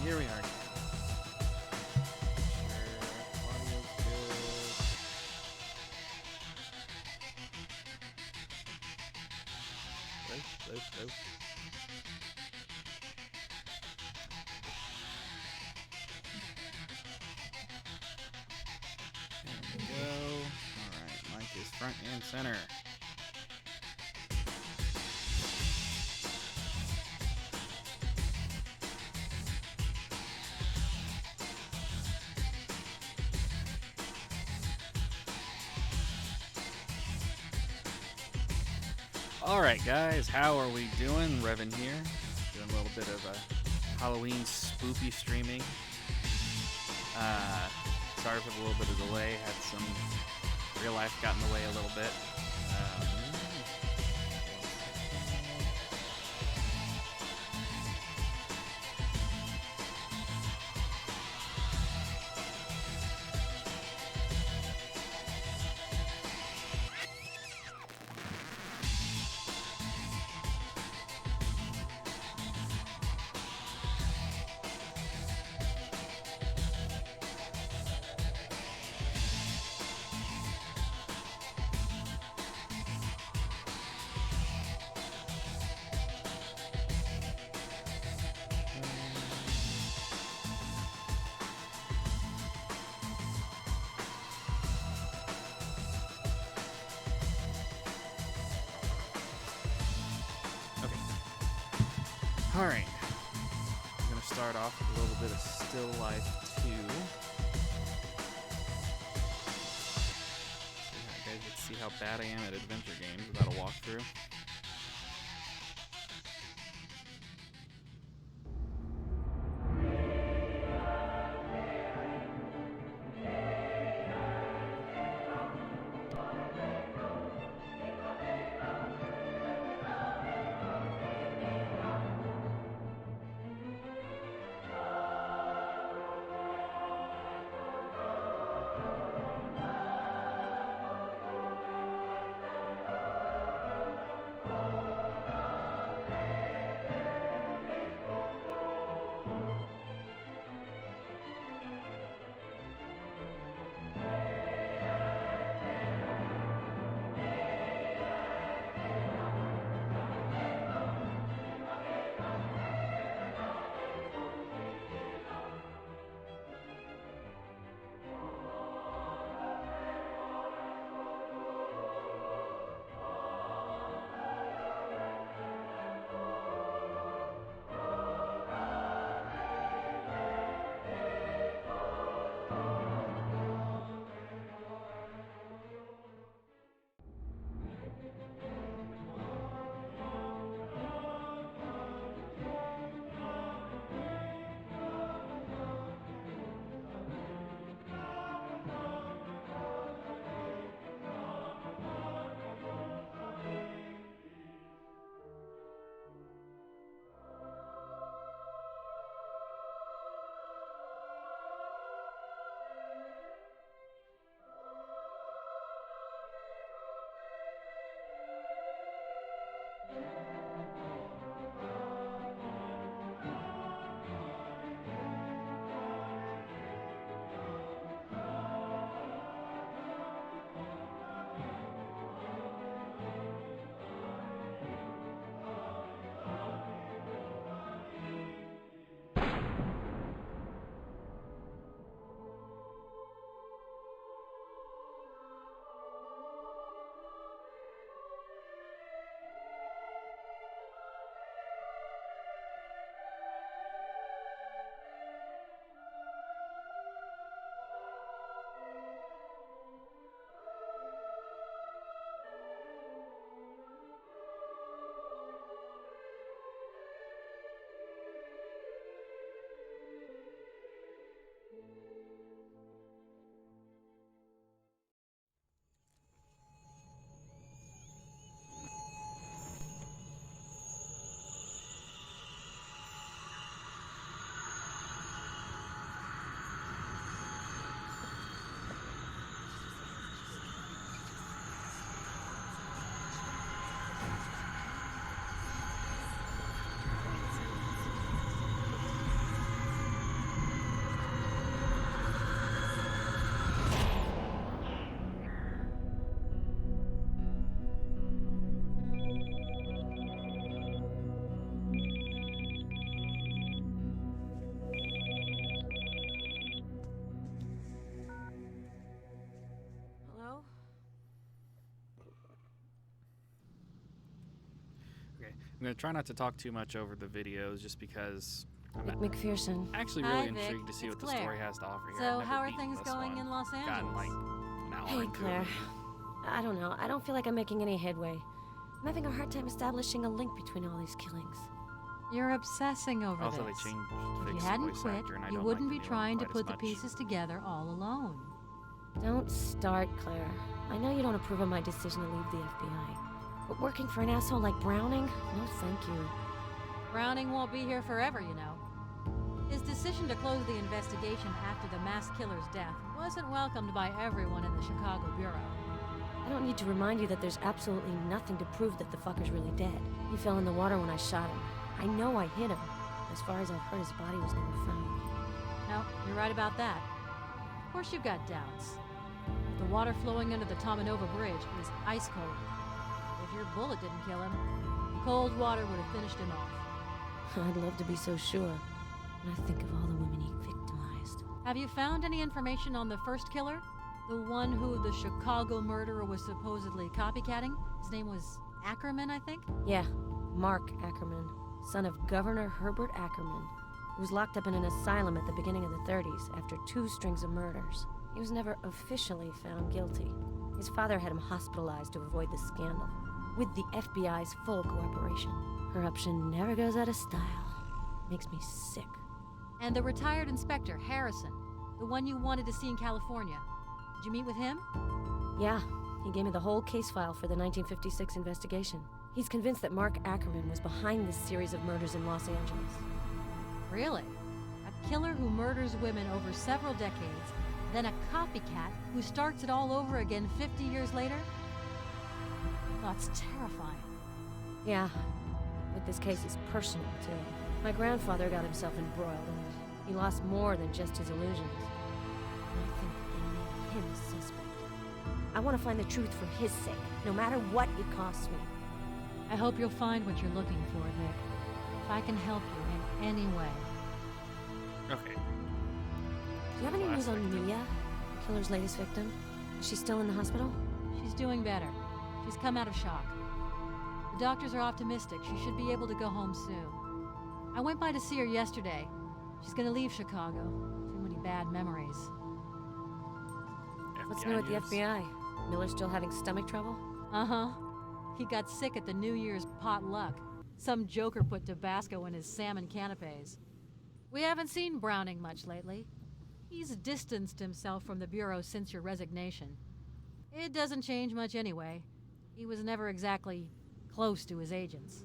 Here we are. Sure, audio's good. Hello. There we go. Alright, mic is front and center. Alright guys, how are we doing? Revan here, doing a little bit of a Halloween spoopy streaming. Sorry for the little bit of delay, had some real life got in the way a little bit. Alright, I'm going to start off with a little bit of Still Life 2. You guys get to see how bad I am at adventure games without a walkthrough. I'm gonna try not to talk too much over the videos, just because I'm McPherson. actually Hi, really Vic. intrigued to see It's what the Claire. story has to offer here. So, I've never how are beaten things this going one. in Los Gotten Angeles? like an hour Hey, into it, Claire. maybe. I don't know. I don't feel like I'm making any headway. I'm having a hard time establishing a link between all these killings. You're obsessing over Also, they this. changed If you fixed hadn't voice quit, actor, and I you don't wouldn't like be the new trying one to quite put as the much. pieces together all alone. Don't start, Claire. I know you don't approve of my decision to leave the FBI. But working for an asshole like Browning? No, thank you. Browning won't be here forever, you know. His decision to close the investigation after the mass killer's death wasn't welcomed by everyone in the Chicago Bureau. I don't need to remind you that there's absolutely nothing to prove that the fucker's really dead. He fell in the water when I shot him. I know I hit him. As far as I've heard, his body was never found. No, you're right about that. Of course you've got doubts. The water flowing under the Tomanova Bridge is ice cold. If your bullet didn't kill him, cold water would have finished him off. I'd love to be so sure. When I think of all the women he victimized. Have you found any information on the first killer? The one who the Chicago murderer was supposedly copycatting? His name was Ackerman, I think? Yeah, Mark Ackerman, son of Governor Herbert Ackerman. He was locked up in an asylum at the beginning of the 30s after 2 strings of murders. He was never officially found guilty. His father had him hospitalized to avoid the scandal, with the FBI's full cooperation. Corruption never goes out of style. Makes me sick. And the retired inspector, Harrison, the one you wanted to see in California. Did you meet with him? Yeah, he gave me the whole case file for the 1956 investigation. He's convinced that Mark Ackerman was behind this series of murders in Los Angeles. Really? A killer who murders women over several decades, then a copycat who starts it all over again 50 years later? That's terrifying. Yeah, but this case is personal, too. My grandfather got himself embroiled, and he lost more than just his illusions. And I think they made him a suspect. I want to find the truth for his sake, no matter what it costs me. I hope you'll find what you're looking for, Vic. If I can help you in any way. Okay. Do you have any news on Mia, the killer's latest victim? Is she still in the hospital? She's doing better. She's come out of shock. The doctors are optimistic she should be able to go home soon. I went by to see her yesterday. She's gonna leave Chicago. Too many bad memories. What's new at the FBI? Miller still having stomach trouble? Uh-huh. He got sick at the New Year's potluck. Some joker put Tabasco in his salmon canapes. We haven't seen Browning much lately. He's distanced himself from the Bureau since your resignation. It doesn't change much anyway. He was never exactly close to his agents.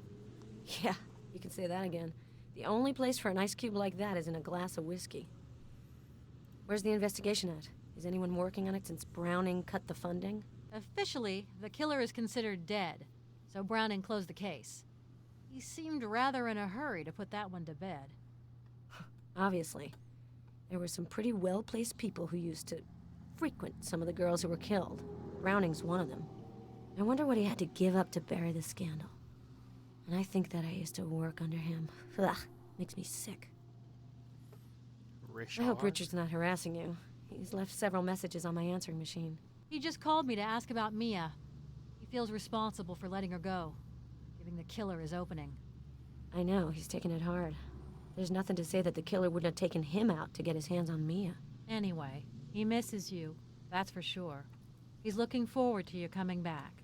Yeah, you can say that again. The only place for an ice cube like that is in a glass of whiskey. Where's the investigation at? Is anyone working on it since Browning cut the funding? Officially, the killer is considered dead, so Browning closed the case. He seemed rather in a hurry to put that one to bed. Obviously. There were some pretty well-placed people who used to frequent some of the girls who were killed. Browning's one of them. I wonder what he had to give up to bury the scandal. And I think that I used to work under him. Ugh, makes me sick. I hope Richard's not harassing you. He's left several messages on my answering machine. He just called me to ask about Mia. He feels responsible for letting her go, giving the killer his opening. I know, he's taking it hard. There's nothing to say that the killer wouldn't have taken him out to get his hands on Mia. Anyway, he misses you, that's for sure. He's looking forward to you coming back.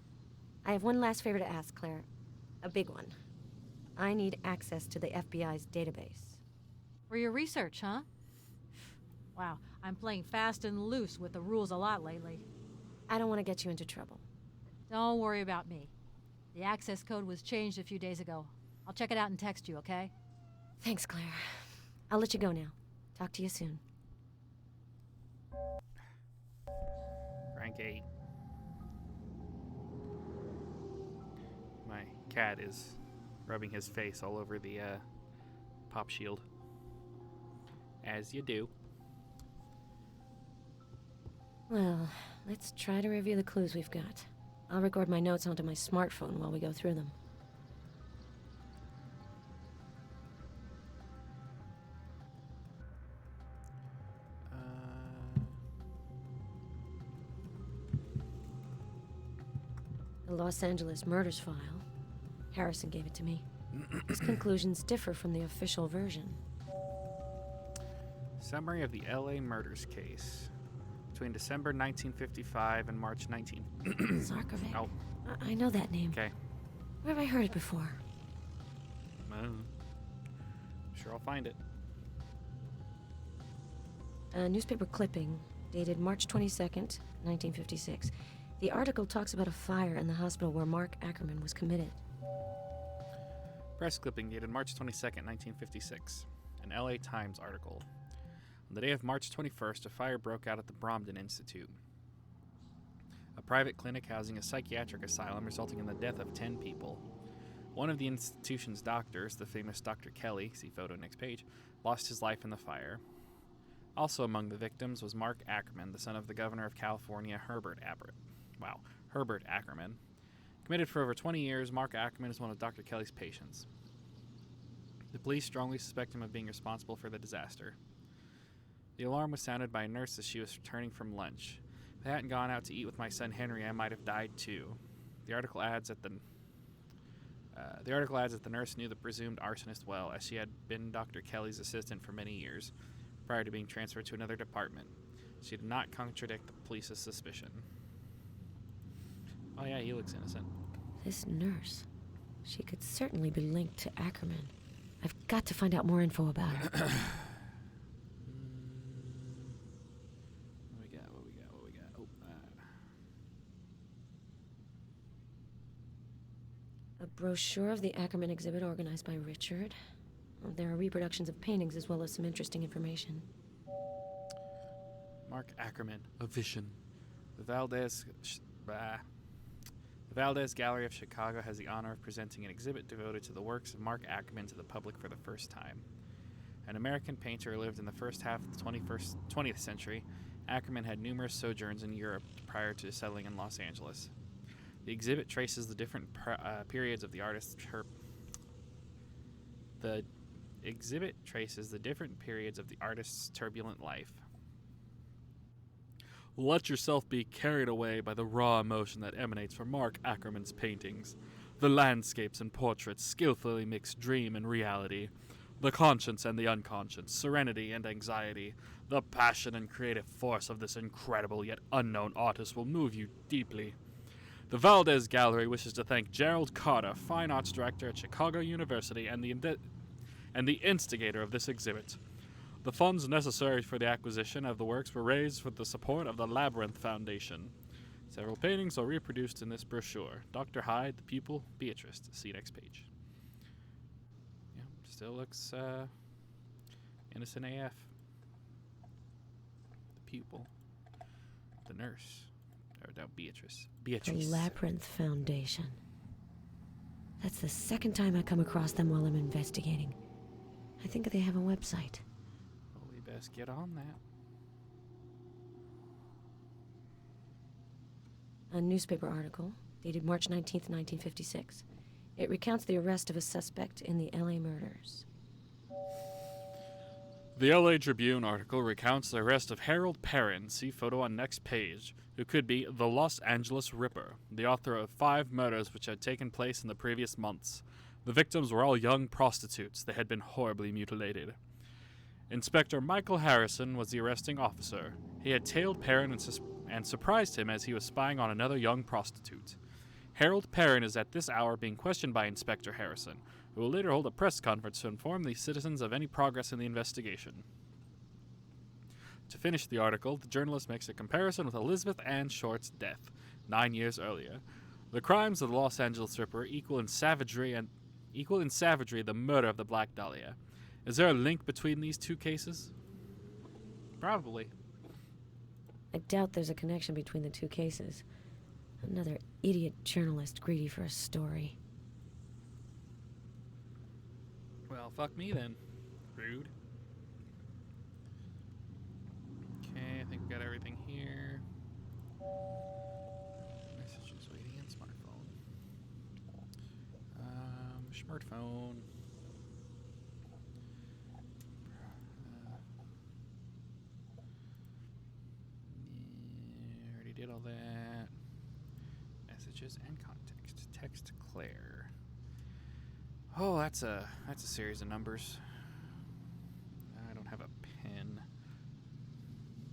I have one last favor to ask, Claire. A big one. I need access to the FBI's database. For your research, huh? Wow, I'm playing fast and loose with the rules a lot lately. I don't want to get you into trouble. Don't worry about me. The access code was changed a few days ago. I'll check it out and text you, okay? Thanks, Claire. I'll let you go now. Talk to you soon. Rank 8. My cat is rubbing his face all over the pop shield. As you do. Well, let's try to review the clues we've got. I'll record my notes onto my smartphone while we go through them. The Los Angeles murders file. Harrison gave it to me. His conclusions differ from the official version. Summary of the LA murders case. Between December 1955 and March 19... Zarkovic. Oh, I know that name. okay. Where have I heard it before? Sure I'll find it. A newspaper clipping dated March 22nd, 1956. The article talks about a fire in the hospital where Mark Ackerman was committed. Press clipping dated March 22nd, 1956. An LA Times article. On the day of March 21st, a fire broke out at the Bromden Institute, a private clinic housing a psychiatric asylum, resulting in the death of 10 people. One of the institution's doctors, the famous Dr. Kelly, see photo next page, lost his life in the fire. Also among the victims was Mark Ackerman, the son of the governor of California, Herbert Ackerman. Committed for over 20 years, Mark Ackerman is one of Dr. Kelly's patients. The police strongly suspect him of being responsible for the disaster. The alarm was sounded by a nurse as she was returning from lunch. If I hadn't gone out to eat with my son Henry, I might have died too. The article adds that the nurse knew the presumed arsonist well, as she had been Dr. Kelly's assistant for many years, prior to being transferred to another department. She did not contradict the police's suspicion. Oh yeah, he looks innocent. This nurse. She could certainly be linked to Ackerman. I've got to find out more info about her. What we got? Oh, A brochure of the Ackerman exhibit organized by Richard. There are reproductions of paintings as well as some interesting information. Mark Ackerman, a vision. The Valdez Gallery of Chicago has the honor of presenting an exhibit devoted to the works of Mark Ackerman to the public for the first time. An American painter who lived in the first half of the 20th century, Ackerman had numerous sojourns in Europe prior to settling in Los Angeles. The exhibit traces the different periods of the artist's turbulent life. Let yourself be carried away by the raw emotion that emanates from Mark Ackerman's paintings. The landscapes and portraits skillfully mix dream and reality. The conscience and the unconscious, serenity and anxiety. The passion and creative force of this incredible yet unknown artist will move you deeply. The Valdez Gallery wishes to thank Gerald Carter, Fine Arts Director at Chicago University and the instigator of this exhibit. The funds necessary for the acquisition of the works were raised with the support of the Labyrinth Foundation. Several paintings are reproduced in this brochure. Dr. Hyde, the pupil, Beatrice. See next page. Yeah, still looks innocent AF. The pupil. The nurse. Or no, Beatrice. The Labyrinth Foundation. That's the second time I come across them while I'm investigating. I think they have a website. Well, we best get on that. A newspaper article dated March 19th, 1956. It recounts the arrest of a suspect in the LA murders. The LA Tribune article recounts the arrest of Harold Perrin, see photo on next page, who could be the Los Angeles Ripper, the author of 5 murders which had taken place in the previous months. The victims were all young prostitutes. They had been horribly mutilated. Inspector Michael Harrison was the arresting officer. He had tailed Perrin and surprised him as he was spying on another young prostitute. Harold Perrin is at this hour being questioned by Inspector Harrison, who will later hold a press conference to inform the citizens of any progress in the investigation. To finish the article, the journalist makes a comparison with Elizabeth Ann Short's death, 9 years earlier. The crimes of the Los Angeles Ripper equal in savagery the murder of the Black Dahlia. Is there a link between these two cases? Probably. I doubt there's a connection between the two cases. Another idiot journalist greedy for a story. Well, fuck me then. Rude. Okay, I think we got everything here. Messages waiting on smartphone. Smartphone. Already did all that. Messages and context. Text Claire. Oh, that's a series of numbers. I don't have a pen.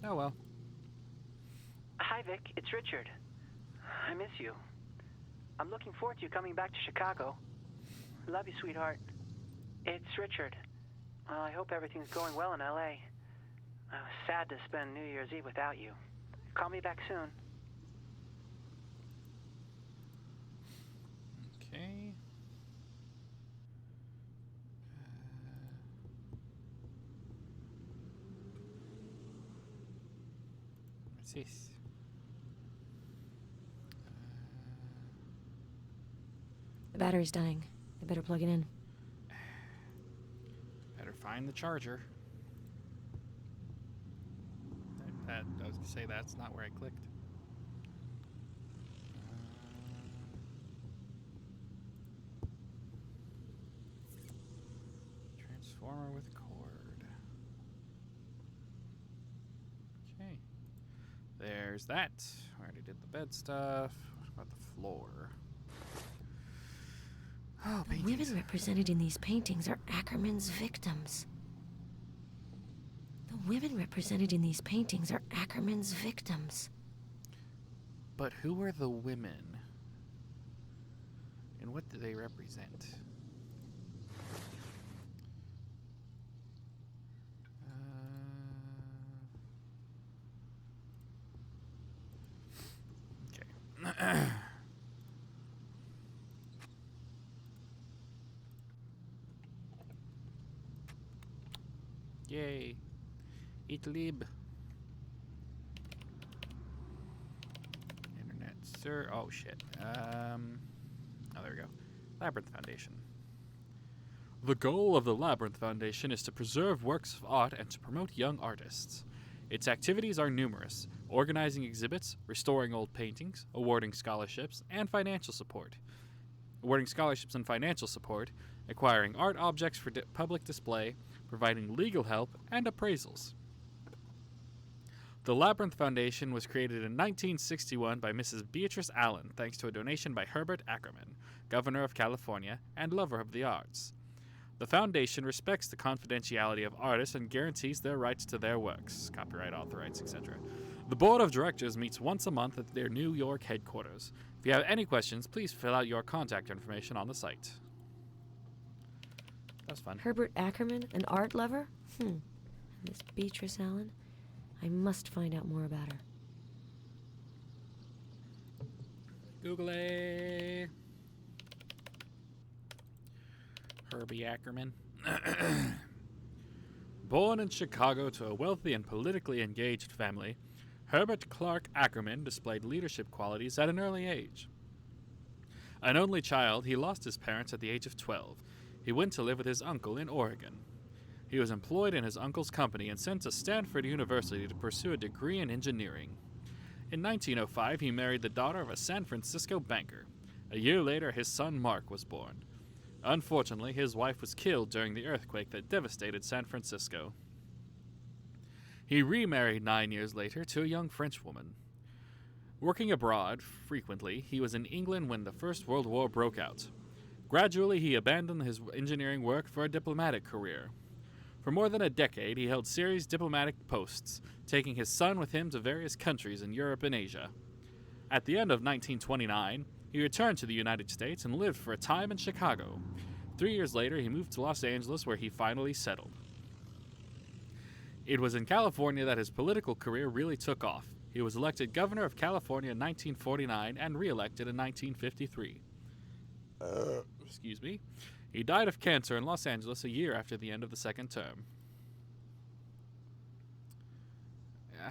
Oh well. Hi, Vic. It's Richard. I miss you. I'm looking forward to you coming back to Chicago. Love you, sweetheart. It's Richard. Well, I hope everything's going well in L.A. I was sad to spend New Year's Eve without you. Call me back soon. Okay. What's this? The battery's dying. I better plug it in. Better find the charger. I was gonna say that's not where I clicked. Transformer with cord. Okay. There's that. I already did the bed stuff. What about the floor? Oh, The paintings. women represented in these paintings are Ackerman's victims. The women represented in these paintings are Ackerman's victims. But who are the women? And what do they represent? Okay. Yay. Eat lib. Internet, sir. Oh, shit. Oh, there we go. Labyrinth Foundation. The goal of the Labyrinth Foundation is to preserve works of art and to promote young artists. Its activities are numerous, organizing exhibits, restoring old paintings, awarding scholarships and financial support. Acquiring art objects for public display, providing legal help, and appraisals. The Labyrinth Foundation was created in 1961 by Mrs. Beatrice Allen thanks to a donation by Herbert Ackerman, Governor of California and lover of the arts. The foundation respects the confidentiality of artists and guarantees their rights to their works, copyright, author rights, etc. The board of directors meets once a month at their New York headquarters. If you have any questions, please fill out your contact information on the site. That's fun. Herbert Ackerman, an art lover? And this Beatrice Allen? I must find out more about her. Google it. Herbie Ackerman. Born in Chicago to a wealthy and politically engaged family, Herbert Clark Ackerman displayed leadership qualities at an early age. An only child, he lost his parents at the age of 12. He went to live with his uncle in Oregon. He was employed in his uncle's company and sent to Stanford University to pursue a degree in engineering. In 1905, he married the daughter of a San Francisco banker. A year later, his son Mark was born. Unfortunately, his wife was killed during the earthquake that devastated San Francisco. He remarried 9 years later to a young French woman. Working abroad frequently, he was in England when the First World War broke out. Gradually, he abandoned his engineering work for a diplomatic career. For more than a decade, he held serious diplomatic posts, taking his son with him to various countries in Europe and Asia. At the end of 1929, he returned to the United States and lived for a time in Chicago. 3 years later, he moved to Los Angeles, where he finally settled. It was in California that his political career really took off. He was elected governor of California in 1949 and re-elected in 1953. Excuse me. He died of cancer in Los Angeles a year after the end of the second term.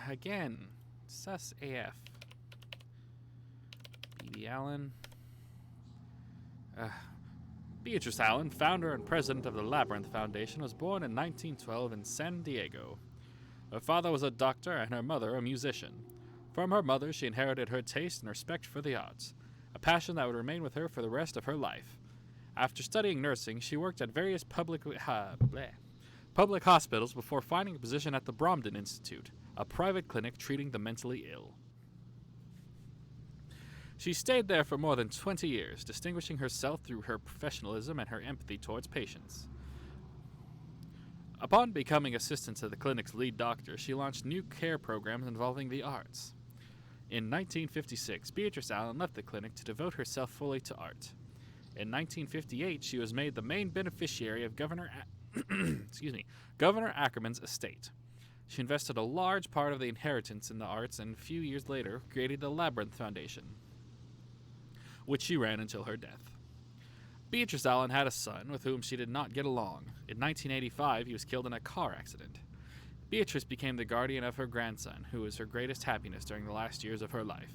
Again, sus AF. B.B. Allen. Beatrice Allen, founder and president of the Labyrinth Foundation, was born in 1912 in San Diego. Her father was a doctor and her mother a musician. From her mother, she inherited her taste and respect for the arts, a passion that would remain with her for the rest of her life. After studying nursing, she worked at various public hospitals before finding a position at the Bromden Institute, a private clinic treating the mentally ill. She stayed there for more than 20 years, distinguishing herself through her professionalism and her empathy towards patients. Upon becoming assistant to the clinic's lead doctor, she launched new care programs involving the arts. In 1956, Beatrice Allen left the clinic to devote herself fully to art. In 1958, she was made the main beneficiary of Governor Ackerman's estate. She invested a large part of the inheritance in the arts and a few years later created the Labyrinth Foundation, which she ran until her death. Beatrice Allen had a son with whom she did not get along. In 1985, he was killed in a car accident. Beatrice became the guardian of her grandson, who was her greatest happiness during the last years of her life.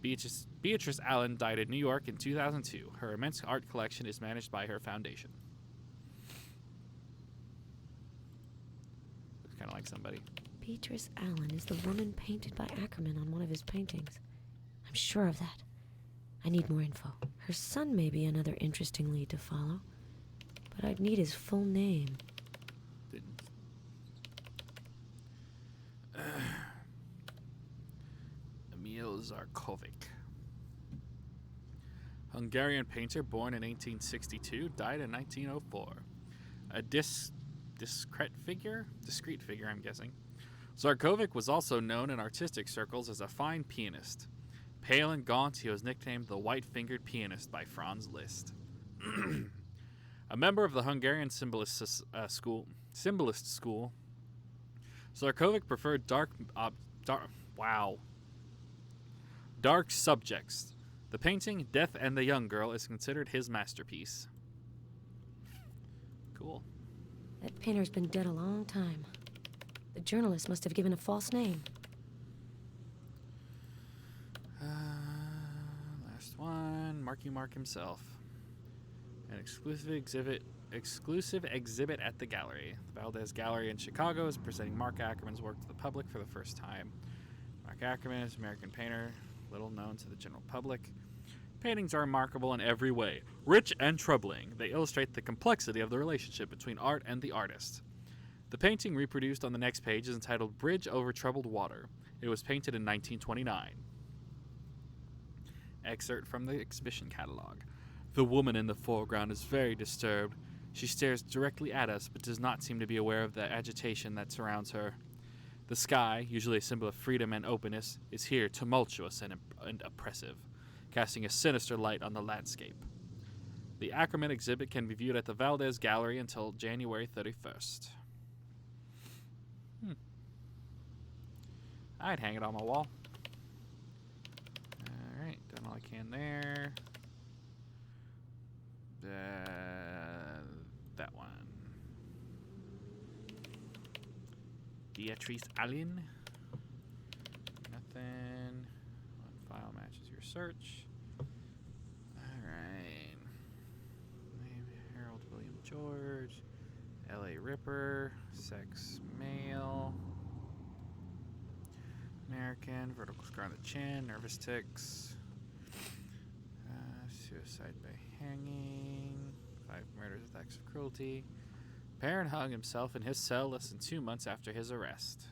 Beatrice Allen died in New York in 2002. Her immense art collection is managed by her foundation. Looks kind of like somebody. Beatrice Allen is the woman painted by Ackerman on one of his paintings. I'm sure of that. I need more info. Her son may be another interesting lead to follow, but I'd need his full name. Emil Zarkovic. Hungarian painter born in 1862, died in 1904. A discreet figure, I'm guessing. Zarkovic was also known in artistic circles as a fine pianist. Pale and gaunt, he was nicknamed the White-Fingered Pianist by Franz Liszt. A member of the Hungarian Symbolist school, Zarkovic preferred dark subjects. The painting Death and the Young Girl is considered his masterpiece. Cool. That painter's been dead a long time. The journalist must have given a false name. Last one. Marky Mark himself. An exclusive exhibit at the gallery. The Valdez Gallery in Chicago is presenting Mark Ackerman's work to the public for the first time. Mark Ackerman is an American painter, little known to the general public. Paintings are remarkable in every way, rich and troubling. They illustrate the complexity of the relationship between art and the artist. The painting reproduced on the next page is entitled Bridge Over Troubled Water. It was painted in 1929. Excerpt from the exhibition catalog. The woman in the foreground is very disturbed. She stares directly at us, but does not seem to be aware of the agitation that surrounds her. The sky, usually a symbol of freedom and openness, is here tumultuous and oppressive, casting a sinister light on the landscape. The Ackerman exhibit can be viewed at the Valdez Gallery until January 31st. I'd hang it on my wall. Alright, done all I can there. That one. Beatrice Allen. Nothing. One file matches your search. Alright. Name Harold William George. L.A. Ripper. Sex male. American. Vertical scar on the chin. Nervous tics. Suicide by hanging. 5 murders with acts of cruelty. Perrin hung himself in his cell less than 2 months after his arrest.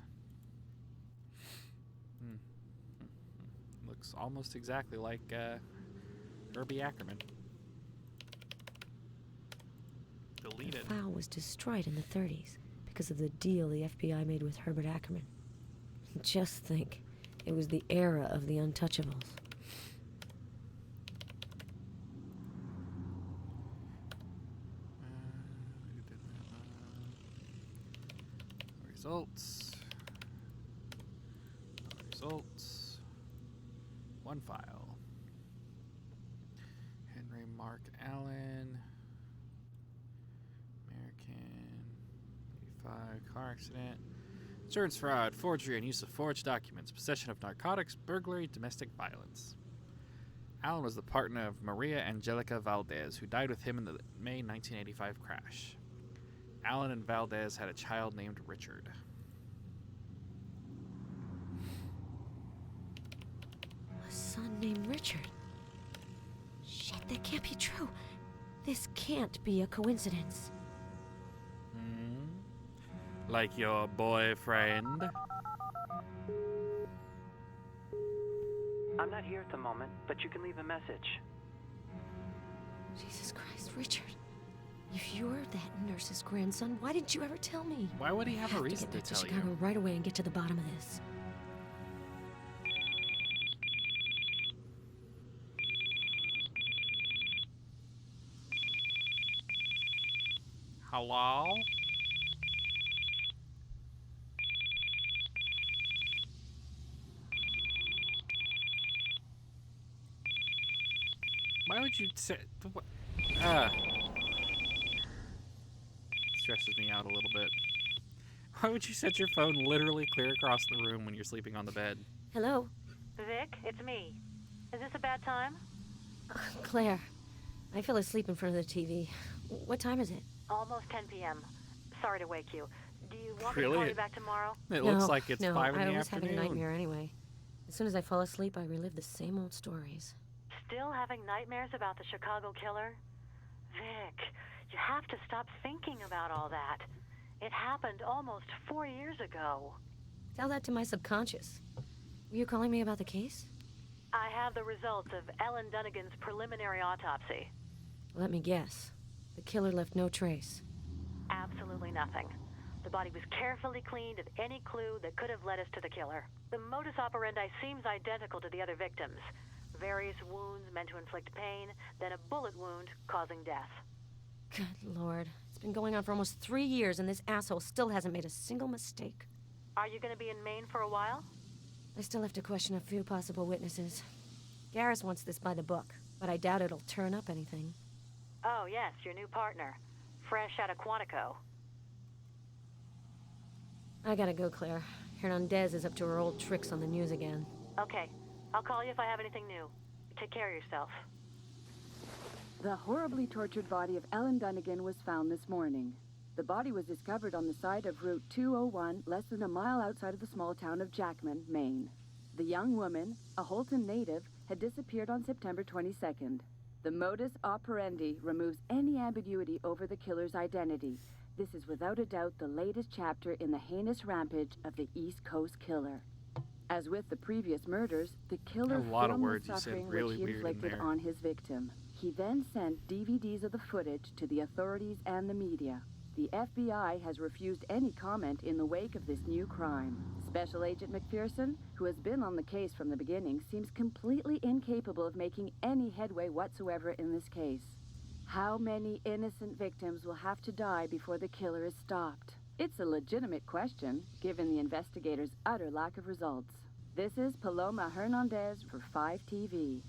Looks almost exactly like Herbie Ackerman. Deleted. The file was destroyed in the 30s because of the deal the FBI made with Herbert Ackerman. Just think, it was the era of the untouchables. Results. One file. Henry Mark Allen. American. 85. Car accident. Insurance fraud, forgery and use of forged documents, possession of narcotics, burglary, domestic violence. Allen was the partner of Maria Angelica Valdez, who died with him in the May 1985 crash. Allen and Valdez had a child named Richard. A son named Richard? Shit, that can't be true. This can't be a coincidence. Like your boyfriend? I'm not here at the moment, but you can leave a message. Jesus Christ, Richard. If you're that nurse's grandson, why didn't you ever tell me? Why would he have a I reason have to to get back to tell Chicago you? right away and get to the bottom of this. Hello? Why would you say... Stresses me out a little bit. Why would you set your phone literally clear across the room when you're sleeping on the bed? Hello? Vic, it's me. Is this a bad time? Claire. I fell asleep in front of the TV. What time is it? Almost 10 p.m. Sorry to wake you. Do you want me to Really? call you back tomorrow? It looks like it's 5 in I the always have a afternoon. nightmare anyway. As soon as I fall asleep, I relive the same old stories. Still having nightmares about the Chicago killer? Vic, you have to stop thinking about all that. It happened almost 4 years ago. Tell that to my subconscious. Were you calling me about the case? I have the results of Ellen Dunnigan's preliminary autopsy. Let me guess. The killer left no trace. Absolutely nothing. The body was carefully cleaned of any clue that could have led us to the killer. The modus operandi seems identical to the other victims. Various wounds meant to inflict pain, then a bullet wound causing death. Good Lord. It's been going on for almost 3 years, and this asshole still hasn't made a single mistake. Are you going to be in Maine for a while? I still have to question a few possible witnesses. Garrus wants this by the book, but I doubt it'll turn up anything. Oh, yes, your new partner. Fresh out of Quantico. I gotta go, Claire. Hernandez is up to her old tricks on the news again. Okay, I'll call you if I have anything new. Take care of yourself. The horribly tortured body of Ellen Dunnigan was found this morning. The body was discovered on the side of Route 201, less than a mile outside of the small town of Jackman, Maine. The young woman, a Holton native, had disappeared on September 22nd. The modus operandi removes any ambiguity over the killer's identity. This is without a doubt the latest chapter in the heinous rampage of the East Coast Killer. As with the previous murders, the killer A lot of filmed words the you said suffering really which he weird in inflicted there. on his victim. He then sent DVDs of the footage to the authorities and the media. The FBI has refused any comment in the wake of this new crime. Special Agent McPherson, who has been on the case from the beginning, seems completely incapable of making any headway whatsoever in this case. How many innocent victims will have to die before the killer is stopped? It's a legitimate question, given the investigators' utter lack of results. This is Paloma Hernandez for 5TV.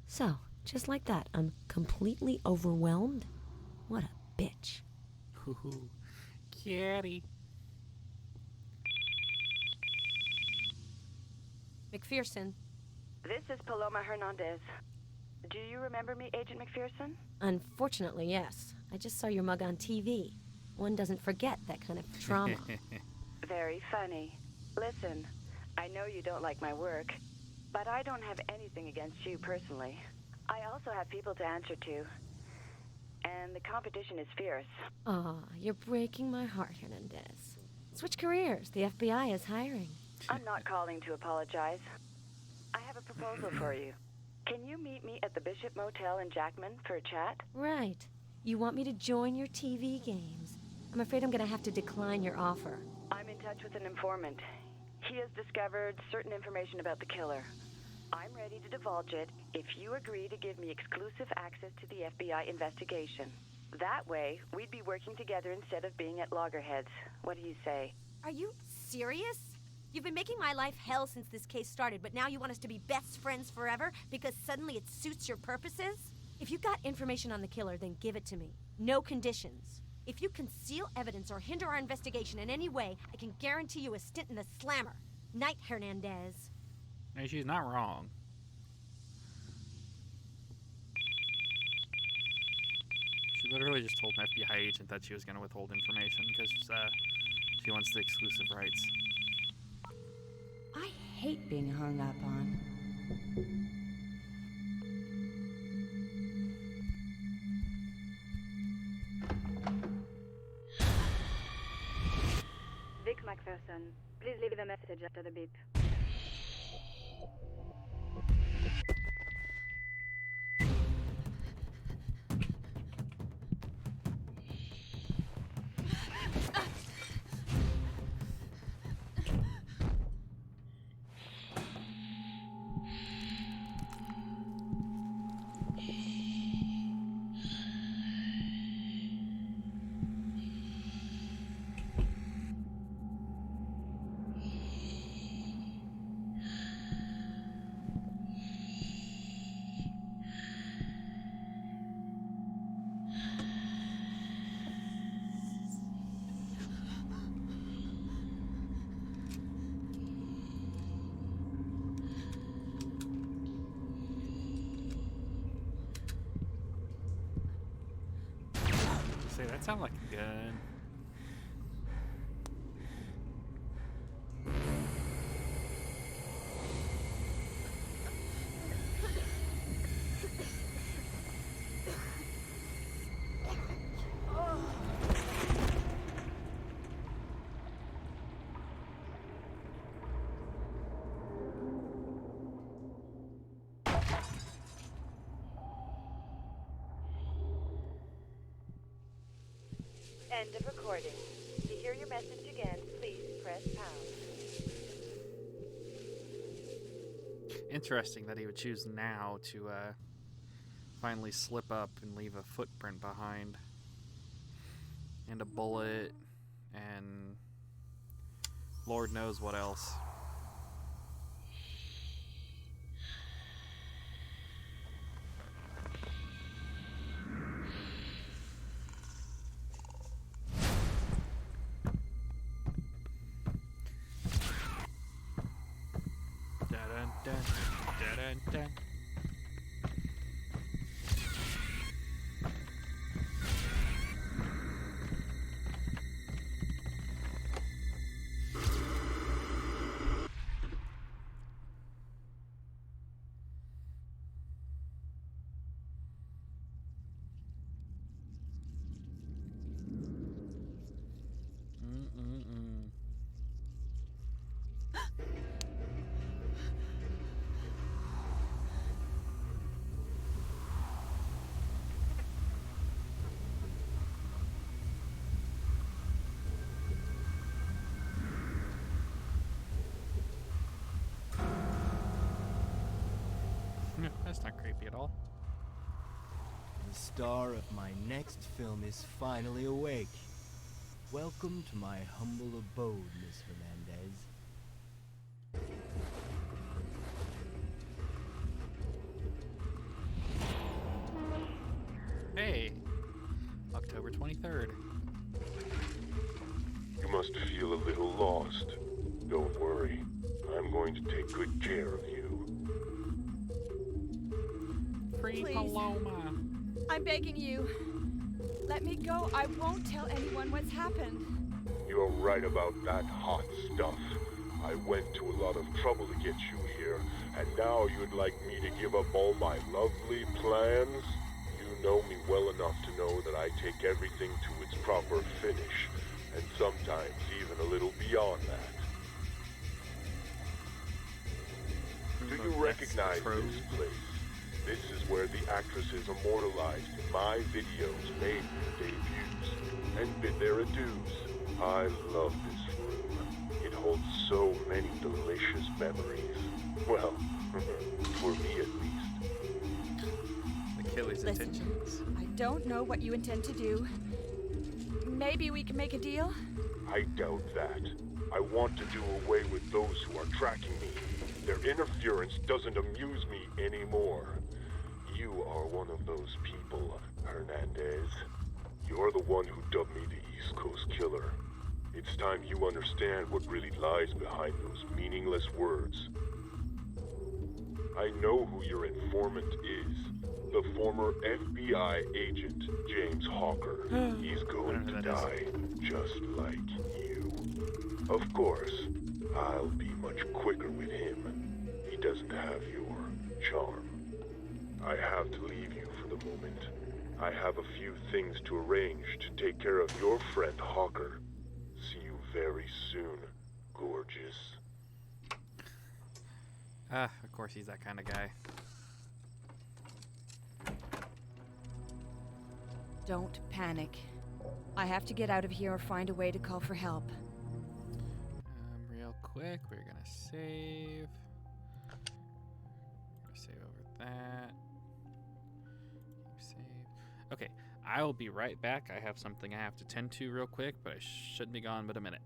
So, just like that, I'm completely overwhelmed? What a bitch. Ooh, kitty. McPherson. This is Paloma Hernandez. Do you remember me, Agent McPherson? Unfortunately, yes. I just saw your mug on TV. One doesn't forget that kind of trauma. Very funny. Listen, I know you don't like my work, but I don't have anything against you personally. I also have people to answer to, and the competition is fierce. Aw, you're breaking my heart, Hernandez. Switch careers. The FBI is hiring. I'm not calling to apologize. I have a proposal for you. Can you meet me at the Bishop Motel in Jackman for a chat? Right. You want me to join your TV games. I'm afraid I'm gonna have to decline your offer. I'm in touch with an informant. He has discovered certain information about the killer. I'm ready to divulge it if you agree to give me exclusive access to the FBI investigation. That way, we'd be working together instead of being at loggerheads. What do you say? Are you serious? You've been making my life hell since this case started, but now you want us to be best friends forever because suddenly it suits your purposes? If you've got information on the killer, then give it to me. No conditions. If you conceal evidence or hinder our investigation in any way, I can guarantee you a stint in the slammer. Night, Hernandez. And she's not wrong. She literally just told an FBI agent that she was going to withhold information because she wants the exclusive rights. I hate being hung up on. Vic McPherson. Please leave a message after the beep. Say, that sounds like a gun. End of recording. To hear your message again, please press pound. Interesting that he would choose now to finally slip up and leave a footprint behind. And a bullet. And Lord knows what else. Dun, dun, dun, dun. That's not creepy at all. The star of my next film is finally awake. Welcome to my humble abode, Miss Hernandez. Hey, October 23rd. You must feel a little lost. Don't worry. I'm going to take good care of you. Free Please. Paloma. I'm begging you. Let me go. I won't tell anyone what's happened. You're right about that hot stuff. I went to a lot of trouble to get you here, and now you'd like me to give up all my lovely plans? You know me well enough to know that I take everything to its proper finish, and sometimes even a little beyond that. Do you recognize this place? This is where the actresses immortalized in my videos made their debuts and bid their adieus. I love this room. It holds so many delicious memories. Well, for me at least. The killer's Listen, intentions. I don't know what you intend to do. Maybe we can make a deal? I doubt that. I want to do away with those who are tracking me. Their interference doesn't amuse me anymore. You are one of those people, Hernandez. You're the one who dubbed me the East Coast Killer. It's time you understand what really lies behind those meaningless words. I know who your informant is. The former FBI agent, James Hawker. He's going to die, just like you. Of course, I'll be much quicker with him. He doesn't have your charm. I have to leave you for the moment. I have a few things to arrange to take care of your friend Hawker. See you very soon, gorgeous. Of course he's that kind of guy. Don't panic. I have to get out of here or find a way to call for help. Real quick, we're gonna save. Save over that. Keep save. Okay, I will be right back. I have something I have to tend to real quick, but I shouldn't be gone but a minute.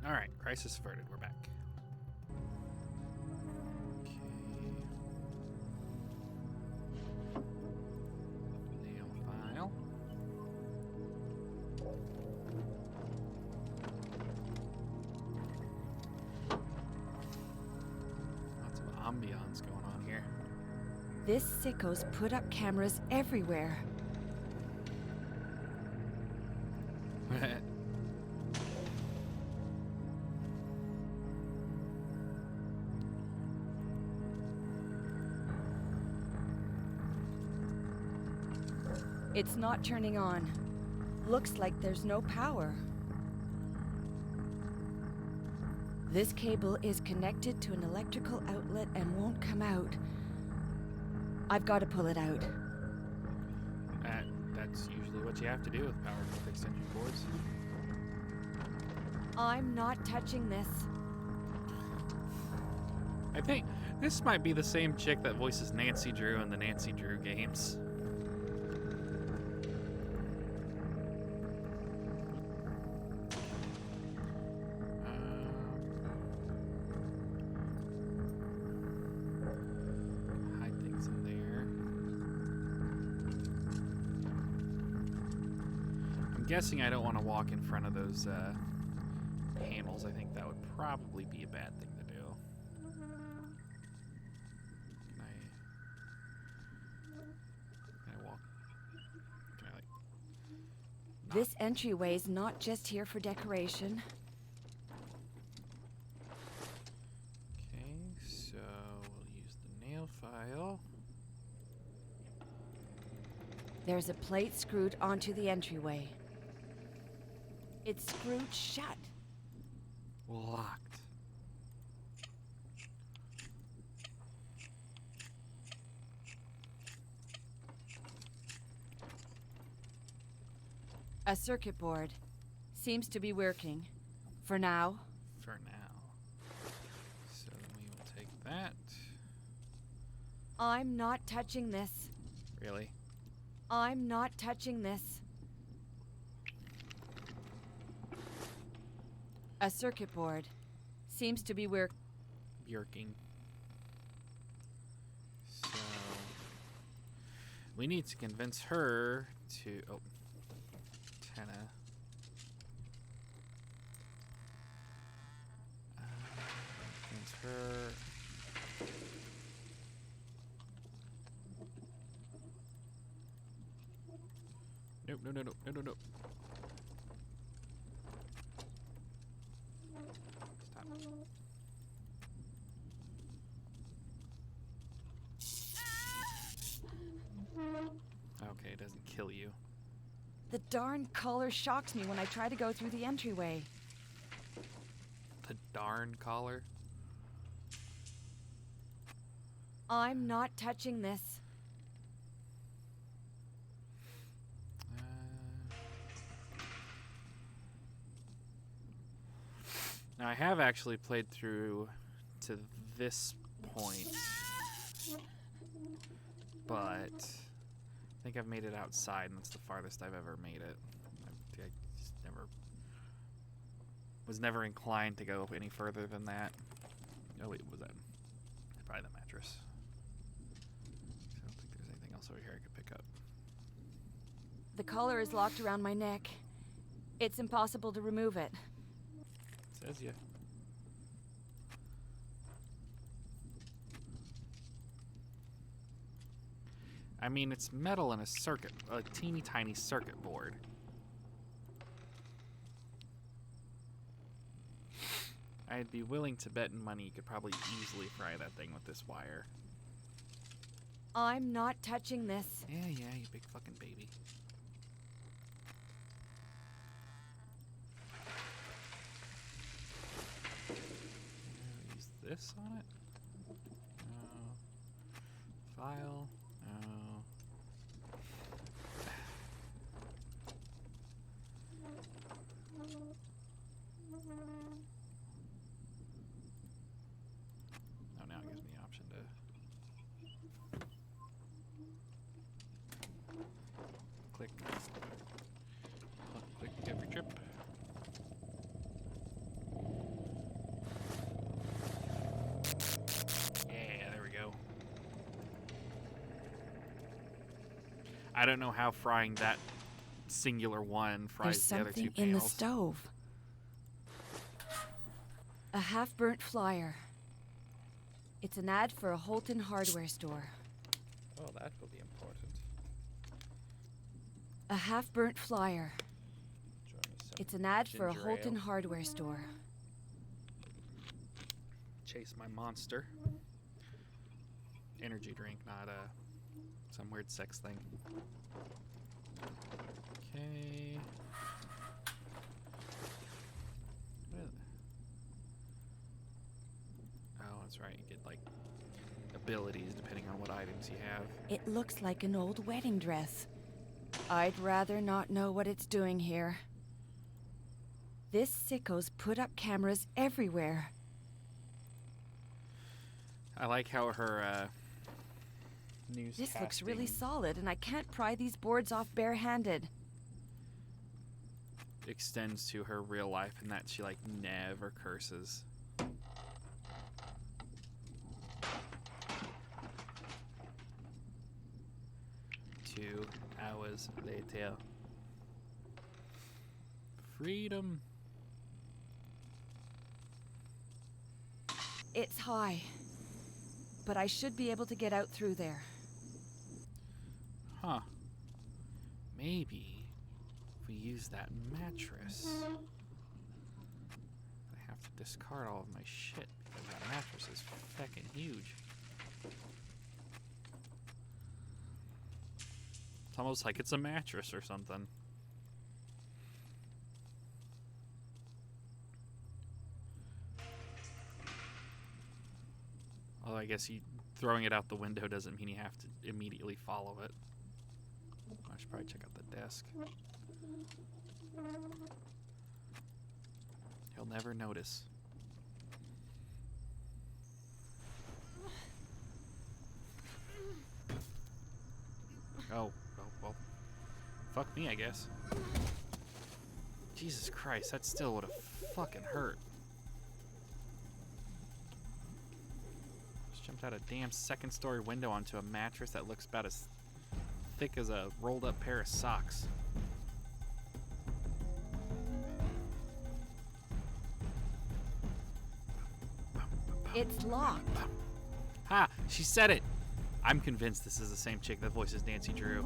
Alright, crisis averted. We're back. Okay. Nail file. Lots of ambiance going on here. This sicko's put up cameras everywhere. It's not turning on. Looks like there's no power. This cable is connected to an electrical outlet and won't come out. I've got to pull it out. That's usually what you have to do with powerful extension cords. I'm not touching this. I think this might be the same chick that voices Nancy Drew in the Nancy Drew games. Hide things in there. I'm guessing I don't want to walk in front of those panels. I think that would probably be a bad thing to do. Can I walk? Can I, like, This entryway's not just here for decoration. Okay, so we'll use the nail file. There's a plate screwed onto the entryway. It's screwed shut. Locked. A circuit board. Seems to be working. For now. For now. So then we will take that. I'm not touching this. Really? I'm not touching this. A circuit board. Seems to be Bjorking. So we need to convince her to. Oh, Tenna. Convince her. Nope, no, no, no, no, no, no. Stop. Okay, it doesn't kill you. The darn collar shocks me when I try to go through the entryway. The darn collar. I'm not touching this. Now I have actually played through to this point, but I think I've made it outside, and that's the farthest I've ever made it. I just was never inclined to go any further than that. Oh wait, was that probably the mattress? I don't think there's anything else over here I could pick up. The collar is locked around my neck. It's impossible to remove it. Says ya. I mean, it's metal and a teeny tiny circuit board. I'd be willing to bet money you could probably easily fry that thing with this wire. I'm not touching this. Yeah, you big fucking baby. Use this on it? No. File? No. Oh, now it gives me the option to click every trip. Yeah, there we go. I don't know how frying that singular one fries There's the other two something in the panels. stove. A half-burnt flyer. It's an ad for a Holton hardware store. Oh, that will be important. A half-burnt flyer. Draw me some It's an ad for a ginger Holton ale. hardware store. Chase my monster. Energy drink, not some weird sex thing. Okay. Oh, that's right. You get like abilities depending on what items you have. It looks like an old wedding dress. I'd rather not know what it's doing here. This sicko's put up cameras everywhere. I like how her news. This looks really solid, and I can't pry these boards off barehanded. Extends to her real life, and that she like never curses. 2 hours later. Freedom. It's high, but I should be able to get out through there. Huh. Maybe if we use that mattress? I have to discard all of my shit because that mattress is fucking huge. It's almost like it's a mattress or something. Although I guess throwing it out the window doesn't mean you have to immediately follow it. I should probably check out the desk. He'll never notice. Oh, well. Fuck me, I guess. Jesus Christ, that still would have fucking hurt. Just jumped out a damn second-story window onto a mattress that looks about as thick as a rolled-up pair of socks. It's locked. Ha! She said it! I'm convinced this is the same chick that voices Nancy Drew.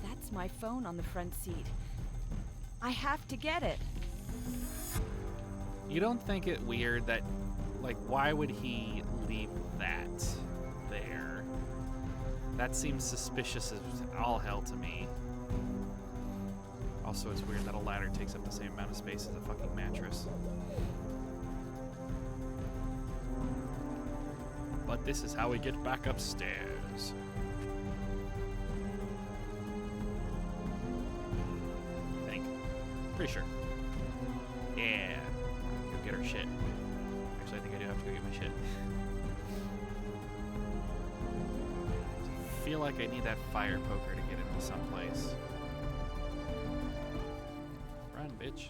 That's my phone on the front seat. I have to get it. You don't think it weird that, like, why would he leave that there? That seems suspicious as all hell to me. Also, it's weird that a ladder takes up the same amount of space as a fucking mattress. But this is how we get back upstairs. I think. Pretty sure. Yeah. Go get her shit. Actually, I think I do have to go get my shit. I feel like I need that fire poker to get into someplace. Run, bitch.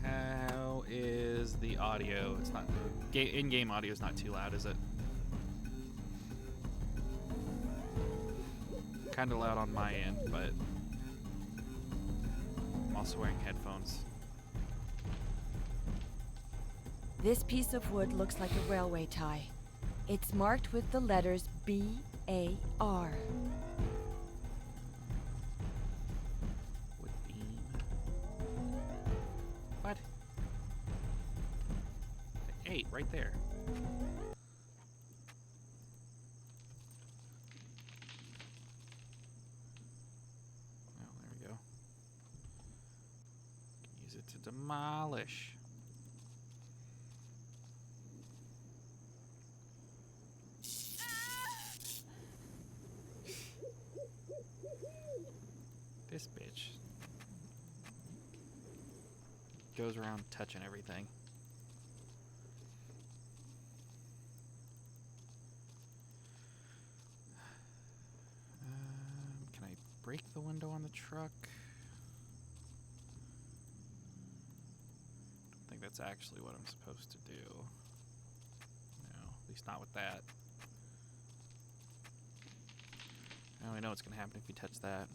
How is the audio? It's not in-game audio is not too loud, is it? Kind of loud on my end, but I'm also wearing headphones. This piece of wood looks like a railway tie. It's marked with the letters B-A-R. Wood beam. What? 8 right there. Well, there we go. Use it to demolish. This bitch goes around touching everything. Can I break the window on the truck? Don't think that's actually what I'm supposed to do. No, at least not with that. Now I know what's gonna happen if you touch that.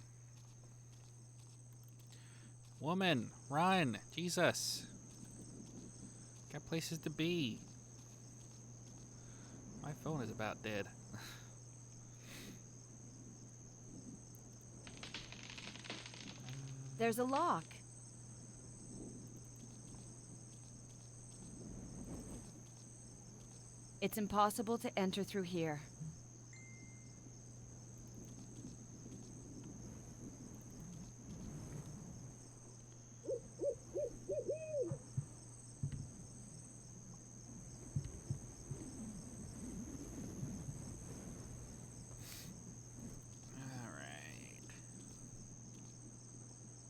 Woman, run! Jesus! Got places to be. My phone is about dead. There's a lock. It's impossible to enter through here.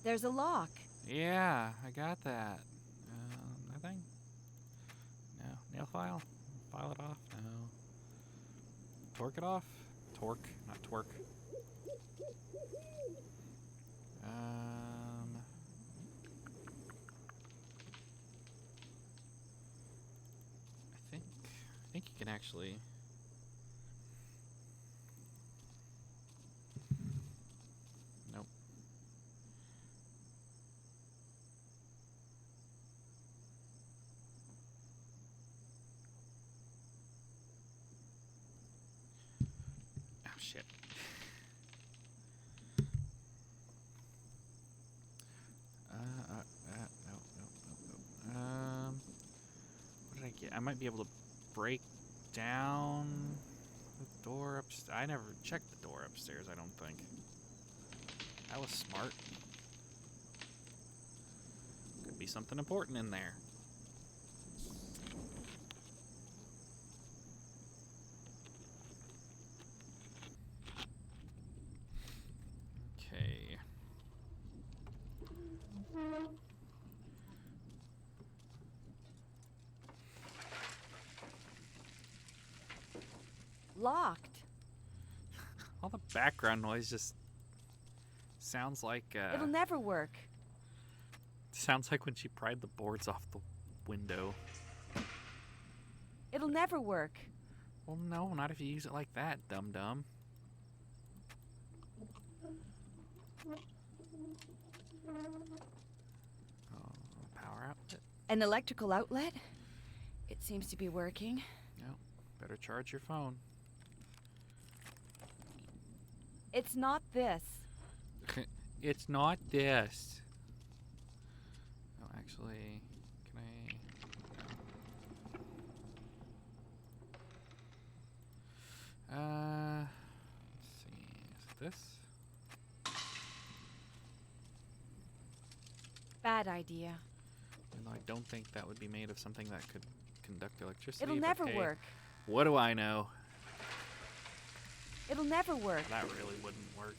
There's a lock. Yeah, I got that. Nothing? No. Nail file? File it off? No. Torque it off? Torque, not twerk. I think you can actually. shit. No. What did I get? I might be able to break down the door upstairs. I never checked the door upstairs, I don't think. That was smart. Could be something important in there. Okay. Locked. All the background noise just sounds like It'll never work. sounds like when she pried the boards off the window. It'll never work. Well, no, not if you use it like that, dum-dum. Oh, power outlet? An electrical outlet? It seems to be working. No, better charge your phone. It's not this. It's not this. Oh, actually, can I... let's see. Is it this? Bad idea. Even though I don't think that would be made of something that could conduct electricity. It'll but never hey, work. What do I know? It'll never work. That really wouldn't work.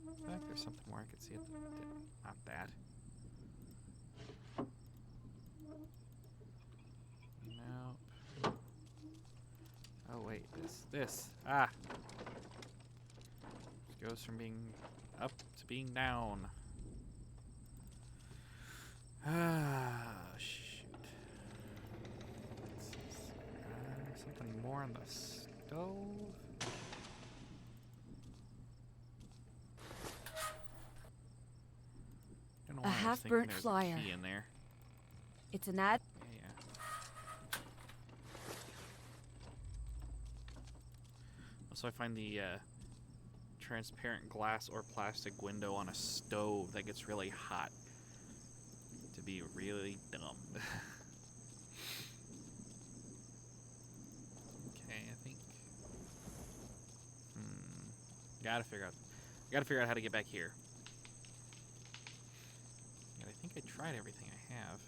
What was that? I think there's something more I could see. Not that. Nope. Oh wait, this. Ah. This goes from being up to being down. Ah, shoot. Something more on the stove. Don't know why I was thinking half-burnt there's a flyer. key in there. It's an ad. Yeah. Also, I find the transparent glass or plastic window on a stove that gets really hot to be really dumb. Okay, I think. Gotta figure out how to get back here. And I think I tried everything I have.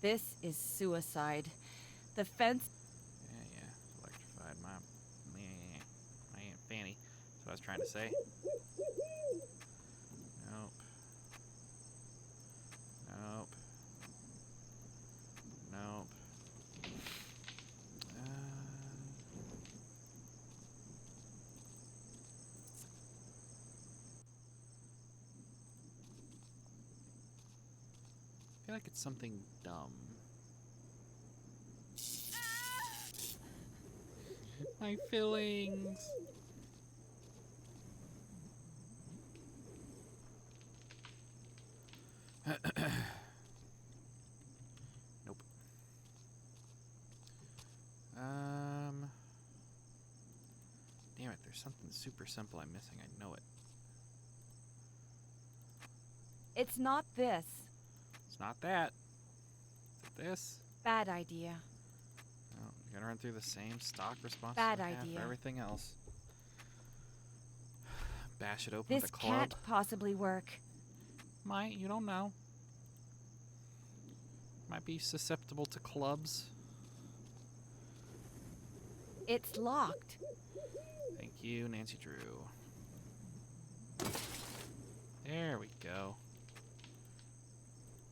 This is suicide. The fence. Yeah. Electrified my Aunt Fanny. That's what I was trying to say. Nope. I feel like it's something dumb. My fillings. Nope. Damn it, there's something super simple I'm missing. I know it. It's not this. It's not that. Is it this? Bad idea. Oh, you're gonna run through the same stock response Bad I have idea. for everything else. Bash it open This with a club. can't possibly work. Might, you don't know. Might be susceptible to clubs. It's locked. Thank you, Nancy Drew. There we go.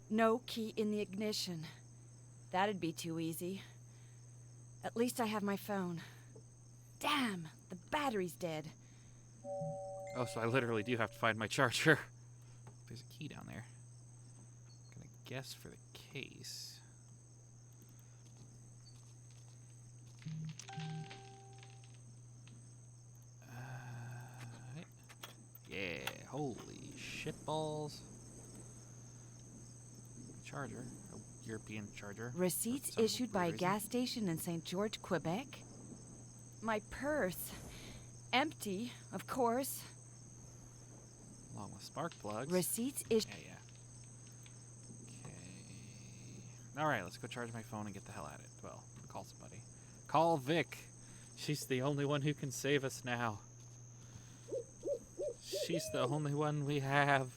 No key in the ignition. That'd be too easy. At least I have my phone. Damn, the battery's dead. Oh, so I literally do have to find my charger. There's a key down there. I'm gonna guess for the case. Yeah, holy shitballs. Charger. A European charger. Receipts for some issued by a weird reason. gas station in St. George, Quebec. My purse. Empty, of course. Along with spark plugs. Receipts issued. Yeah. Okay. Alright, let's go charge my phone and get the hell at it. Well, call somebody. Call Vic. She's the only one who can save us now. She's the only one we have.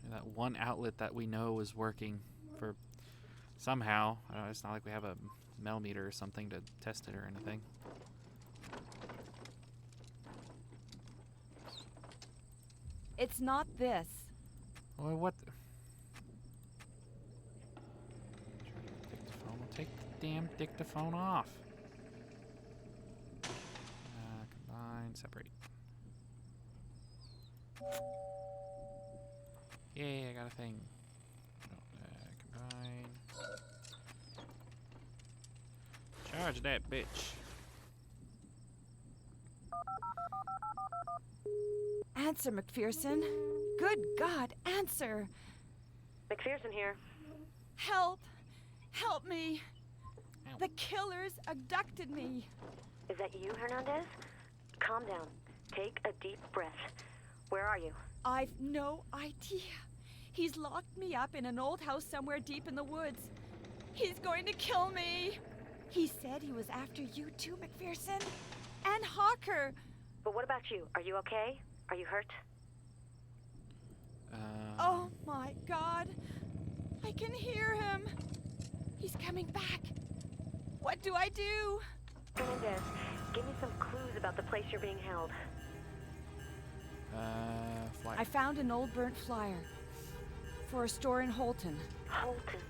And that one outlet that we know is working for somehow. I don't know, it's not like we have a mel meter or something to test it or anything. It's not this. Well, what? Dictaphone. Take the damn dictaphone off. Combine, separate. Yay, I got a thing. Combine. Charge that bitch. Answer, McPherson. Good God, answer. McPherson here. Help. Help me. Ow. The killers abducted me. Is that you, Hernandez? Calm down. Take a deep breath. Where are you? I've no idea. He's locked me up in an old house somewhere deep in the woods. He's going to kill me. He said he was after you too, McPherson. And Hawker. But what about you? Are you okay? Are you hurt? Oh my God. I can hear him. He's coming back. What do I do? Hernandez, give me some clues about the place you're being held. Flyer. I found an old burnt flyer for a store in Holton. Holton.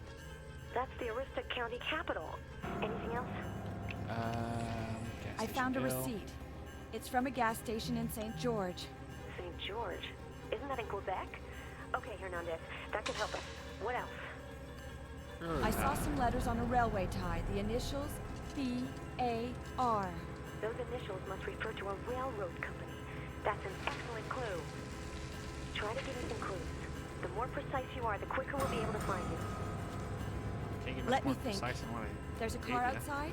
That's the Arista County capital. Anything else? Gas I found a station bill. receipt. It's from a gas station in St. George. St. George. Isn't that in Quebec? Okay, Hernandez, that could help us. What else? I saw some letters on a railway tie. The initials B.A.R. Those initials must refer to a railroad company. That's an excellent clue. Try to give me some clues. The more precise you are, the quicker we'll be able to find you. Can't get much Let me more think. precise than what I There's a gave car ya. outside.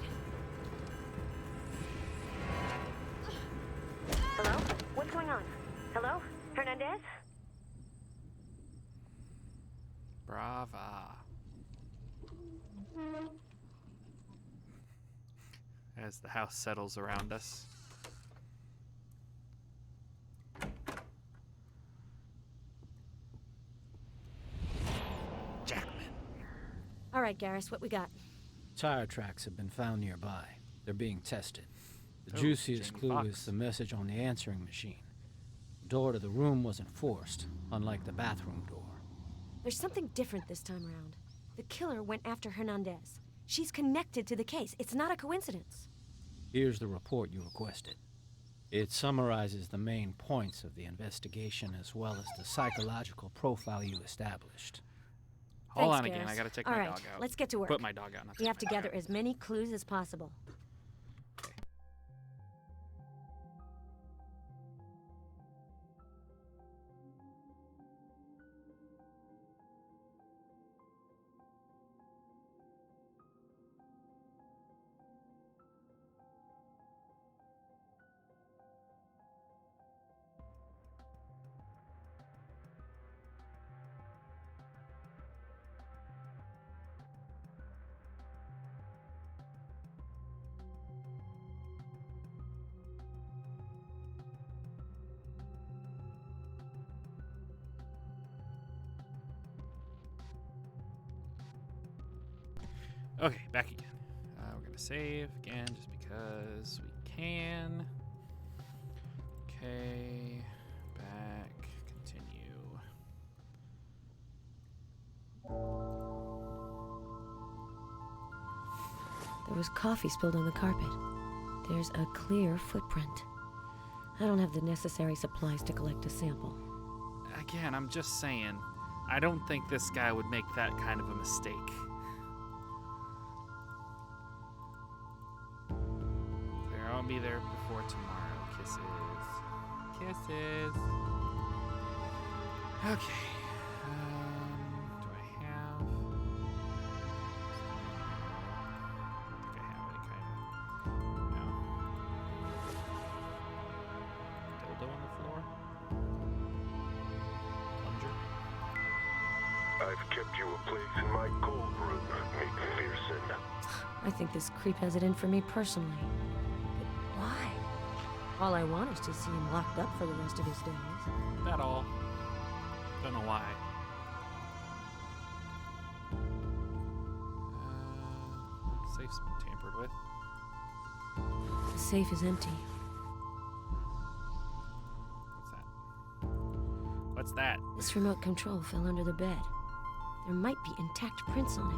Hello? What's going on? Hello? Hernandez? Brava. As the house settles around us. Jackman. All right, Garrus, what we got? Tire tracks have been found nearby. They're being tested. The Oh, juiciest Jamie clue Foxx. is the message on the answering machine. The door to the room wasn't forced, unlike the bathroom door. There's something different this time around. The killer went after Hernandez. She's connected to the case. It's not a coincidence. Here's the report you requested. It summarizes the main points of the investigation as well as the psychological profile you established. Hold Thanks, on again, Garrus. I gotta take All my right, dog out. let's get to work. Put my dog out. Not We take have to my dog gather out. as many clues as possible. Okay, back again. We're gonna save again just because we can. Okay, back, continue. There was coffee spilled on the carpet. There's a clear footprint. I don't have the necessary supplies to collect a sample. Again, I'm just saying, I don't think this guy would make that kind of a mistake. There, I'll be there before tomorrow, Kisses. Kisses. Okay. Do I have? I think I have any kind of. No. Dildo on the floor? Plunger? I've kept you a place in my cold room, McPherson. I think this creep has it in for me personally. But why? All I want is to see him locked up for the rest of his days. That all. Don't know why. Safe's been tampered with. The safe is empty. What's that? What's that? This remote control fell under the bed. There might be intact prints on it.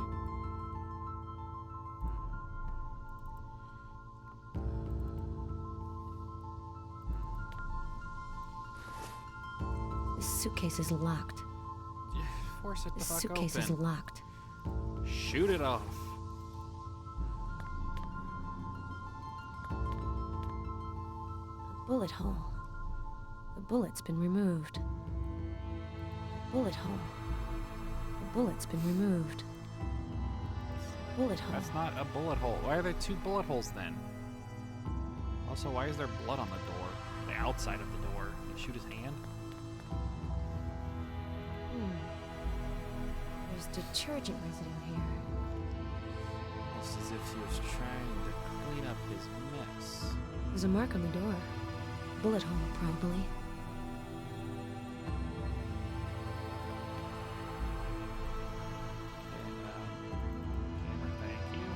This suitcase is locked. Force it the This fuck suitcase open. is locked. Shoot it off. A bullet hole. The bullet's been removed. A bullet hole. The bullet's been removed. Bullet hole. That's not a bullet hole. Why are there two bullet holes then? Also, why is there blood on the door? The outside of the door. Did he shoot his hand? There's detergent residue here. Almost as if he was trying to clean up his mess. There's a mark on the door. Bullet hole, probably. Camera, thank you.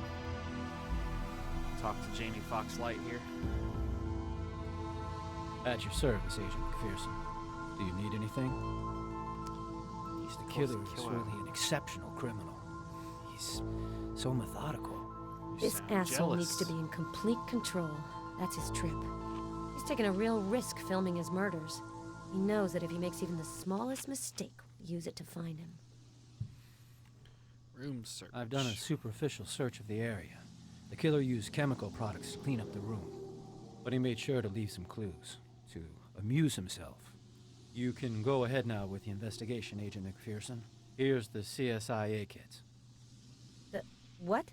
Talk to Jamie Foxx Light here. At your service, Agent McPherson. Do you need anything? The killer is really an exceptional criminal. He's so methodical. This asshole needs to be in complete control. That's his trip. He's taking a real risk filming his murders. He knows that if he makes even the smallest mistake, we'll use it to find him. Room search. I've done a superficial search of the area. The killer used chemical products to clean up the room, but he made sure to leave some clues, to amuse himself. You can go ahead now with the investigation, Agent McPherson. Here's the CSIA kit. The what?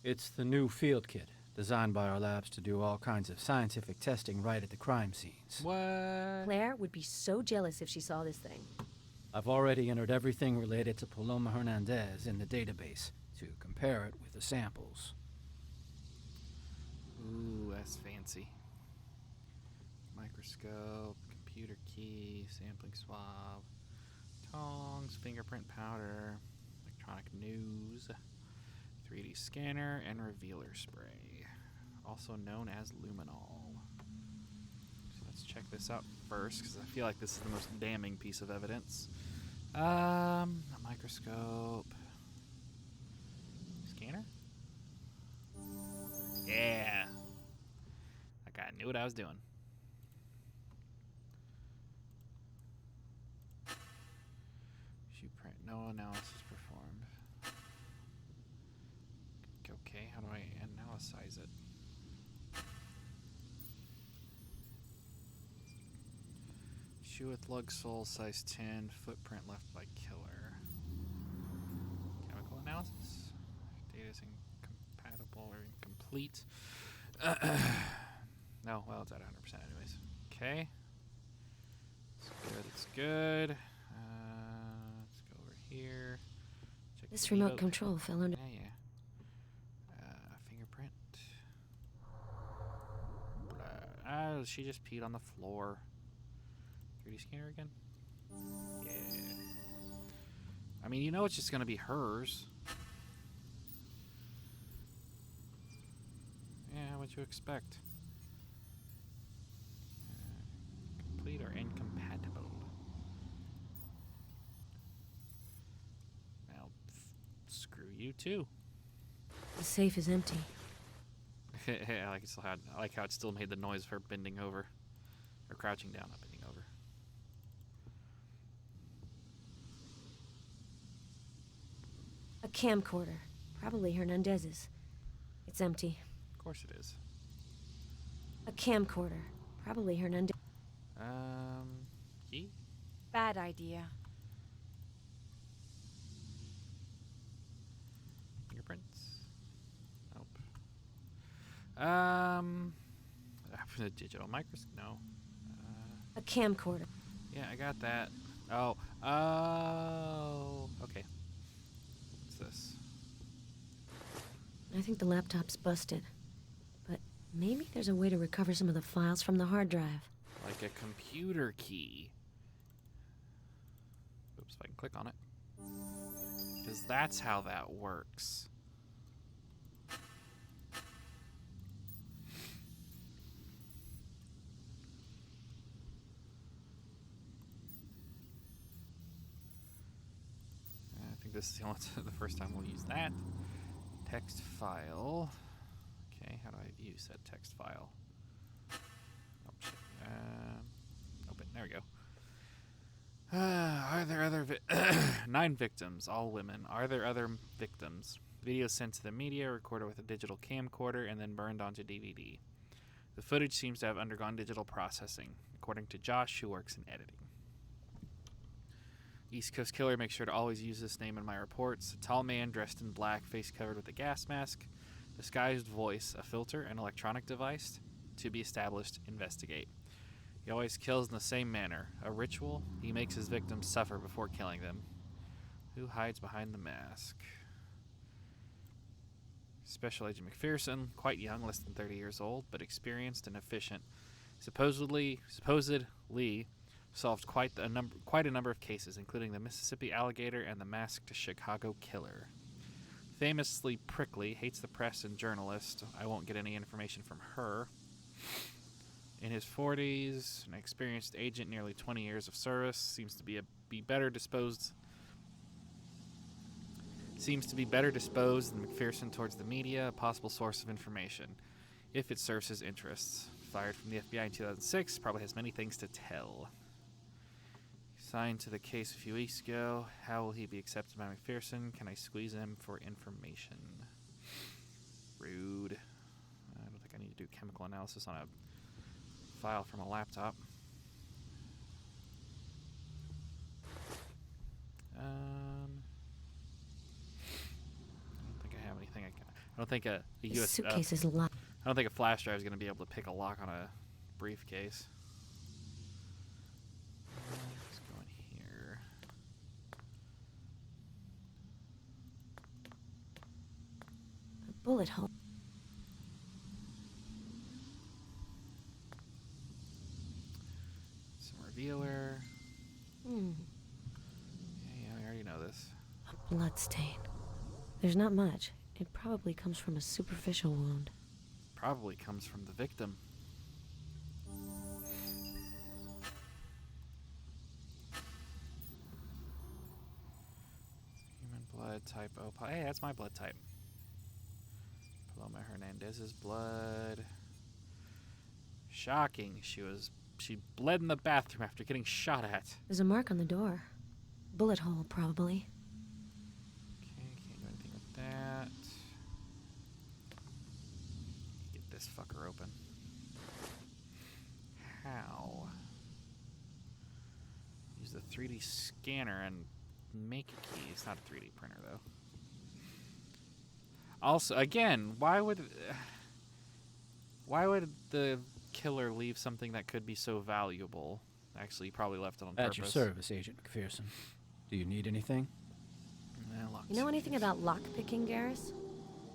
It's the new field kit, designed by our labs to do all kinds of scientific testing right at the crime scenes. What? Claire would be so jealous if she saw this thing. I've already entered everything related to Paloma Hernandez in the database to compare it with the samples. Ooh, that's fancy. Microscope, computer key, sampling swab, tongs, fingerprint powder, electronic news, 3D scanner, and revealer spray, also known as luminol. So let's check this out first, because I feel like this is the most damning piece of evidence. A microscope. Scanner? Yeah. Like I knew what I was doing. Shoe print. No analysis performed. Okay, how do I analyze it? Shoe with lug sole, size 10, footprint left by killer. Chemical analysis. Data is incompatible or incomplete. No, well, it's at 100% anyways. Okay. It's good. Let's go over here. Check This the remote remote. control fell under. Yeah. Fingerprint. She just peed on the floor. 3D scanner again? Yeah. I mean, you know it's just gonna be hers. Yeah, what'd you expect? Complete or incompatible? Now, screw you too. The safe is empty. I like how it still made the noise of her bending over. Or crouching down, not bending over. A camcorder. Probably Hernandez's. It's empty. Of course it is. A camcorder. Probably Hernandez. Key? Bad idea. Fingerprints? Nope. A digital microscope? No. A camcorder. Yeah, I got that. Oh. Oh. Okay. What's this? I think the laptop's busted. But maybe there's a way to recover some of the files from the hard drive. Like a computer key. Oops, if I can click on it. Because that's how that works. I think this is the first time we'll use that. Text file. Okay, how do I view said text file? Oh, shit. Open. There we go. Are there other 9 victims, all women? Are there other victims? Video sent to the media, recorded with a digital camcorder, and then burned onto DVD. The footage seems to have undergone digital processing, according to Josh, who works in editing. East Coast Killer makes sure to always use this name in my reports. A tall man dressed in black, face covered with a gas mask, disguised voice, a filter, an electronic device. To be established, investigate. He always kills in the same manner. A ritual, he makes his victims suffer before killing them. Who hides behind the mask? Special Agent McPherson, quite young, less than 30 years old, but experienced and efficient. Supposedly solved quite a number of cases, including the Mississippi Alligator and the Masked Chicago Killer. Famously prickly, hates the press and journalists. I won't get any information from her. In his 40s, an experienced agent, nearly 20 years of service, seems to be better disposed than McPherson towards the media, a possible source of information, if it serves his interests. Fired from the FBI in 2006, probably has many things to tell. Signed to the case a few weeks ago. How will he be accepted by McPherson? Can I squeeze him for information? Rude. I don't think I need to do chemical analysis on a file from a laptop. I don't think I have anything. I don't think a The suitcase is locked. I don't think a flash drive is going to be able to pick a lock on a briefcase. Let's go in here. A bullet hole. Some revealer. Yeah, we already know this. A blood stain. There's not much. It probably comes from a superficial wound. Probably comes from the victim. Human blood type O. Hey, that's my blood type. Paloma Hernandez's blood. Shocking. She bled in the bathroom after getting shot at. There's a mark on the door. Bullet hole, probably. Okay, can't do anything with that. Get this fucker open. How? Use the 3D scanner and make a key. It's not a 3D printer, though. Also, again, why would the killer leave something that could be so valuable? Actually, he probably left it on purpose. At your service, Agent McPherson. Do you need anything? You know anything about lockpicking, Garrus?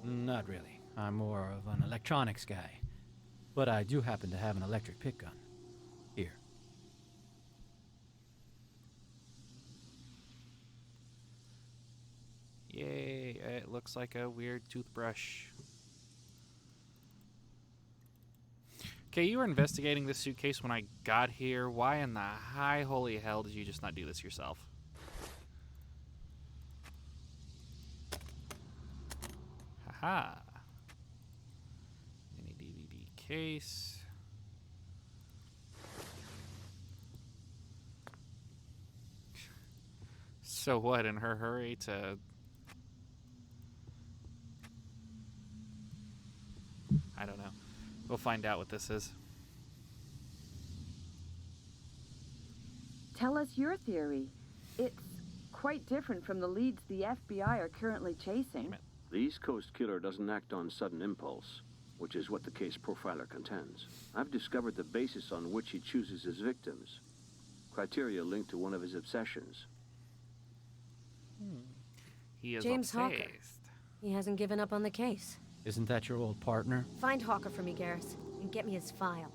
Not really. I'm more of an electronics guy. But I do happen to have an electric pick gun. Here. Yay, it looks like a weird toothbrush. Okay, you were investigating this suitcase when I got here. Why in the high holy hell did you just not do this yourself? Haha. Mini DVD case. So what, in her hurry to... I don't know. We'll find out what this is. Tell us your theory. It's quite different from the leads the FBI are currently chasing. The East Coast killer doesn't act on sudden impulse, which is what the case profiler contends. I've discovered the basis on which he chooses his victims. Criteria linked to one of his obsessions. He is James Hawker. obsessed. He hasn't given up on the case. Isn't that your old partner? Find Hawker for me, Garrus, and get me his file.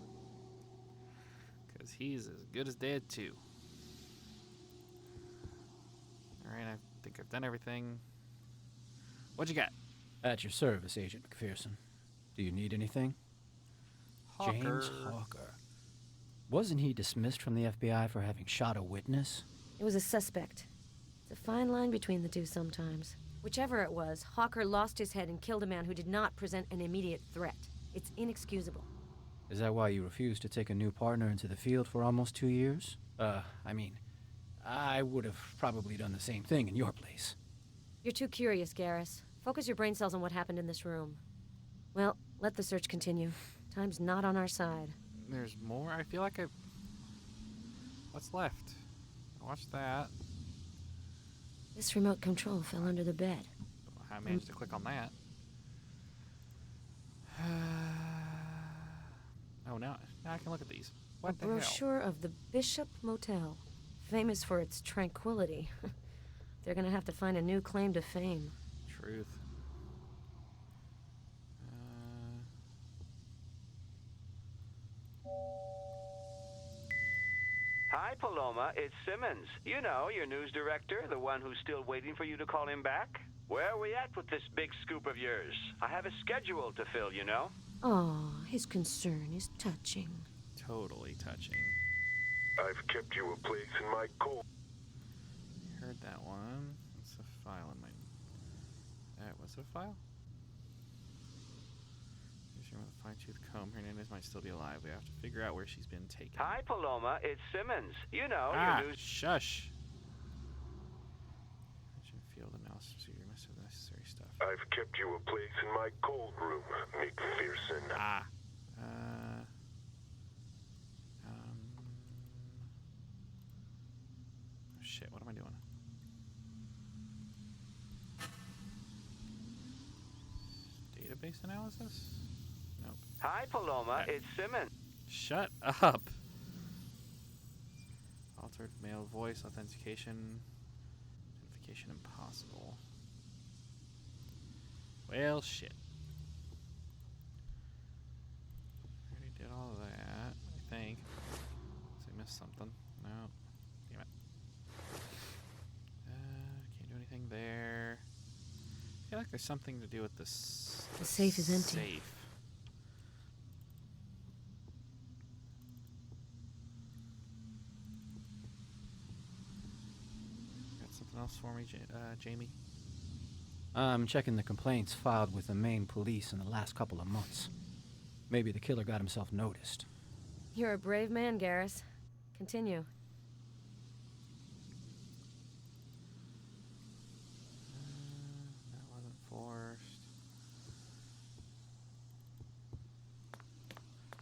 Because he's as good as dead, too. Alright, I think I've done everything. What you got? At your service, Agent McPherson. Do you need anything? Hawker. James Hawker. Wasn't he dismissed from the FBI for having shot a witness? It was a suspect. It's a fine line between the two sometimes. Whichever it was, Hawker lost his head and killed a man who did not present an immediate threat. It's inexcusable. Is that why you refused to take a new partner into the field for almost 2 years? I would have probably done the same thing in your place. You're too curious, Garrus. Focus your brain cells on what happened in this room. Well, let the search continue. Time's not on our side. There's more? I feel like I've... What's left? I watched that. This remote control fell under the bed. Don't know how I managed to click on that. Oh, now I can look at these. What A the hell? brochure of the Bishop Motel. Famous for its tranquility. They're gonna have to find a new claim to fame. Truth. Hi, Paloma. It's Simmons. You know, your news director, the one who's still waiting for you to call him back. Where are we at with this big scoop of yours? I have a schedule to fill, you know. Oh, his concern is touching. Totally touching. I've kept you a place in my cold. Heard that one. What's the file in my... what's the file? With a fine-tooth comb. Hernandez might still be alive. We have to figure out where she's been taken. Hi, Paloma. It's Simmons. You know, your news... Shush. I should feel the analysis of your necessary stuff. I've kept you a place in my cold room, McPherson. Shit, what am I doing? Database analysis? Nope. Hi, Paloma. Okay. It's Simmons. Shut up. Altered male voice authentication. Identification impossible. Well, shit. Already did all of that, I think. So I missed something. No. Damn it. Can't do anything there. I feel like there's something to do with this. The safe is empty. Safe. Got something else for me, Jamie? I'm checking the complaints filed with the Maine police in the last couple of months. Maybe the killer got himself noticed. You're a brave man, Garrus. Continue. That wasn't forced.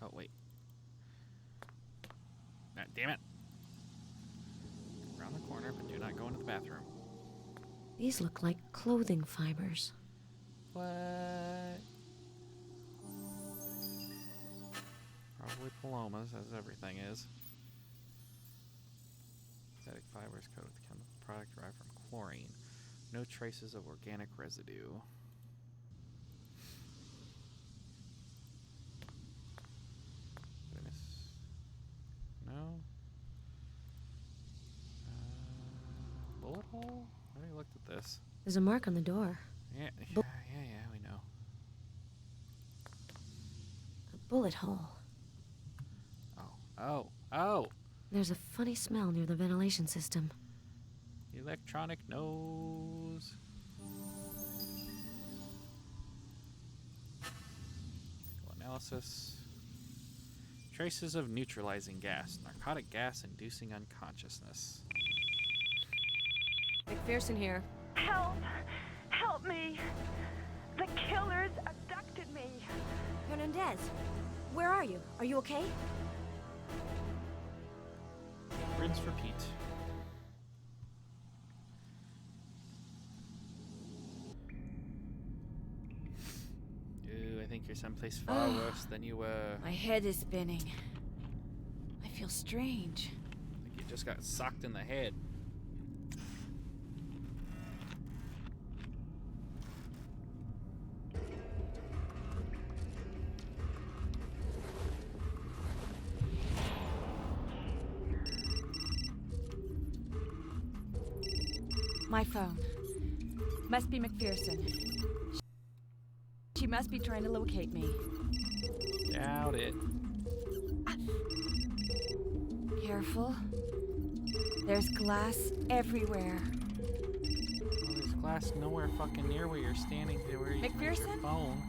Oh, wait. Ah, damn it. Around the corner, but do not go into the bathroom. These look like clothing fibers. What? Probably Palomas, as everything is. Synthetic fibers coated with chemical product derived from chlorine. No traces of organic residue. Did I miss? No? Bullet hole? I already looked at this. There's a mark on the door. Yeah, we know. A bullet hole. Oh! There's a funny smell near the ventilation system. Electronic nose. Analysis. Traces of neutralizing gas. Narcotic gas inducing unconsciousness. McPherson here. Help! Help me! The killers abducted me! Hernandez, where are you? Are you okay? rinse, repeat. Ooh, I think you're someplace far worse than you were. My head is spinning. I feel strange. Like you just got socked in the head. My phone. Must be McPherson. She must be trying to locate me. Doubt it. Careful. There's glass everywhere. Well, there's glass nowhere fucking near where you're standing to where you can use your McPherson? phone.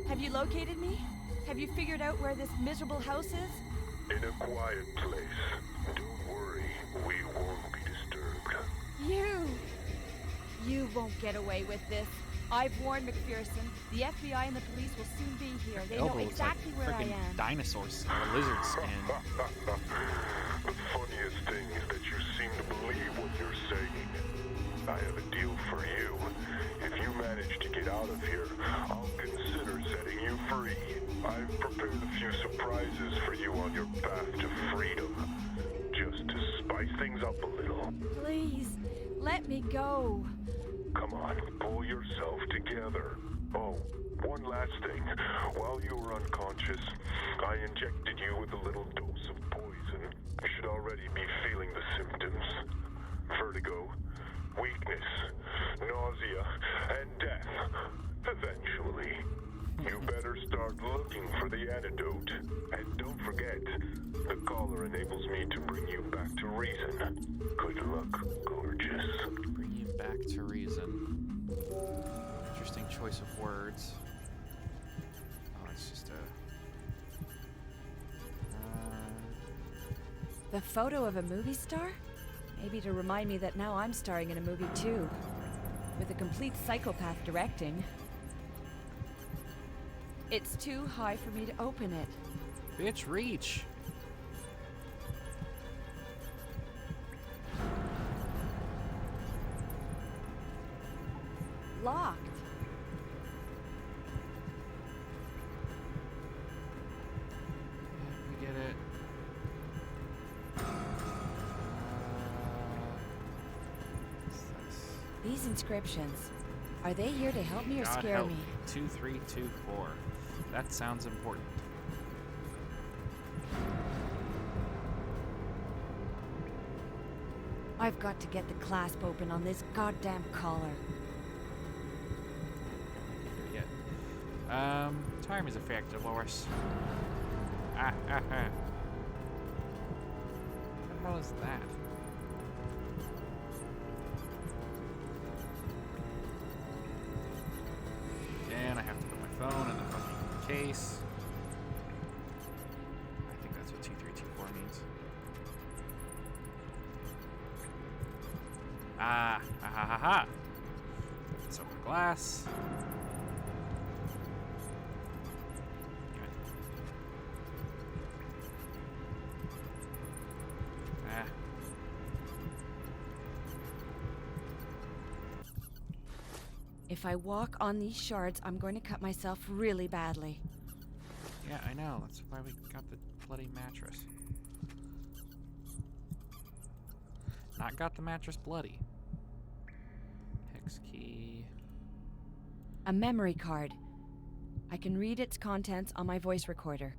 Have you located me? Have you figured out where this miserable house is? In a quiet place. Don't worry, we won't be disturbed. You won't get away with this. I've warned McPherson. The FBI and the police will soon be here. They know exactly where I am. Dinosaurs or lizard skin. The funniest thing is that you seem to believe what you're saying. I have a deal for you. If you manage to get out of here, I'll consider setting you free. I've prepared a few surprises for you on your path to freedom. Just to spice things up a little. Please, let me go. Come on, pull yourself together. Oh, one last thing. While you were unconscious, I injected you with a little dose of poison. You should already be feeling the symptoms. Vertigo, weakness, nausea, and death. Eventually. You better start looking for the antidote. And don't forget, the collar enables me to bring you back to reason. Good luck, gorgeous. Bring you back to reason. Interesting choice of words. Oh, it's just a... The photo of a movie star? Maybe to remind me that now I'm starring in a movie too. With a complete psychopath directing. It's too high for me to open it. Bitch, reach! Locked. Yeah, we get it. What's this? These inscriptions, are they here to help me or God scare help me? 2324. That sounds important. I've got to get the clasp open on this goddamn collar. Here yet. Time is effective, Loris. What the hell is that? And I have to put my phone in the fucking case. I think that's what 2324 means. Ah, ha ha ha ha. Put this over the glass. Ah. If I walk on these shards, I'm going to cut myself really badly. Yeah, I know. That's why we got the bloody mattress. Not got the mattress bloody. Hex key. A memory card. I can read its contents on my voice recorder.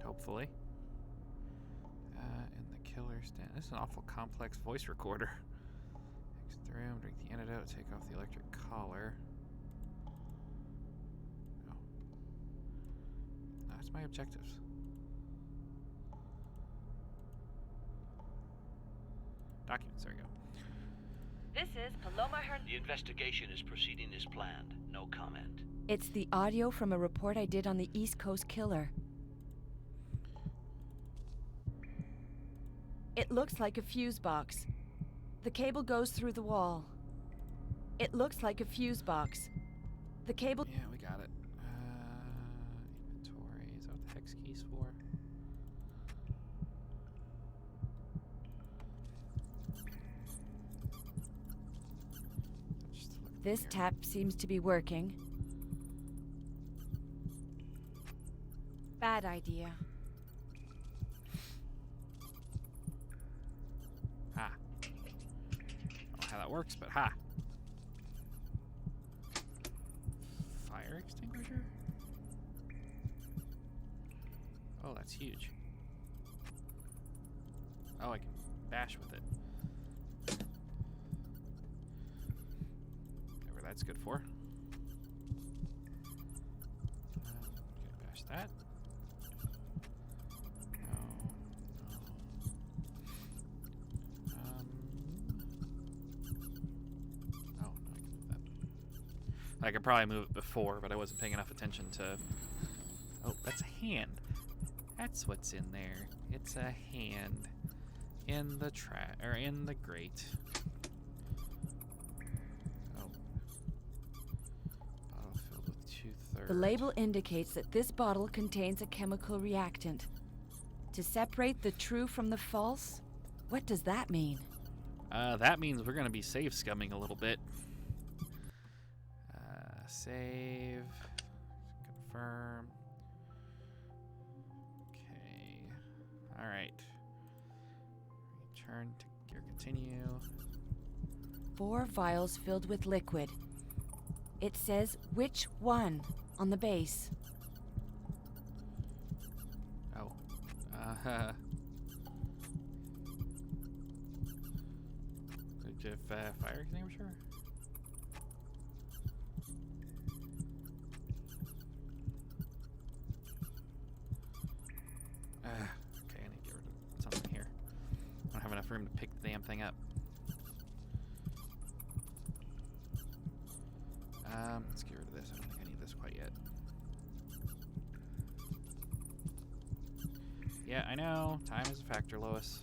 Hopefully. In the killer stand. This is an awful complex voice recorder. Exit the room, drink the antidote, take off the electric collar. No. That's my objectives. Documents, there we go. This is Paloma The investigation is proceeding as planned. No comment. It's the audio from a report I did on the East Coast killer. It looks like a fuse box. The cable goes through the wall. It looks like a fuse box. The cable... Yeah, we got it. Inventory. Is that what the hex key's for? This tap seems to be working. Bad idea. Ha. I don't know how that works, but ha. Fire extinguisher? Oh, that's huge. Oh, I can bash with it. Whatever that's good for. Gonna bash that. No. Oh, no, I can move that. I could probably move it before, but I wasn't paying enough attention to. Oh, that's a hand. That's what's in there. It's a hand in the in the grate. Oh. Bottle filled with 2/3. The label indicates that this bottle contains a chemical reactant. To separate the true from the false? What does that mean? That means we're gonna be save scumming a little bit. Save. Confirm. Okay. Alright. Return to or continue. 4 vials filled with liquid. It says which one on the base. Oh. Did you have fire extinguisher? Okay, I need to get rid of something here. I don't have enough room to pick the damn thing up. Let's get rid of this. I don't think I need this quite yet. Yeah, I know. Time is a factor, Lois.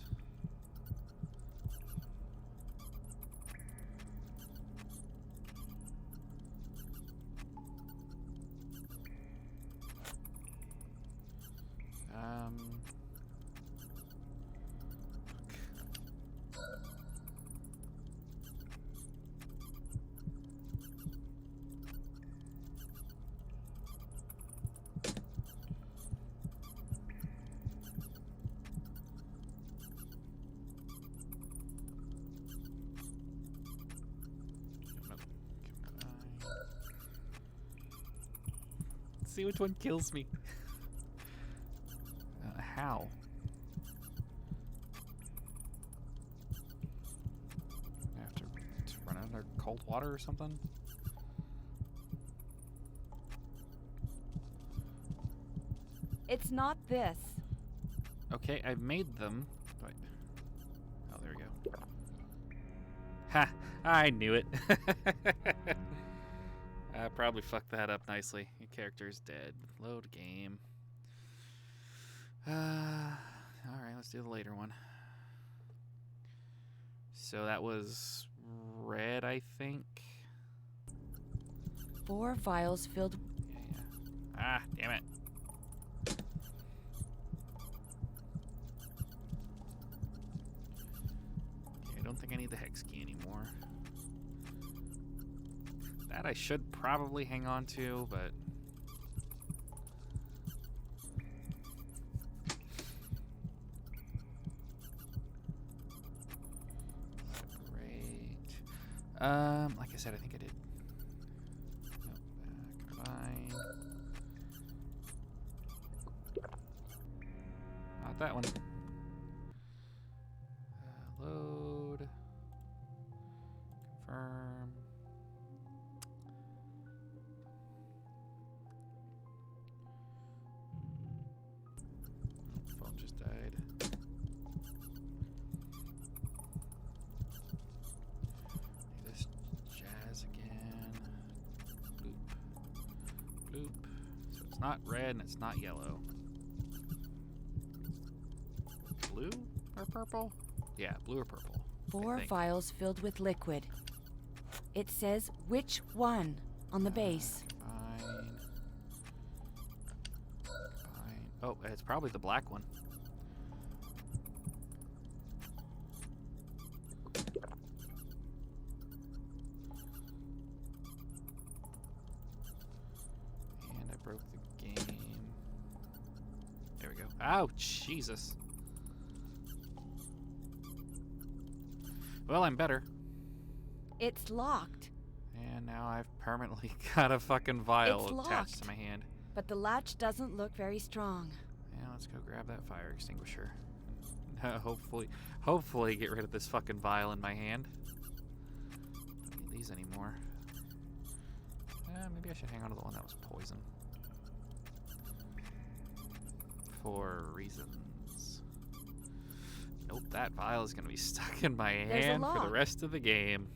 See which one kills me. How? I have to run under cold water or something? It's not this. Okay, I've made them. Wait. Oh, there we go. Ha! I knew it. I probably fucked that up nicely. Your character's dead. Load game. Alright, let's do the later one. So that was red, I think. 4 vials filled. Yeah. Ah, damn it. Okay, I don't think I need the hex key anymore. That I should probably hang on to, but separate. Like I said, I think I did. Nope. Combine. Not that one. Load. Confirm. Phone just died. This jazz again. Bloop. Bloop. So it's not red and it's not yellow. Blue or purple? Yeah, blue or purple. 4 vials filled with liquid. It says which one on the base. Fine. Oh, it's probably the black one. broke the game. There we go. Oh, Jesus. Well, I'm better. It's locked. And now I've permanently got a fucking vial It's attached locked. to my hand. But the latch doesn't look very strong. Yeah, let's go grab that fire extinguisher. Hopefully get rid of this fucking vial in my hand. Don't need these anymore. Maybe I should hang on to the one that was poison. For reasons. Nope, that vial is gonna be stuck in my hand for the rest of the game.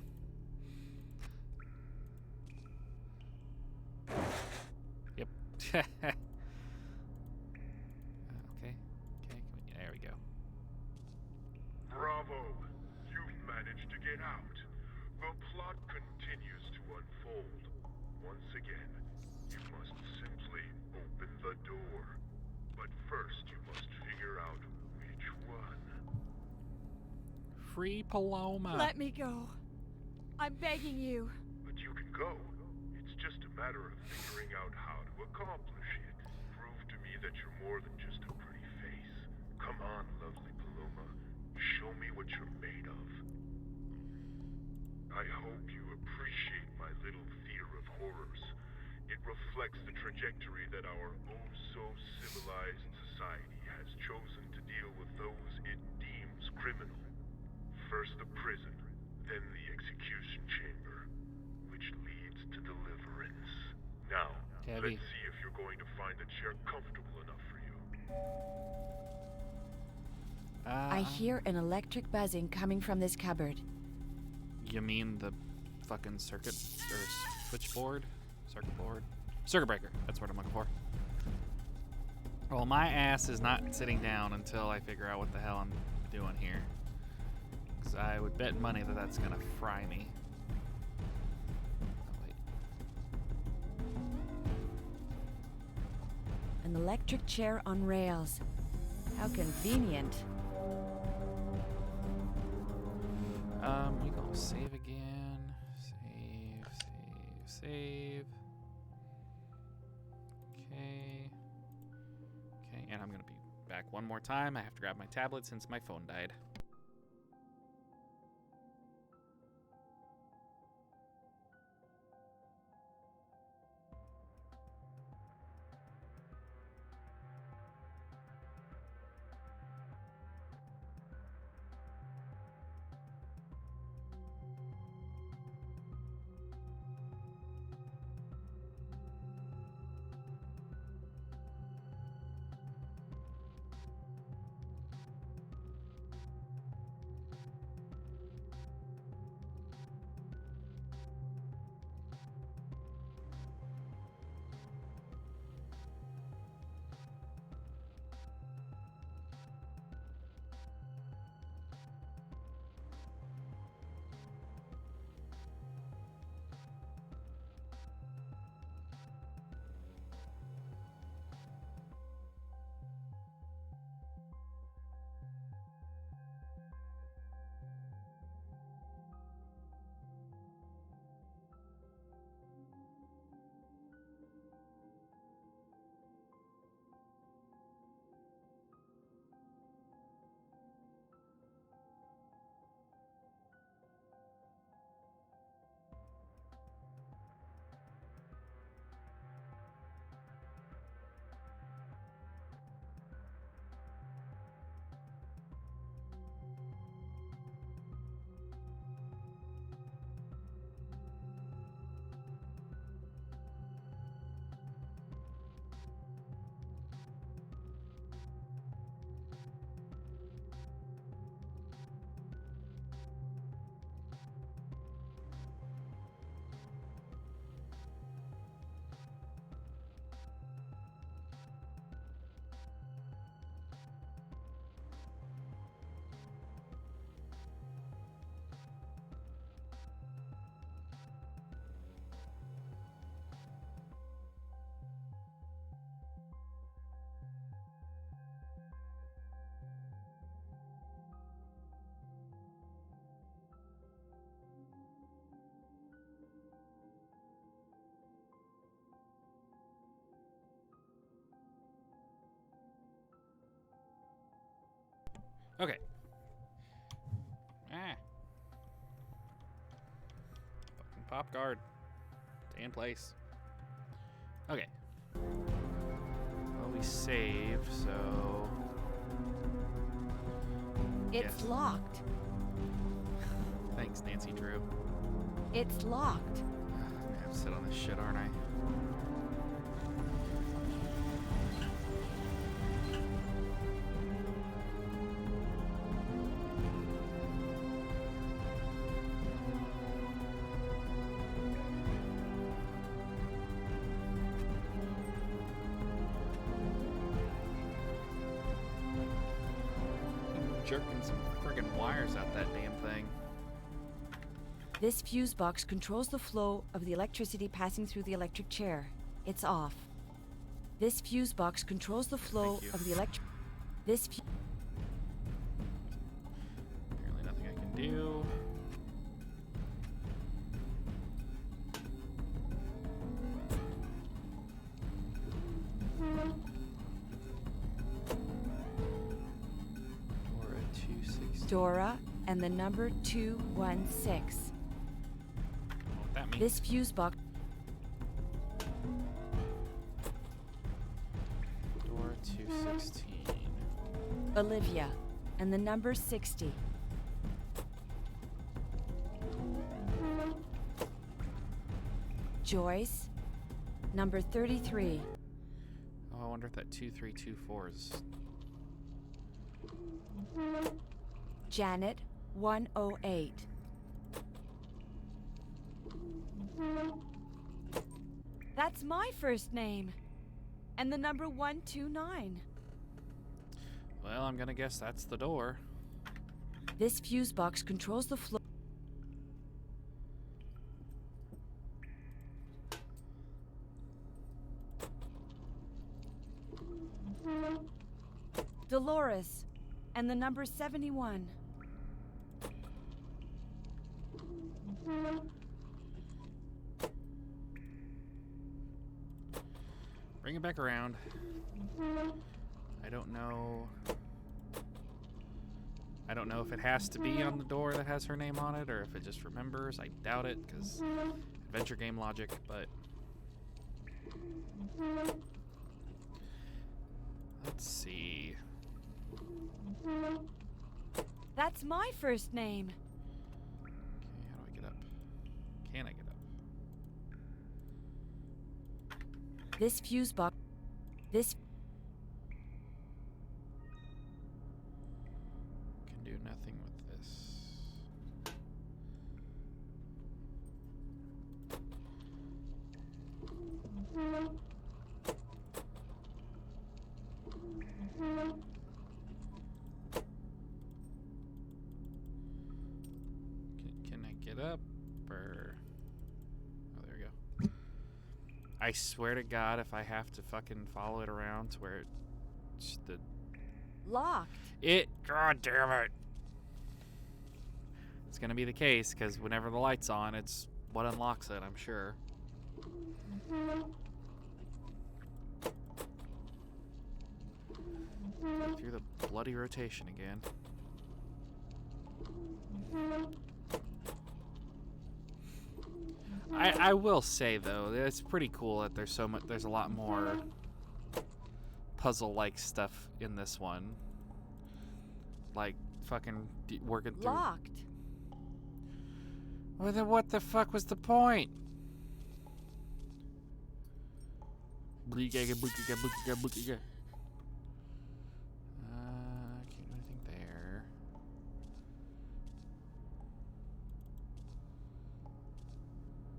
Yep. Okay. There we go. Bravo! You've managed to get out. The plot continues to unfold. Once again, you must simply open the door. But first, you must figure out which one. Free Paloma. Let me go. I'm begging you. But you can go. It's just a matter of figuring out how to accomplish it. Prove to me that you're more than just a pretty face. Come on, lovely Paloma. Show me what you're made of. I hope you appreciate my little theater of horrors. It reflects the trajectory that our oh-so-civilized society has chosen to deal with those it deems criminal. First the prison, then the execution chamber, which leads to deliverance. Now, Heavy. let's see if you're going to find the chair comfortable enough for you. I hear an electric buzzing coming from this cupboard. You mean the fucking circuit or switchboard? Circuit board? Circuit breaker. That's what I'm looking for. Well, my ass is not sitting down until I figure out what the hell I'm doing here. Because I would bet money that that's going to fry me. Oh, wait. An electric chair on rails. How convenient. We gonna save again. Save. Okay. Okay, and I'm gonna be back one more time. I have to grab my tablet since my phone died. Okay. Ah. Fucking pop guard. Stay in place. Okay. Well, we save, so... It's locked. Thanks, Nancy Drew. It's locked. I'm gonna have to sit on this shit, aren't I? Jerking some friggin' wires out that damn thing. This fuse box controls the flow of the electricity passing through the electric chair. It's off. This fuse box controls the flow of the electric... Apparently nothing I can do. Dora 216. Dora and the number 216. What that means? This fuse box... Dora 216. Olivia and the number 60. Joyce, number 33. Oh, I wonder if that 2324 is... Janet, 108. That's my first name. And the number 129. Well, I'm gonna guess that's the door. This fuse box controls the flow... Dolores and the number 71. Bring it back around. I don't know if it has to be on the door that has her name on it, or if it just remembers. I doubt it, because adventure game logic, but... Let's see. That's my first name. Okay, how do I get up? Can I get up? This fuse box... This... Can do nothing with this. Can I get up, or... Oh, there we go. I swear to God, if I have to fucking follow it around to where it's the... Locked. God damn it! It's gonna be the case, because whenever the light's on, it's what unlocks it, I'm sure. Go through the bloody rotation again. I will say though, it's pretty cool that there's a lot more puzzle-like stuff in this one. Like fucking working through. Locked. Well, then what the fuck was the point? Can't do anything there.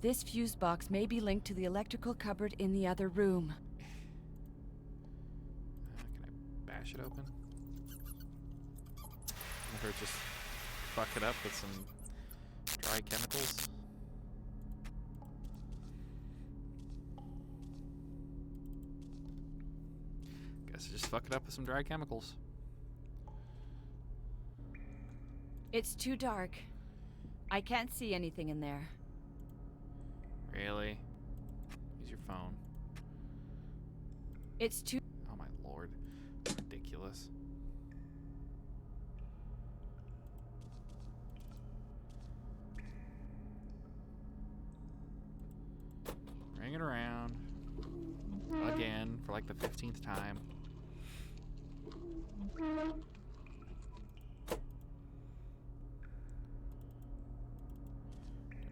This fuse box may be linked to the electrical cupboard in the other room. Can I bash it open? Or just fuck it up with some dry chemicals? Guess I just fuck it up with some dry chemicals. It's too dark. I can't see anything in there. Really? Use your phone. It's too... Oh my lord. Ridiculous. Bring it around. Again, for like the 15th time. Don't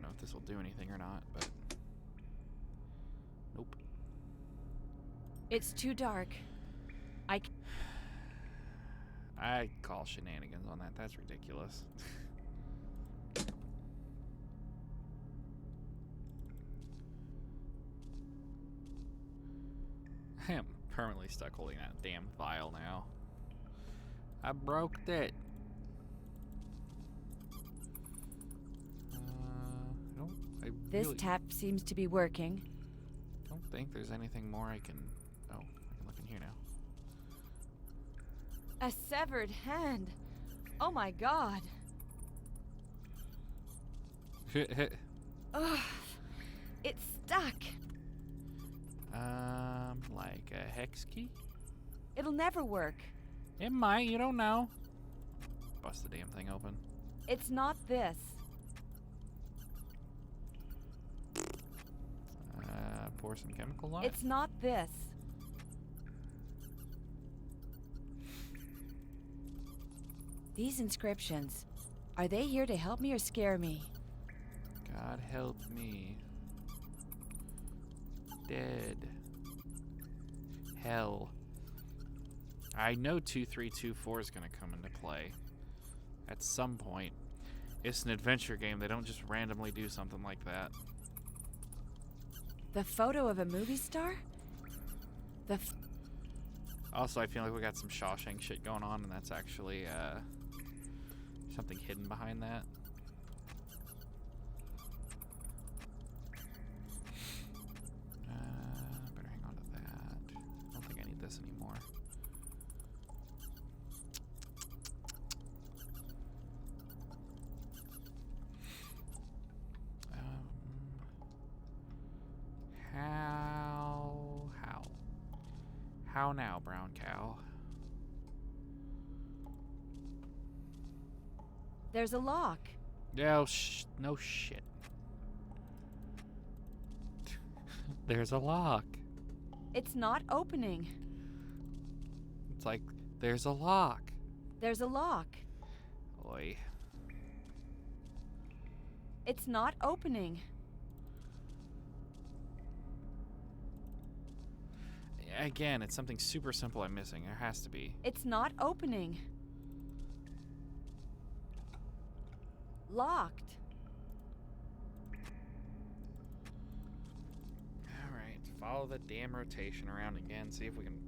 know if this will do anything or not, but... Nope. It's too dark. I call shenanigans on that. That's ridiculous. I am permanently stuck holding that damn vial now. I broke it. This really tap seems to be working. don't think there's anything more I can... Oh, I can look in here now. A severed hand. Oh my god. Ugh. It's stuck. Like a hex key? It'll never work. It might, you don't know. Bust the damn thing open. It's not this. Pour some chemical on it. It's not this. These inscriptions, are they here to help me or scare me? God help me. Dead. Hell. I know 2324 is going to come into play at some point. It's an adventure game. They don't just randomly do something like that. The photo of a movie star? Also, I feel like we got some Shawshank shit going on, and that's actually something hidden behind that. Better hang on to that. I don't think I need this anymore. How now, brown cow? There's a lock. No, no shit. There's a lock. It's not opening. It's like, there's a lock. There's a lock. Oi. It's not opening. Again, it's something super simple I'm missing. There has to be. It's not opening. Locked. Alright, follow the damn rotation around again. See if we can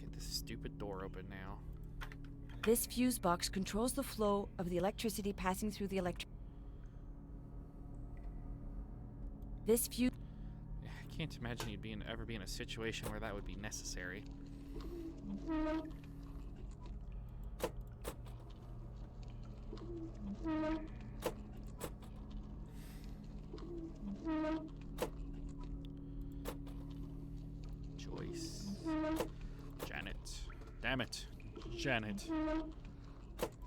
get this stupid door open now. This fuse box controls the flow of the electricity passing through the This fuse... I can't imagine you'd ever be in a situation where that would be necessary. Joyce. Janet. Damn it. Janet.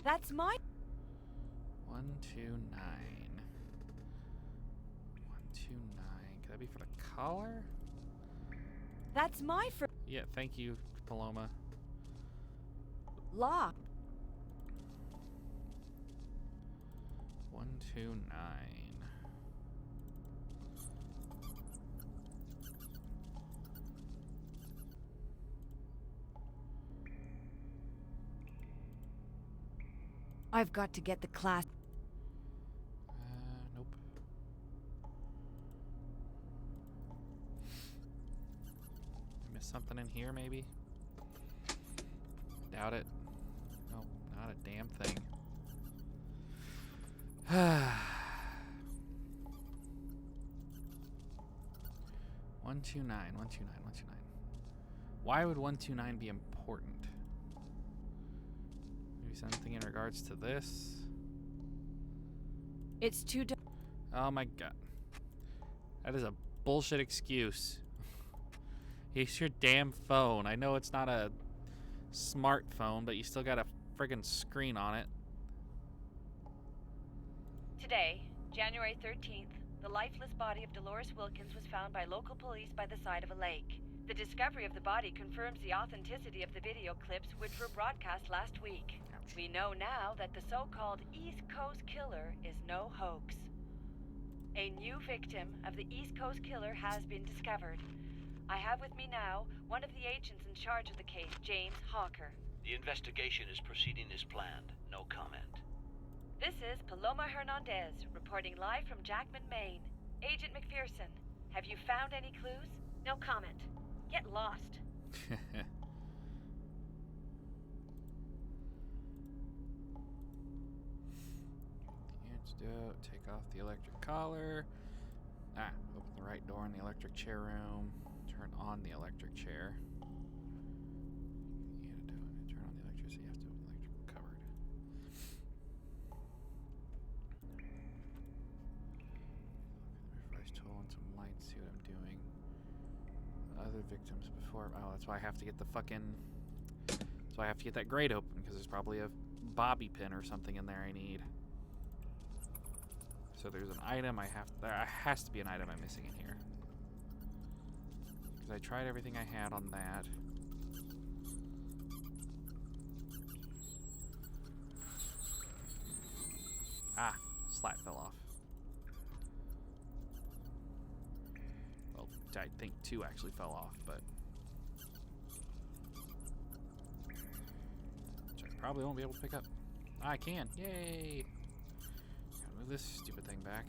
That's my... 129. 129. Could that be for the collar? That's my Yeah, thank you, Paloma. Lock. 129. I've got to get the class... Nope. I missed something in here, maybe? Doubt it. No, not a damn thing. 129, 129, 129. Why would 129 be important? Maybe something in regards to this? It's too... Oh my god. That is a bullshit excuse. Use your damn phone. I know it's not a smartphone, but you still got a friggin' screen on it. Today, January 13th, The lifeless body of Dolores Wilkins was found by local police by the side of a lake. The discovery of the body confirms the authenticity of the video clips which were broadcast last week. We know now that the so-called East Coast Killer is no hoax. A new victim of the East Coast Killer has been discovered. I have with me now one of the agents in charge of the case, James Hawker. The investigation is proceeding as planned. No comment. This is Paloma Hernandez, reporting live from Jackman, Maine. Agent McPherson, have you found any clues? No comment. Get lost. Antidote, take off the electric collar. Open the right door in the electric chair room. Turn on the electric chair. The antidote, turn on the electricity. You have to open the electrical cupboard. Refresh tool and some lights, see what I'm doing. Other victims before. Oh, that's why I have to get the fucking. That's why I have to get that grate open, because there's probably a bobby pin or something in there I need. So there's an item I have. There has to be an item I'm missing in here. Because I tried everything I had on that. Ah, slat fell off. Well, I think 2 actually fell off, but which I probably won't be able to pick up. I can. Yay! Gotta move this stupid thing back.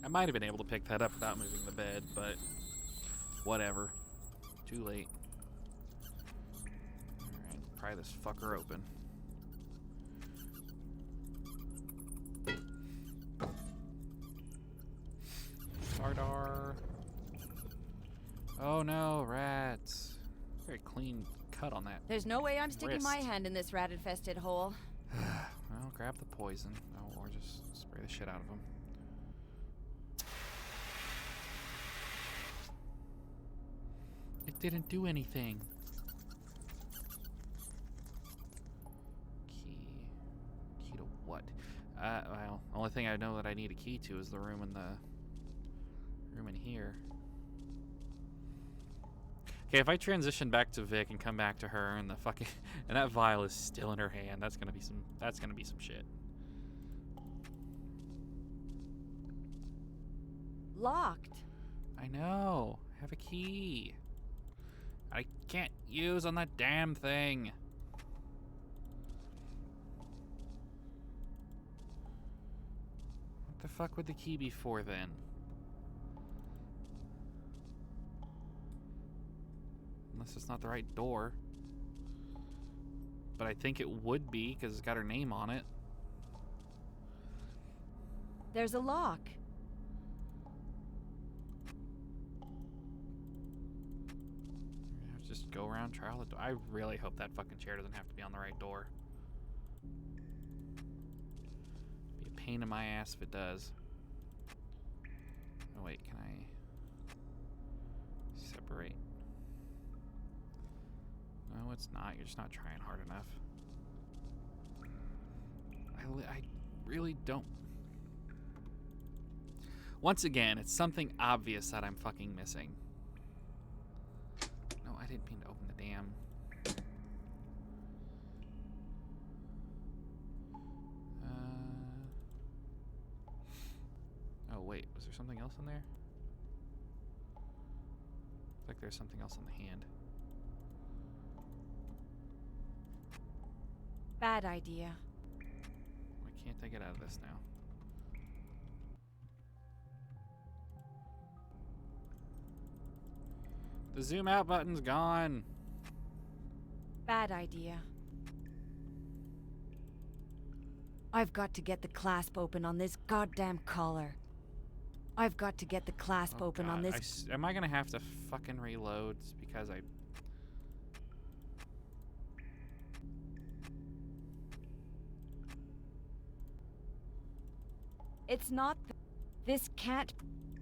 I might have been able to pick that up without moving the bed, but whatever. Too late. Alright, pry this fucker open. Sardar. Oh no, rats. Very clean cut on that. There's no way I'm sticking wrist. my hand in this rat-infested hole. Well, grab the poison. Oh, or just spray the shit out of them. It didn't do anything. Key to what? Well, only thing I know that I need a key to is the room in here. Okay, if I transition back to Vic and come back to her and the fucking and that vial is still in her hand, that's gonna be some shit. Locked. I know. Have a key. I can't use on that damn thing. What the fuck would the key be for then? Unless it's not the right door. But I think it would be because it's got her name on it. There's a lock. Just go around, try all the door. I really hope that fucking chair doesn't have to be on the right door. Be a pain in my ass if it does. Oh wait, can I separate? No, it's not. You're just not trying hard enough. I really don't. Once again, it's something obvious that I'm fucking missing. No, I didn't mean to open the damn. Oh wait, was there something else in there? Looks like there's something else on the hand. Bad idea. Why can't I get out of this now? The zoom out button's gone. Bad idea. I've got to get the clasp open on this goddamn collar. I've got to get the clasp open on this. Am I gonna have to fucking reload because I... It's not. This can't.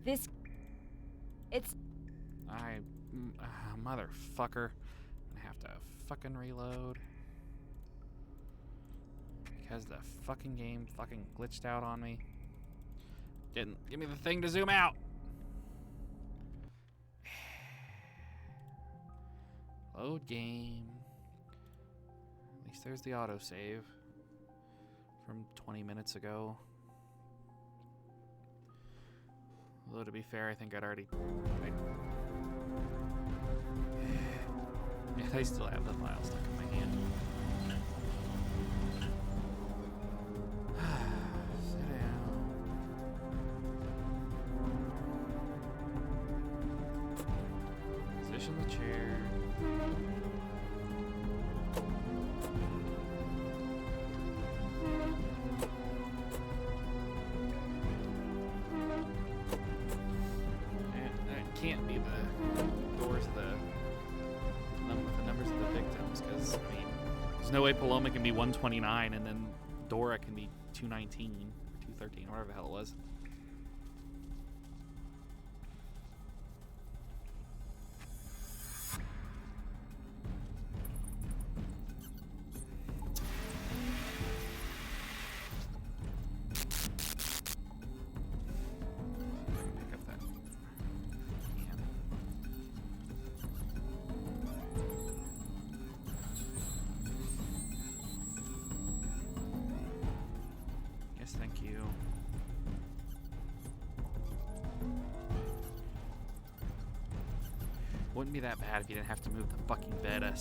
This. It's. Motherfucker. I'm gonna have to fucking reload. Because the fucking game fucking glitched out on me. Didn't give me the thing to zoom out. Load game. At least there's the autosave from 20 minutes ago. Although to be fair, I think I'd already... Yeah, I still have the file stuck in my hand. Sit down. Position the chair. That can't be the doors of the numbers of the victims, because I mean, there's no way Paloma can be 129 and then Dora can be 219 or 213, whatever the hell it was. Pick up that can. Yes, thank you. Wouldn't be that bad if you didn't have to move the fucking bed a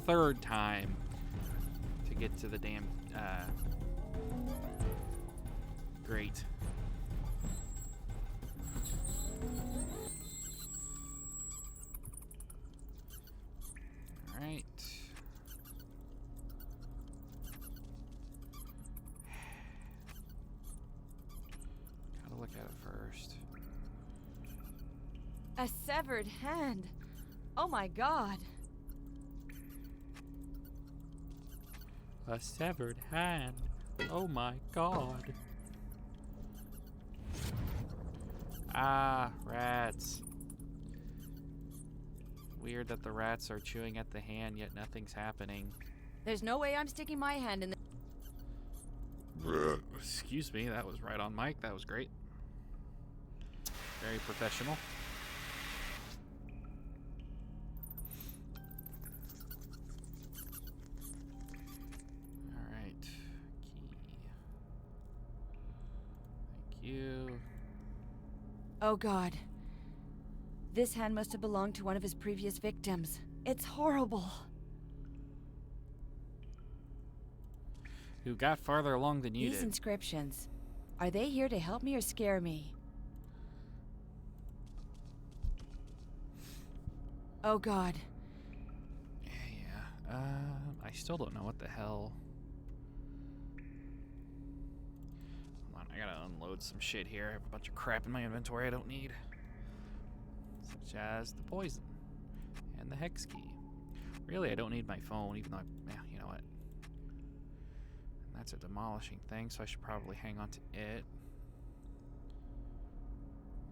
third time to get to the damn grate. All right. Gotta look at it first. A severed hand. Oh my god. A severed hand. Oh my god. Ah, rats. Weird that the rats are chewing at the hand, yet nothing's happening. There's no way I'm sticking my hand in the... Excuse me, that was right on mic. That was great. Very professional. Alright. Key. Thank you. Oh god. This hand must have belonged to one of his previous victims. It's horrible. Who got farther along than you These did. inscriptions, are they here to help me or scare me? Oh god. Yeah. I still don't know what the hell. Hold on, I gotta unload some shit here. I have a bunch of crap in my inventory I don't need. Such as the poison and the hex key. Really, I don't need my phone, even though yeah, you know what? And that's a demolishing thing, so I should probably hang on to it.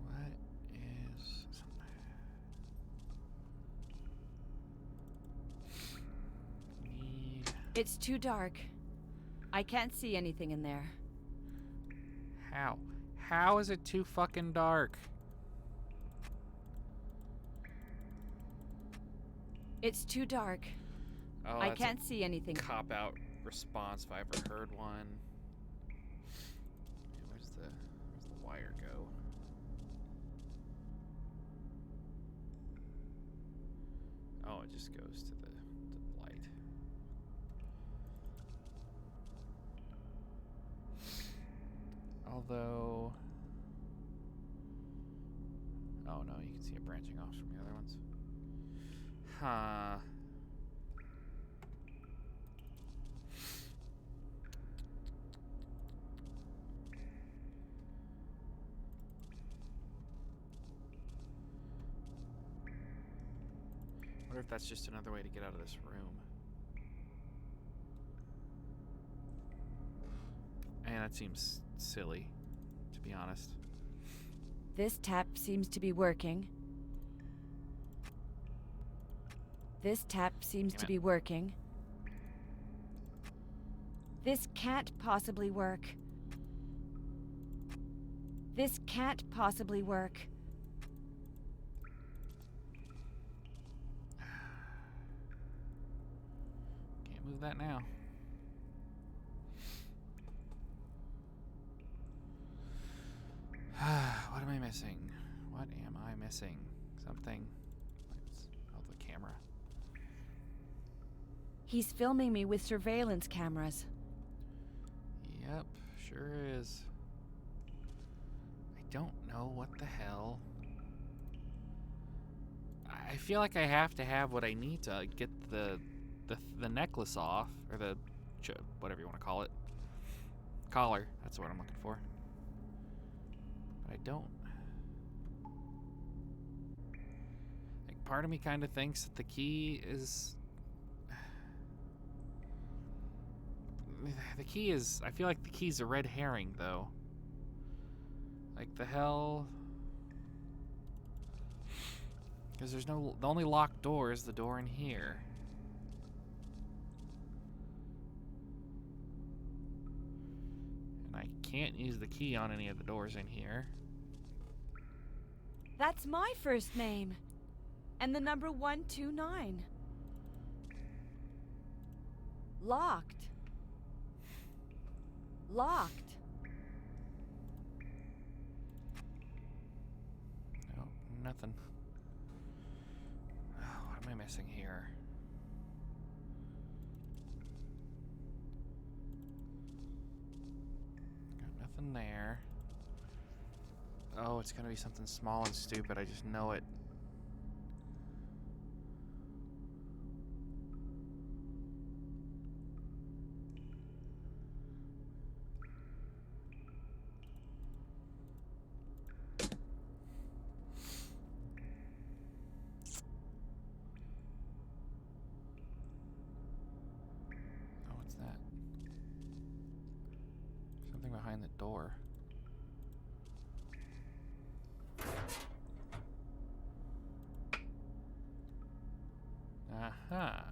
What is... Need... It's too dark. I can't see anything in there. How? How is it too fucking dark? It's too dark. Oh, I that's can't see anything. Cop-out response if I ever heard one. Where's the wire go? Oh, it just goes to the light. Although, oh no, you can see it branching off from the other ones. Huh. Wonder if that's just another way to get out of this room. And that seems silly, to be honest. This tap seems to be working. This tap seems to be working. This can't possibly work. This can't possibly work. Can't move that now. What am I missing? What am I missing? Something. Oh, the camera. He's filming me with surveillance cameras. Yep, sure is. I don't know what the hell. I feel like I have to have what I need to get the necklace off, or the whatever you want to call it. Collar. That's what I'm looking for. But I don't. Like, part of me kind of thinks that the key is. The key is. I feel like the key's a red herring, though. Like, the hell. Because there's no. The only locked door is the door in here. And I can't use the key on any of the doors in here. That's my first name. And the number 129. Locked. Locked. No, nothing. Oh, what am I missing here? Got nothing there. Oh, it's gonna be something small and stupid. I just know it. Oh, what's that? Something behind the door. Aha.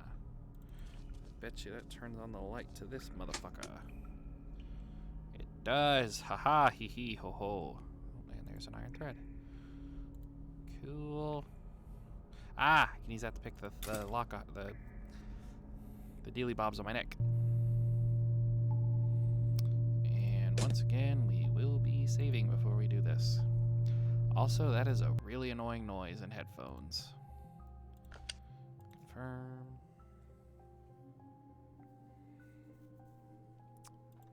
Bet you that turns on the light to this motherfucker. It does. Haha, hee hee, ho ho. Oh, and there's an iron thread. Cool. Ah, I can use that to pick the lock, the dealy bobs on my neck. And once again, we will be saving before we do this. Also, that is a really annoying noise in headphones. Confirm.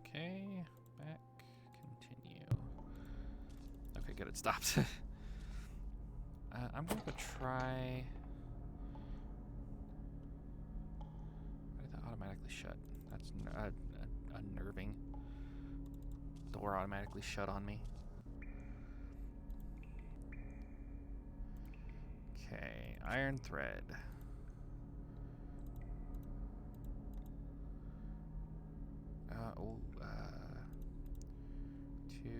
Okay, back, continue. Okay, good, it stopped. I'm gonna go try. Why did that automatically shut? That's unnerving. Door automatically shut on me. Okay, iron thread. 2,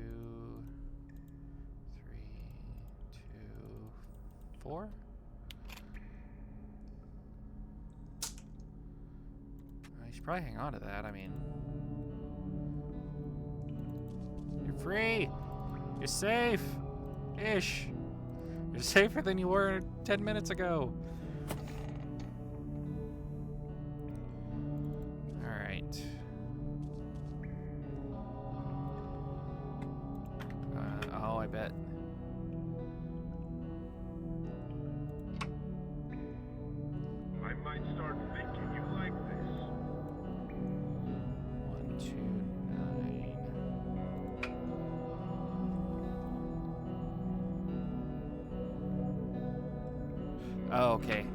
3, 2, 4. I should probably hang on to that. I mean, you're free. You're safe. Ish. You're safer than you were 10 minutes ago. Alright. Oh, I bet. I might start thinking you like this. 1, 2, 9. Oh, okay.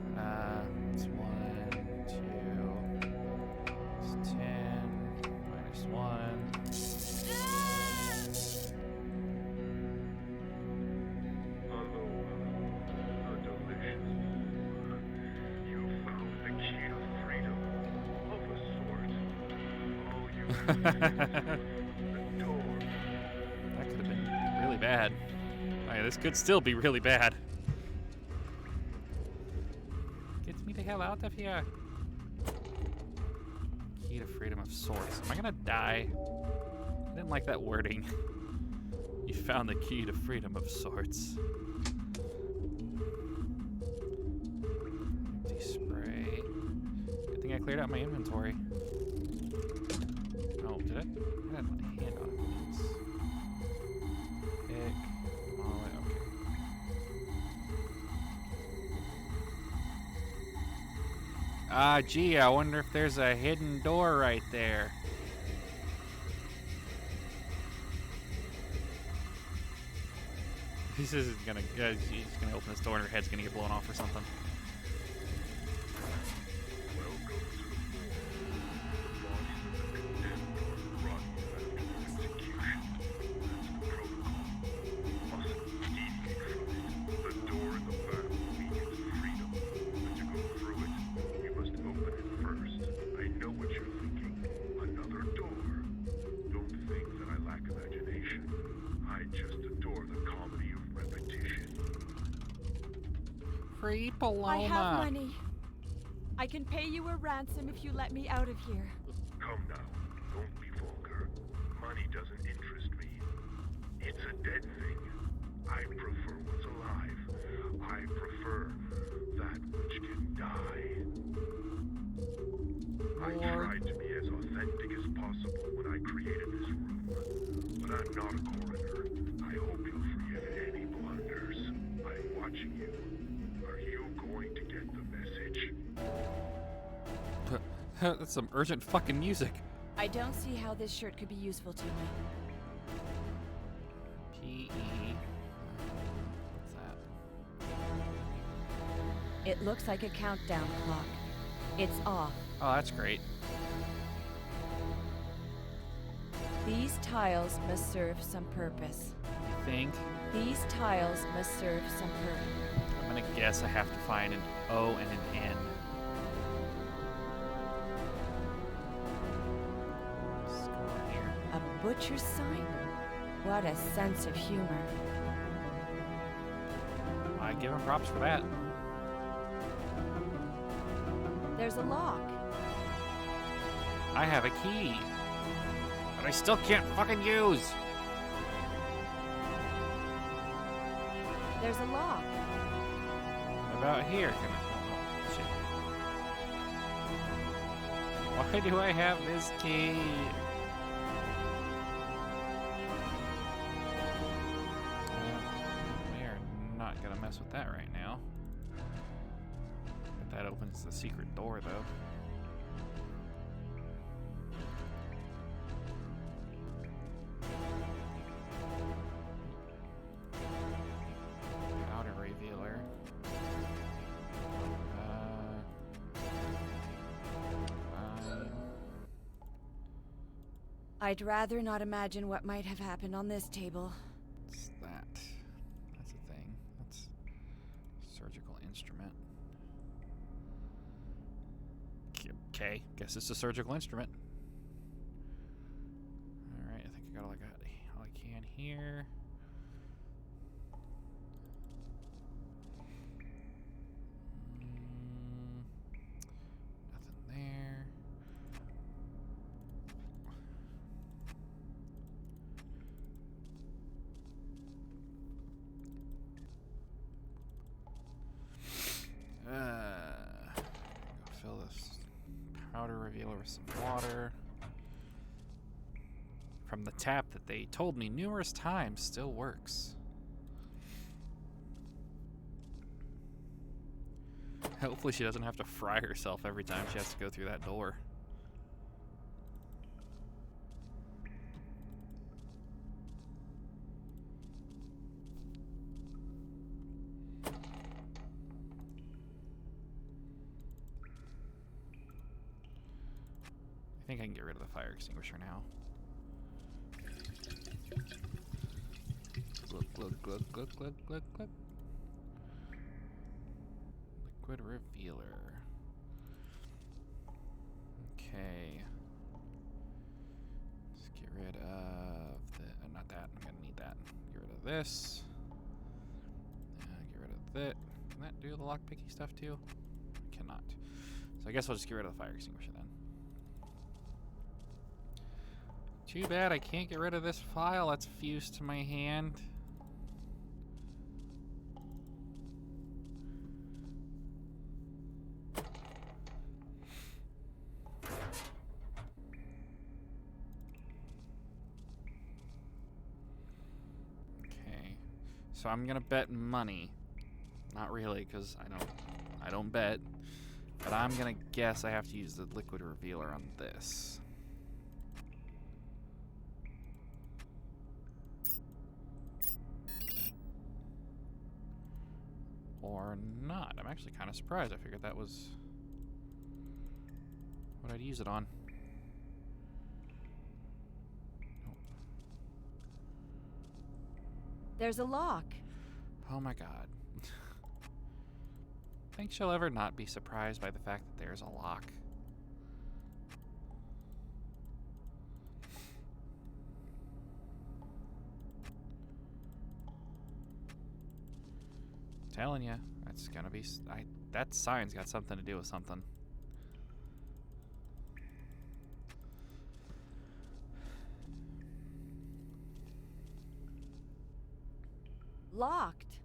It's 1, 2. It's 10. Minus 1. Hello, delicious. You found the key to freedom of a sort. All you have to do is the door. That could have been really bad. Oh, yeah, this could still be really bad. Get me the hell out of here. Key to freedom of sorts. Am I gonna die? I didn't like that wording. You found the key to freedom of sorts. Empty spray. Good thing I cleared out my inventory. Oh, did it? I had my hand on it. Pick. Molly. Okay. Ah, gee, I wonder if there's a hidden door right there. He's just gonna, she's gonna open this door and her head's gonna get blown off or something. Free Paloma. I have money. I can pay you a ransom if you let me out of here. Come now, don't be vulgar. Money doesn't interest me. It's a dead thing. I prefer what's alive. I prefer that which can die. I tried to be as authentic as possible when I created this room, but I'm not a coroner. I hope you'll forgive any blunders. I'm watching you. Are you going to get the message? That's some urgent fucking music. I don't see how this shirt could be useful to me. P.E. What's that? It looks like a countdown clock. It's off. Oh, that's great. These tiles must serve some purpose. You think? These tiles must serve some purpose. I'm gonna guess I have to find an O and an N. Let's go on here. A butcher's sign? What a sense of humor. I give him props for that. There's a lock. I have a key that I still can't fucking use. There's a lock. What about here? Can I? Oh, shit. Why do I have this key? We are not gonna mess with that right now. But that opens the secret door, though. Powder revealer. I'd rather not imagine what might have happened on this table. What's that? That's a thing. That's a surgical instrument. Okay, guess it's a surgical instrument. Alright, I think I got all I can here. Nothing there. Go fill this powder revealer with some water. From the tap that they told me numerous times still works. Hopefully she doesn't have to fry herself every time she has to go through that door. I think I can get rid of the fire extinguisher now. Glug, glug, glug, glug, glug, glug, glug. Liquid revealer. Okay. Let's get rid of the. Not that. I'm gonna need that. Get rid of this. Get rid of that. Can that do the lockpicky stuff too? Cannot. So I guess I'll just get rid of the fire extinguisher then. Too bad I can't get rid of this file that's fused to my hand. Okay. So I'm gonna bet money. Not really, because I don't bet. But I'm gonna guess I have to use the liquid revealer on this. Or not. I'm actually kind of surprised. I figured that was what I'd use it on. Nope. There's a lock. Oh my god. Think she'll ever not be surprised by the fact that there's a lock? Telling you, that's gonna be. That sign's got something to do with something. Locked.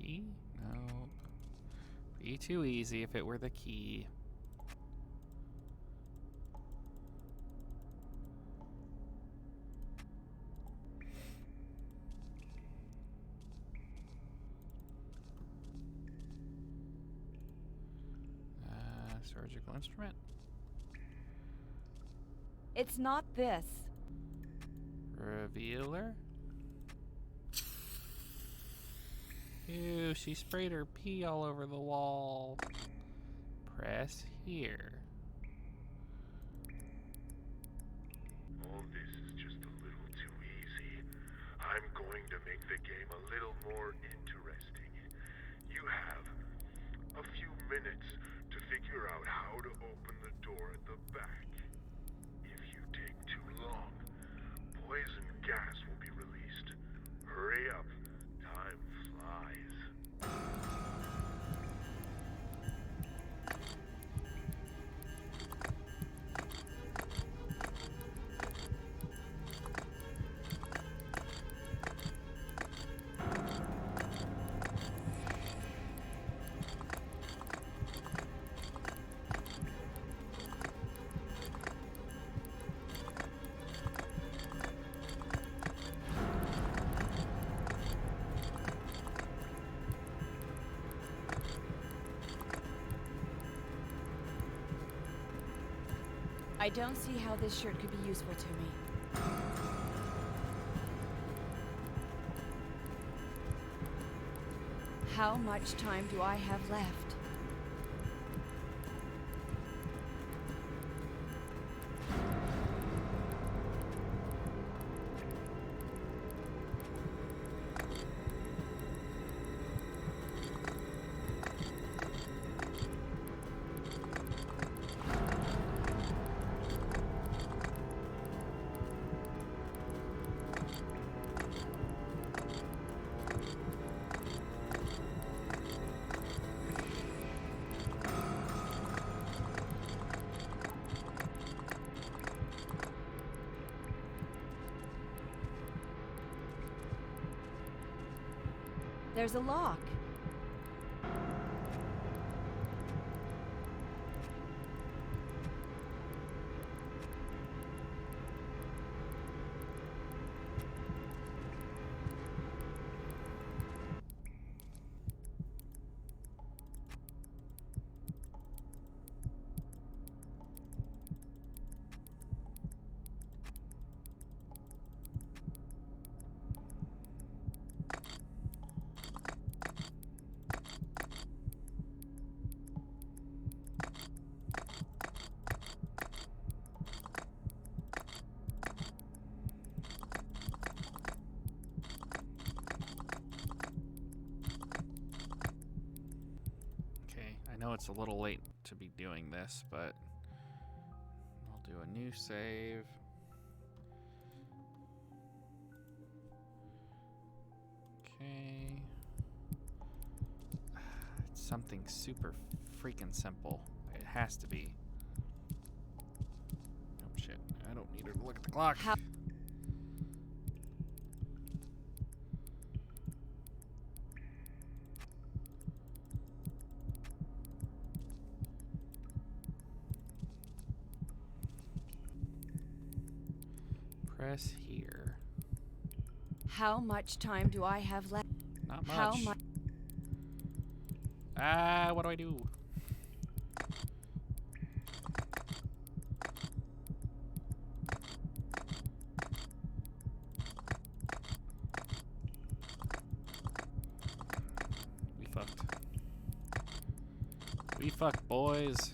Key? Nope. Be too easy if it were the key. Surgical instrument? It's not this. Revealer? Ew, she sprayed her pee all over the wall. Press here. All this is just a little too easy. I'm going to make the game a little more interesting. You have a few minutes to figure out how to open the door at the back. If you take too long, poison gas will be released. Hurry up. Time flies. I don't see how this shirt could be useful to me. How much time do I have left? There's a lock. I know it's a little late to be doing this, but I'll do a new save. Okay. It's something super freaking simple. It has to be. Oh shit. Need to look at the clock. How? Press here. How much time do I have left? Not much. How much? What do I do? We fucked. We fucked, boys.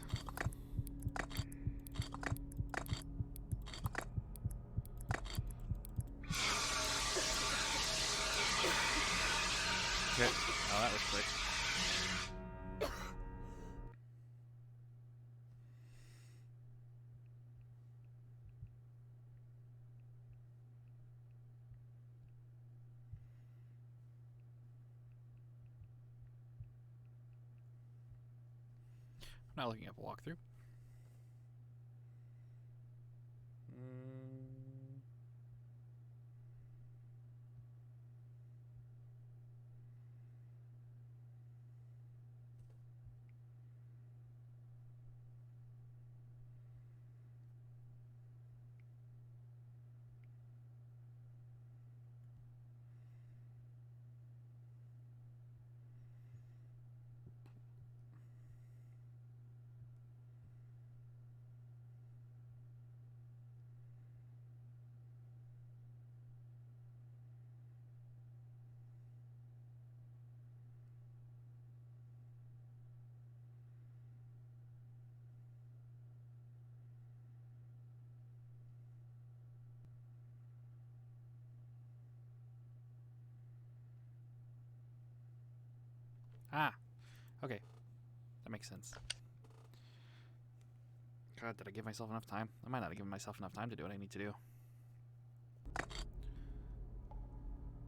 Okay. Oh, that was quick. I'm not looking up a walkthrough. Ah, okay. That makes sense. God, did I give myself enough time? I might not have given myself enough time to do what I need to do.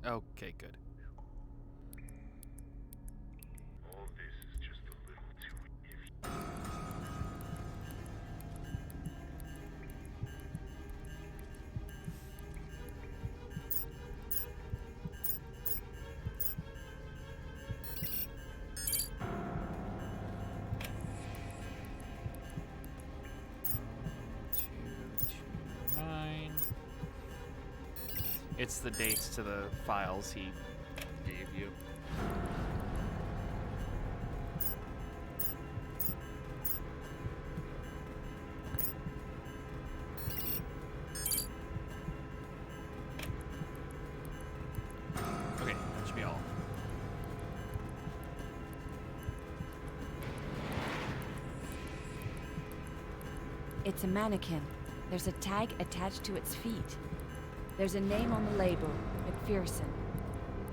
Okay, good. All this is just a little too iffy. It's the dates to the files he gave you. Okay, that should be all. It's a mannequin. There's a tag attached to its feet. There's a name on the label, McPherson.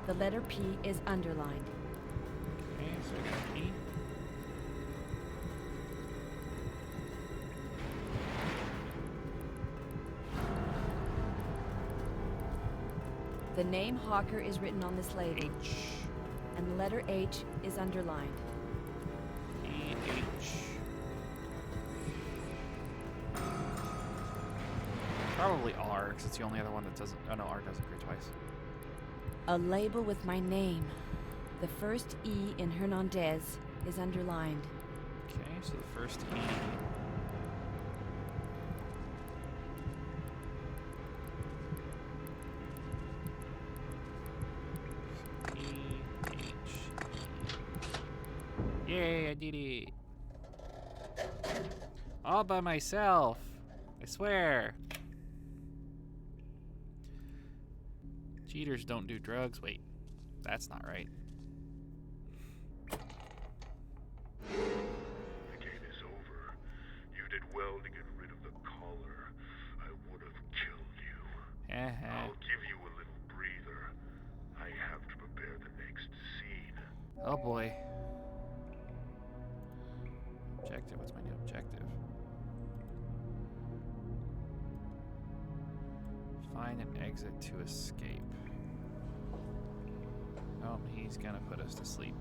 The letter P is underlined. Okay, so we got P. The name Hawker is written on this label. H. And the letter H is underlined. E-H. Probably R, because it's the only other one that doesn't. Oh no, R does appear twice. A label with my name. The first E in Hernandez is underlined. Okay, so the first E. E-H. Yay, I did it. All by myself. I swear. Cheaters don't do drugs. Wait, that's not right. The game is over. You did well to get rid of the collar. I would have killed you. I'll give you a little breather. I have to prepare the next scene. Oh boy. Objective. What's my new objective? Find an exit to escape. Oh, he's gonna put us to sleep.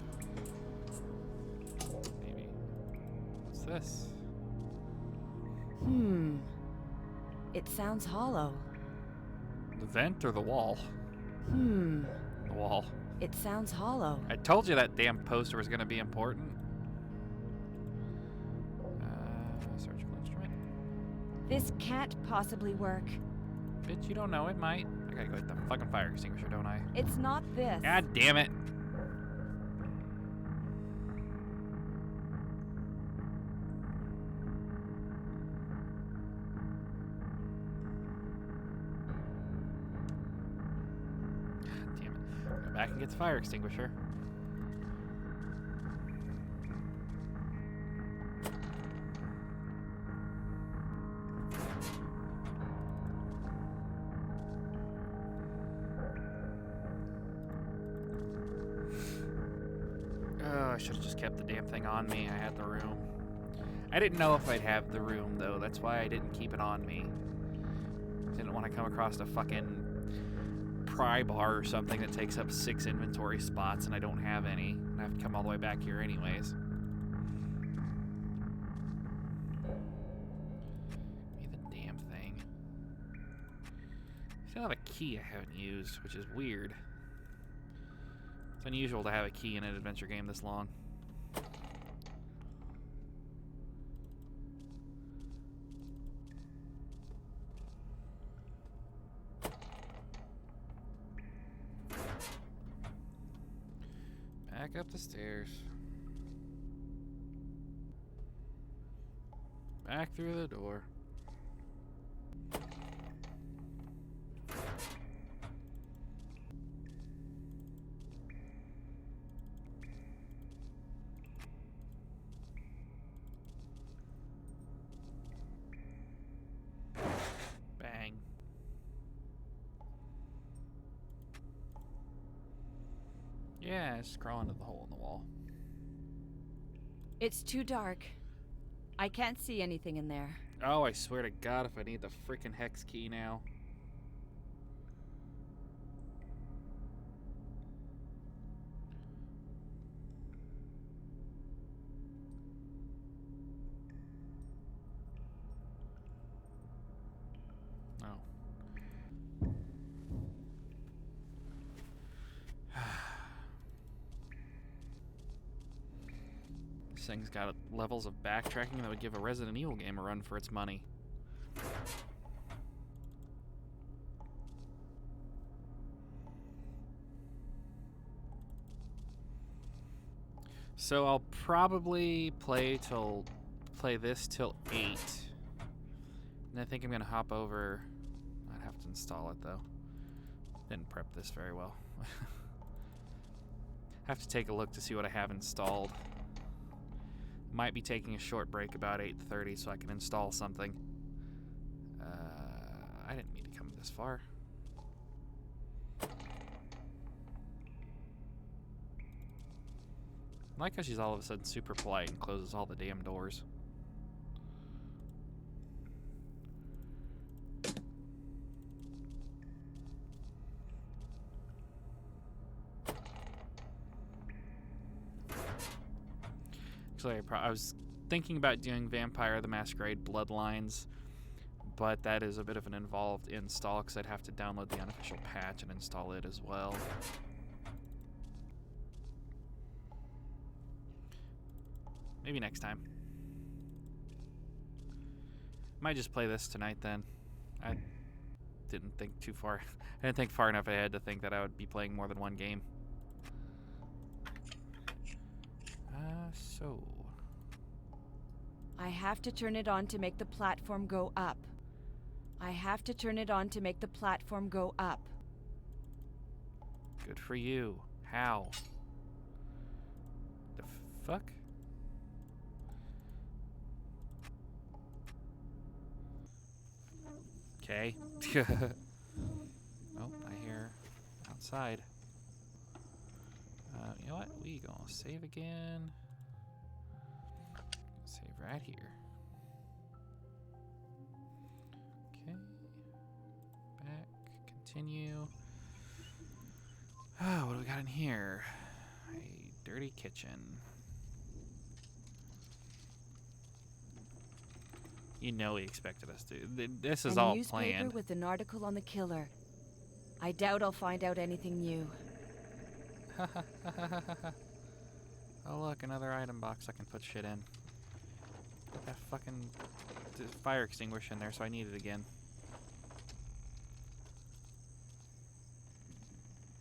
Maybe. What's this? It sounds hollow. The vent or the wall? Hmm. The wall. It sounds hollow. I told you that damn poster was going to be important. Surgical instrument. This can't possibly work. Bitch, you don't know. It might. I gotta go get the fucking fire extinguisher, don't I? It's not this. God damn it. Damn it. Go back and get the fire extinguisher. Oh, I should have just kept the damn thing on me. I had the room. I didn't know if I'd have the room, though. That's why I didn't keep it on me. Didn't want to come across a fucking pry bar or something that takes up 6 inventory spots and I don't have any. I have to come all the way back here anyways. Give me the damn thing. I still have a key I haven't used, which is weird. It's unusual to have a key in an adventure game this long. Back up the stairs. Back through the door. Bang. Yeah, just crawl into the hole in the wall. It's too dark. I can't see anything in there. Oh, I swear to God, if I need the freaking hex key now. This thing's got levels of backtracking that would give a Resident Evil game a run for its money. So I'll probably play this till 8. And I think I'm gonna hop over. I'd have to install it though. Didn't prep this very well. Have to take a look to see what I have installed. Might be taking a short break about 8:30 so I can install something. I didn't mean to come this far. I like how she's all of a sudden super polite and closes all the damn doors. Actually, I was thinking about doing Vampire the Masquerade Bloodlines, but that is a bit of an involved install because I'd have to download the unofficial patch and install it as well. Maybe next time. Might just play this tonight then. I didn't think too far. I didn't think far enough ahead to think that I would be playing more than one game. So... I have to turn it on to make the platform go up. I have to turn it on to make the platform go up. Good for you. How? The fuck? Okay. Oh, I hear outside. You know what? We gonna save again. Save right here. Okay. Back. Continue. Oh, what do we got in here? A dirty kitchen. You know he expected us to. This is A all newspaper planned. with an article on the killer. I doubt I'll find out anything new. Oh look, another item box I can put shit in. Put that fucking fire extinguisher in there, so I need it again.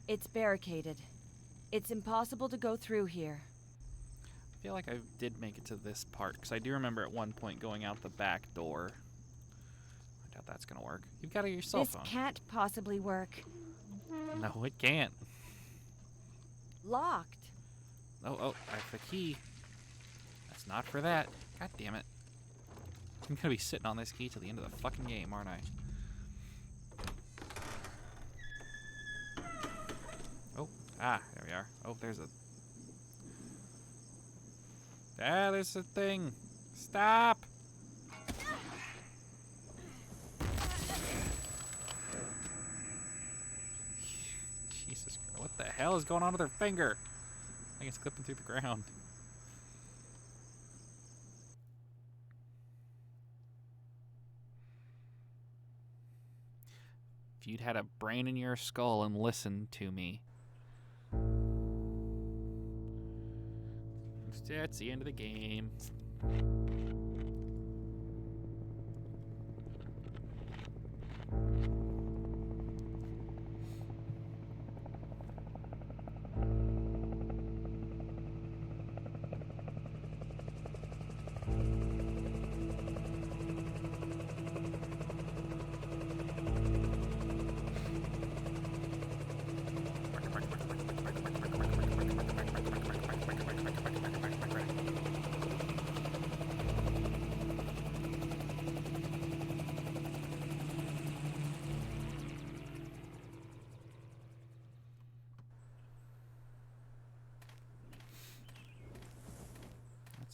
It's barricaded. It's impossible to go through here. I feel like I did make it to this part, because I do remember at one point going out the back door. I doubt that's gonna work. You've got your cell phone. This can't possibly work. No, it can't. Locked. Oh, I have the key. That's not for that. God damn it. I'm gonna be sitting on this key till the end of the fucking game, aren't I? Oh, there we are. Oh, there's a thing. Stop! Jesus Christ, what the hell is going on with her finger? I think it's clipping through the ground. If you'd had a brain in your skull and listened to me. That's the end of the game.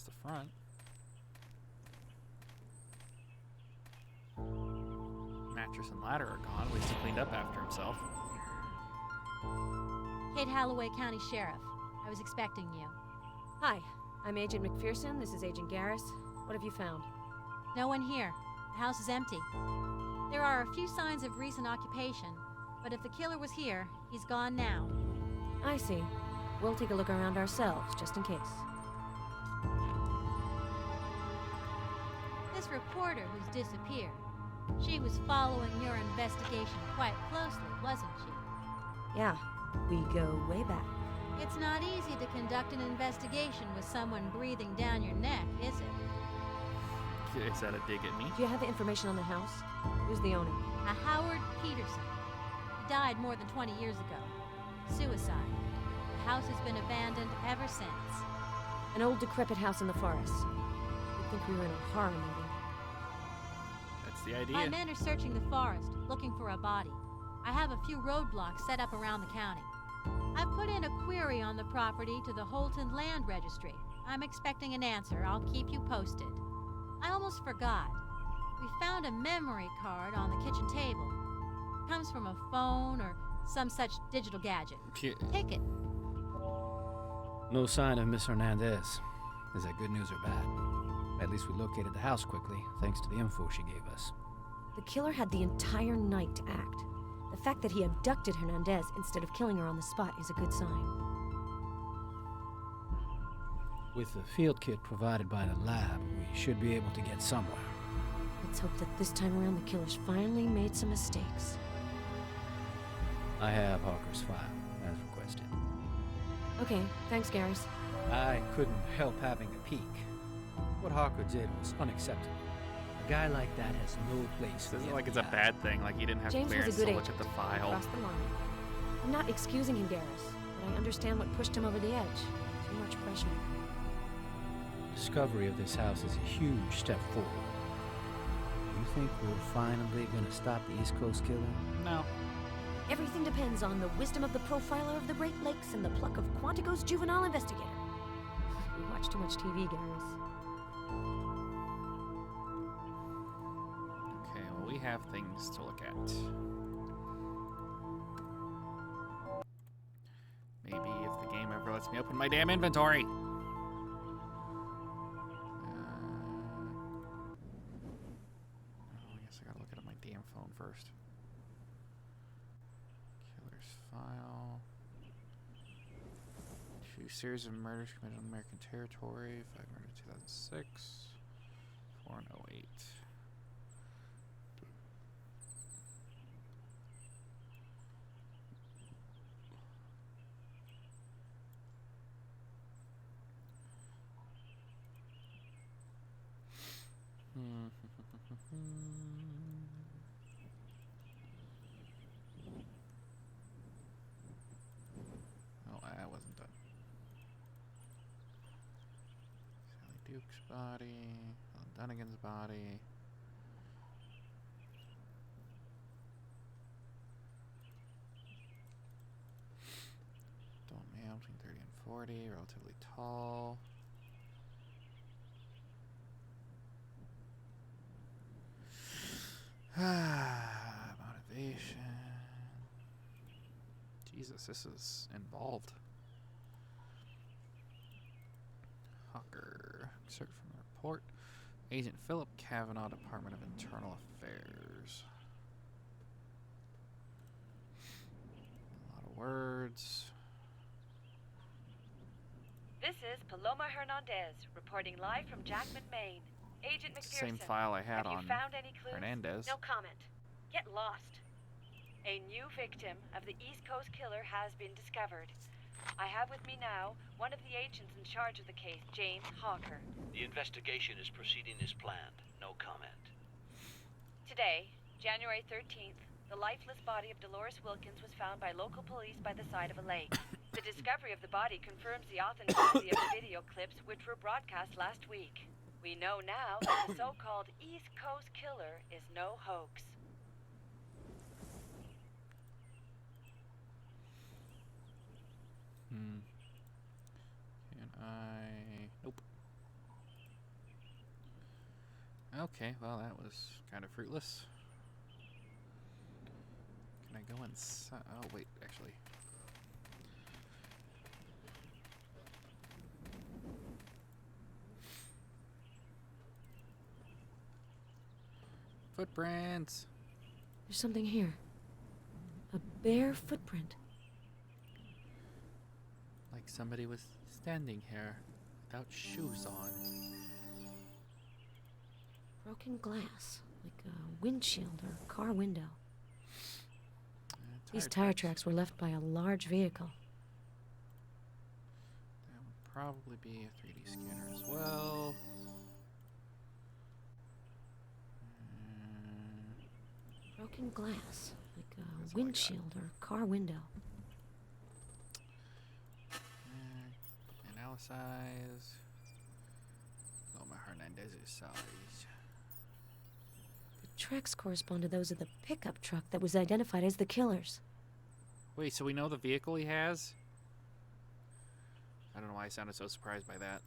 The front. Mattress and ladder are gone. At least he cleaned up after himself. Kate Halloway, County Sheriff. I was expecting you. Hi, I'm Agent McPherson. This is Agent Garris. What have you found? No one here. The house is empty. There are a few signs of recent occupation, but if the killer was here, he's gone now. I see. We'll take a look around ourselves, just in case. This reporter who's disappeared, she was following your investigation quite closely, wasn't she? Yeah, we go way back. It's not easy to conduct an investigation with someone breathing down your neck, is it? Is that a dig at me? Do you have information on the house? Who's the owner? A Howard Peterson. He died more than 20 years ago. Suicide. The house has been abandoned ever since. An old decrepit house in the forest. You'd think we were in a horror movie. That's the idea. My men are searching the forest, looking for a body. I have a few roadblocks set up around the county. I've put in a query on the property to the Holton Land Registry. I'm expecting an answer. I'll keep you posted. I almost forgot. We found a memory card on the kitchen table. Comes from a phone or some such digital gadget. Take it. No sign of Miss Hernandez. Is that good news or bad? At least we located the house quickly, thanks to the info she gave us. The killer had the entire night to act. The fact that he abducted Hernandez instead of killing her on the spot is a good sign. With the field kit provided by the lab, we should be able to get somewhere. Let's hope that this time around the killer's finally made some mistakes. I have Hawker's file, as requested. Okay, thanks, Garris. I couldn't help having a peek. What Hawker did was unacceptable. A guy like that has no place. This isn't like it's a bad thing, like he didn't have James was clearance a good to look agent. at the file. Crossed the line. I'm not excusing him, Garris, but I understand what pushed him over the edge. Too much pressure. Discovery of this house is a huge step forward. You think we're finally gonna stop the East Coast killer? No. Everything depends on the wisdom of the profiler of the Great Lakes and the pluck of Quantico's juvenile investigator. You watch too much TV, Garris. Okay, well, we have things to look at. Maybe if the game ever lets me open my damn inventory. damn phone first. Killer's file. 2 series of murders committed on American territory. 5 murders in 2006. 4 in 08. Oh, that wasn't done. Sally Duke's body. Helen Dunnigan's body. Adult male between 30 and 40, relatively tall. Motivation. Jesus, this is involved. Hawker. Excerpt from the report. Agent Philip Kavanaugh, Department of Internal Affairs. A lot of words. This is Paloma Hernandez, reporting live from Jackman, Maine. Agent McPherson. Same file I had have on you found any clues? Hernandez. No comment. Get lost. A new victim of the East Coast killer has been discovered. I have with me now one of the agents in charge of the case, James Hawker. The investigation is proceeding as planned. No comment. Today, January 13th, the lifeless body of Dolores Wilkins was found by local police by the side of a lake. The discovery of the body confirms the authenticity of the video clips which were broadcast last week. We know now that the so-called East Coast killer is no hoax. Can I... Nope. Okay, well that was kind of fruitless. Can I go inside? Oh wait, actually. Footprints! There's something here. A bare footprint. Like somebody was standing here without shoes on. Broken glass, like a windshield or car window. These tire tracks were left by a large vehicle. That would probably be a 3D scanner as well. Broken glass, like a windshield or car window. Analyze. Loma Hernandez's size. The tracks correspond to those of the pickup truck that was identified as the killer's. Wait, so we know the vehicle he has? I don't know why I sounded so surprised by that.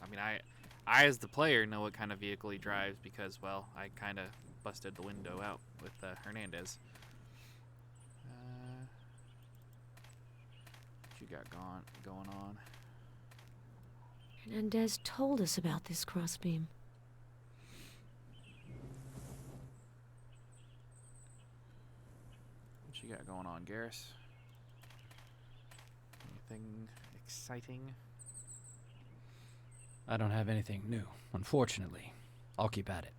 I mean, I as the player know what kind of vehicle he drives because, well, I kind of busted the window out with Hernandez. What you got going on? Hernandez told us about this crossbeam. What you got going on, Garrus? Anything exciting? I don't have anything new, unfortunately. I'll keep at it.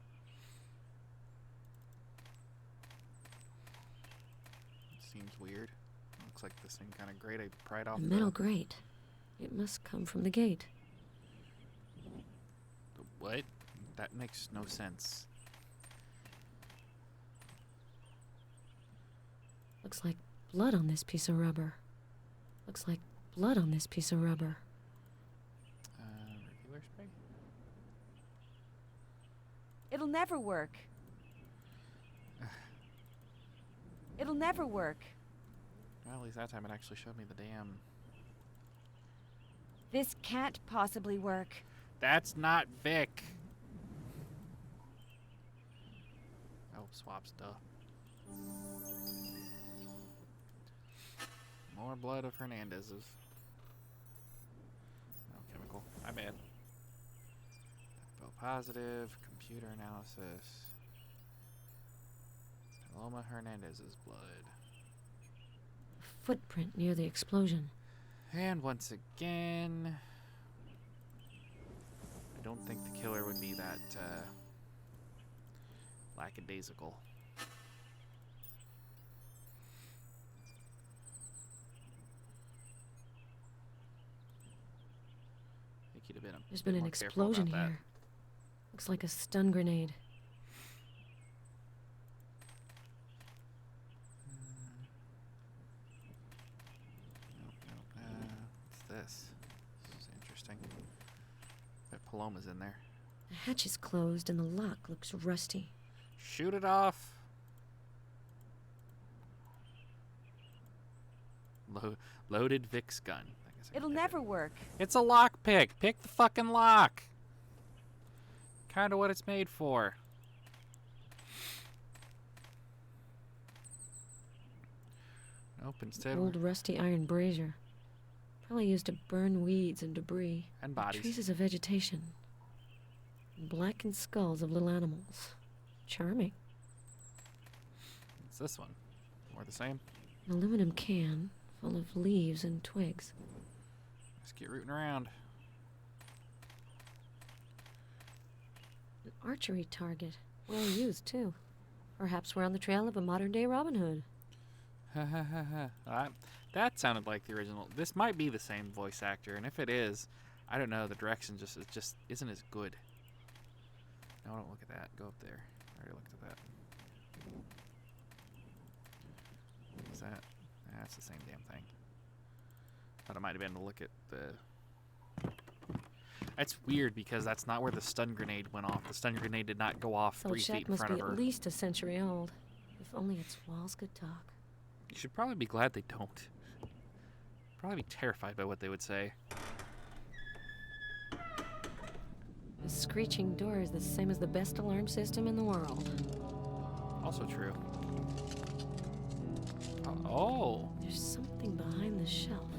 Seems weird. Looks like the same kind of grate I pried off A metal grate. It must come from the gate. What? That makes no sense. Looks like blood on this piece of rubber. Looks like blood on this piece of rubber. Regular spray? It'll never work. It'll never work. Well, at least that time it actually showed me the damn... This can't possibly work. That's not Vic. Oh, swap stuff. More blood of Hernandez's. No chemical. My bad. Info positive. Computer analysis. 3 series of murders committed on American territory. 5 murders in 2006. 4 in 08. A metal grate. It must come from the gate. Paloma Hernandez's blood. A footprint near the explosion. And once again, I don't think the killer would be that lackadaisical. I think he'd have been There's been an explosion here. Looks like a stun grenade. What's this? This is interesting. That Paloma's in there. The hatch is closed and the lock looks rusty. Shoot it off. Loaded Vic's gun. I guess I It'll can pick never work. It's a lock pick. Pick the fucking lock. Kind of what it's made for. Nope, instead Old rusty iron brazier. Probably used to burn weeds and debris. And bodies. Traces of vegetation. Blackened skulls of little animals. Charming. It's this one. More the same. An aluminum can full of leaves and twigs. Let's get rooting around. An archery target. Well used, too. Perhaps we're on the trail of a modern-day Robin Hood. That sounded like the original. This might be the same voice actor, and if it is, I don't know. The direction just isn't as good. No, don't look at that. Go up there. I already looked at that. What's that? That's the same damn thing. Thought it might have been to look at the. That's weird because that's not where the stun grenade went off. The stun grenade did not go off So 3 shack feet in must front be of her. at least a century old. If only its walls could talk. You should probably be glad they don't. Probably be terrified by what they would say. The screeching door is the same as the best alarm system in the world. Also true. Oh! There's something behind the shelf.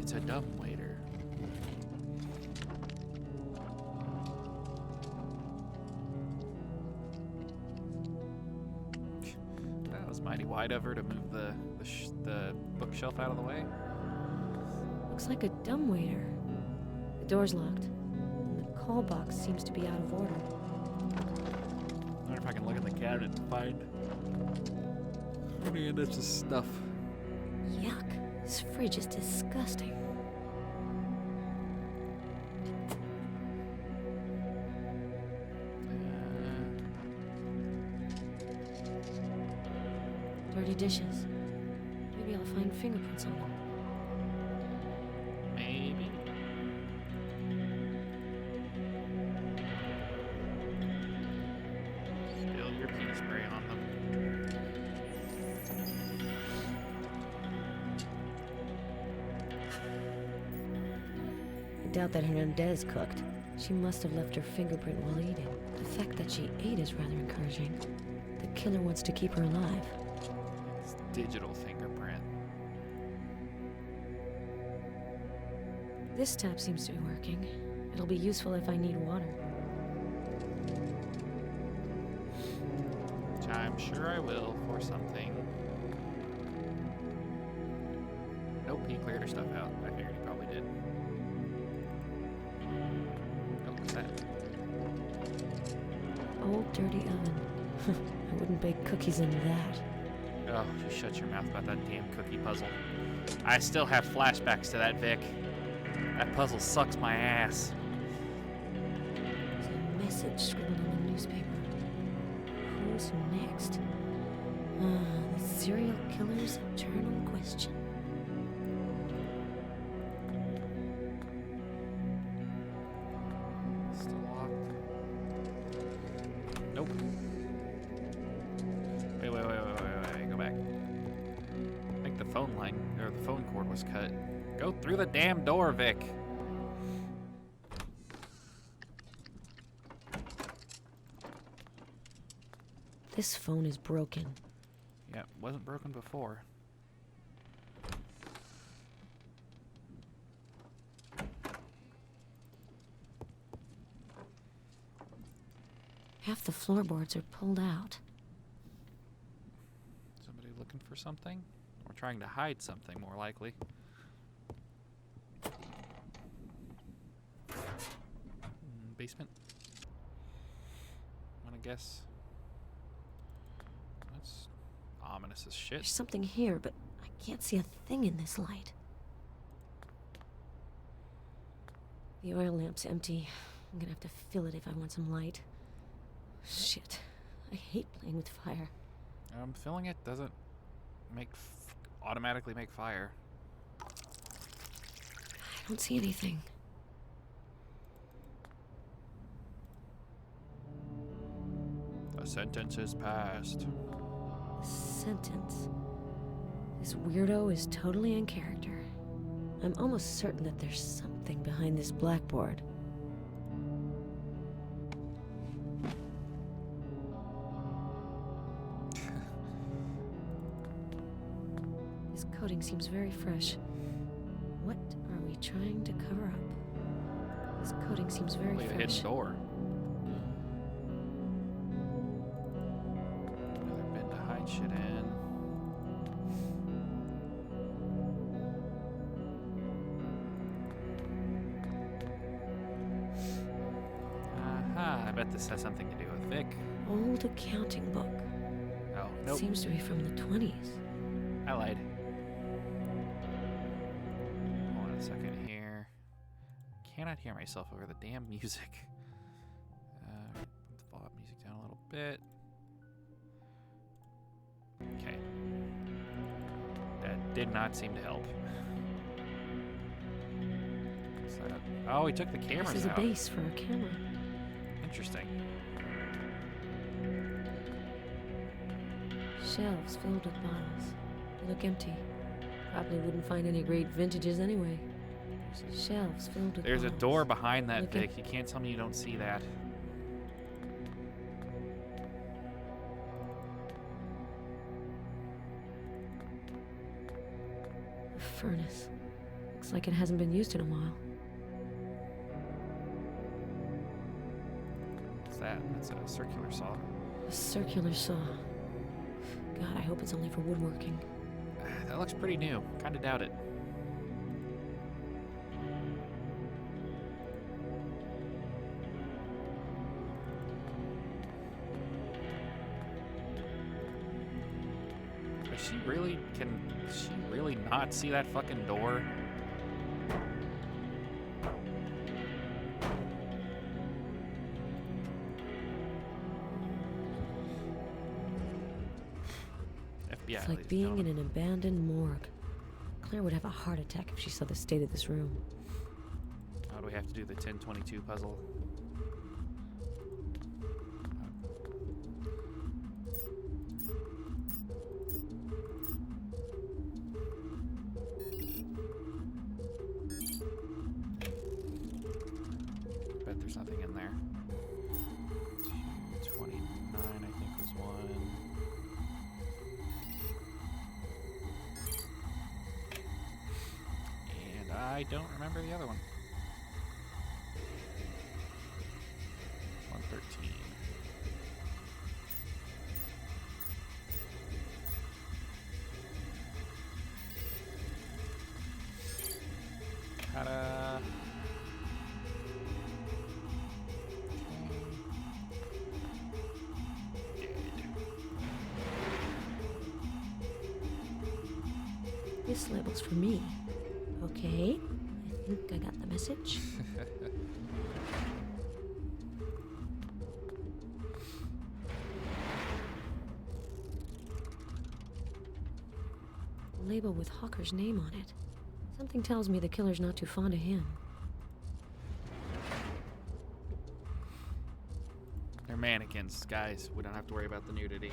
It's a dumb waiter. That was mighty wide of her to move the bookshelf out of the way. Looks like a dumbwaiter. The door's locked. And the call box seems to be out of order. I wonder if I can look in the cabinet and find any of this stuff. Yuck. This fridge is disgusting. Dirty dishes. Maybe I'll find fingerprints on them. Maybe. Spill your pea spray on them. I doubt that Hernandez cooked. She must have left her fingerprint while eating. The fact that she ate is rather encouraging. The killer wants to keep her alive. It's digital fingerprint. This tap seems to be working. It'll be useful if I need water. Which I'm sure I will for something. Nope, he cleared her stuff out. I figured he probably did. Oh, what's that? Old dirty oven. I wouldn't bake cookies in that. Oh, you shut your mouth about that damn cookie puzzle. I still have flashbacks to that, Vic. That puzzle sucks my ass. There's a message scribbled on the newspaper. Who's next? The serial killer's eternal question. Still locked. Nope. Wait, go back. I think the phone line, or the phone cord was cut. Go through the damn door, Vic. This phone is broken. Yeah, it wasn't broken before. Half the floorboards are pulled out. Somebody looking for something? Or trying to hide something, more likely. Basement? I'm gonna guess. That's ominous as shit. There's something here, but I can't see a thing in this light. The oil lamp's empty. I'm gonna have to fill it if I want some light. Shit. I hate playing with fire. Filling it doesn't automatically make fire. I don't see anything. A sentence is passed. A sentence. This weirdo is totally in character. I'm almost certain that there's something behind this blackboard. This coating seems very fresh. What are we trying to cover up? This coating seems very Probably a fresh. hidden door. Another bin to hide shit in. Aha, I bet this has something to do with Vic. Old accounting book. Oh, nope. Seems to be from the 20s. I lied. Hold on a second here. Cannot hear myself over the damn music. Put the Fallout music down a little bit. Okay. That did not seem to help. What's that? Oh, he took the cameras This is a out. base for a camera. Interesting. Shelves filled with bottles. They look empty. Probably wouldn't find any great vintages anyway. Shelves filled with There's a bottles. door behind that, Look Vic. You can't tell me you don't see that. A furnace. Looks like it hasn't been used in a while. What's that? That's a circular saw. A circular saw. God, I hope it's only for woodworking. That looks pretty new. Kinda doubt it. Can she really not see that fucking door? FBI, It's like being in an abandoned morgue. Claire would have a heart attack if she saw the state of this room. How do we have to do the 1022 puzzle? Bet there's nothing in there. 229, I think, was one. And I don't remember the other one. 113. Ta-da! This label's for me. Okay, I think I got the message. A label with Hawker's name on it. Something tells me the killer's not too fond of him. They're mannequins, guys. We don't have to worry about the nudity.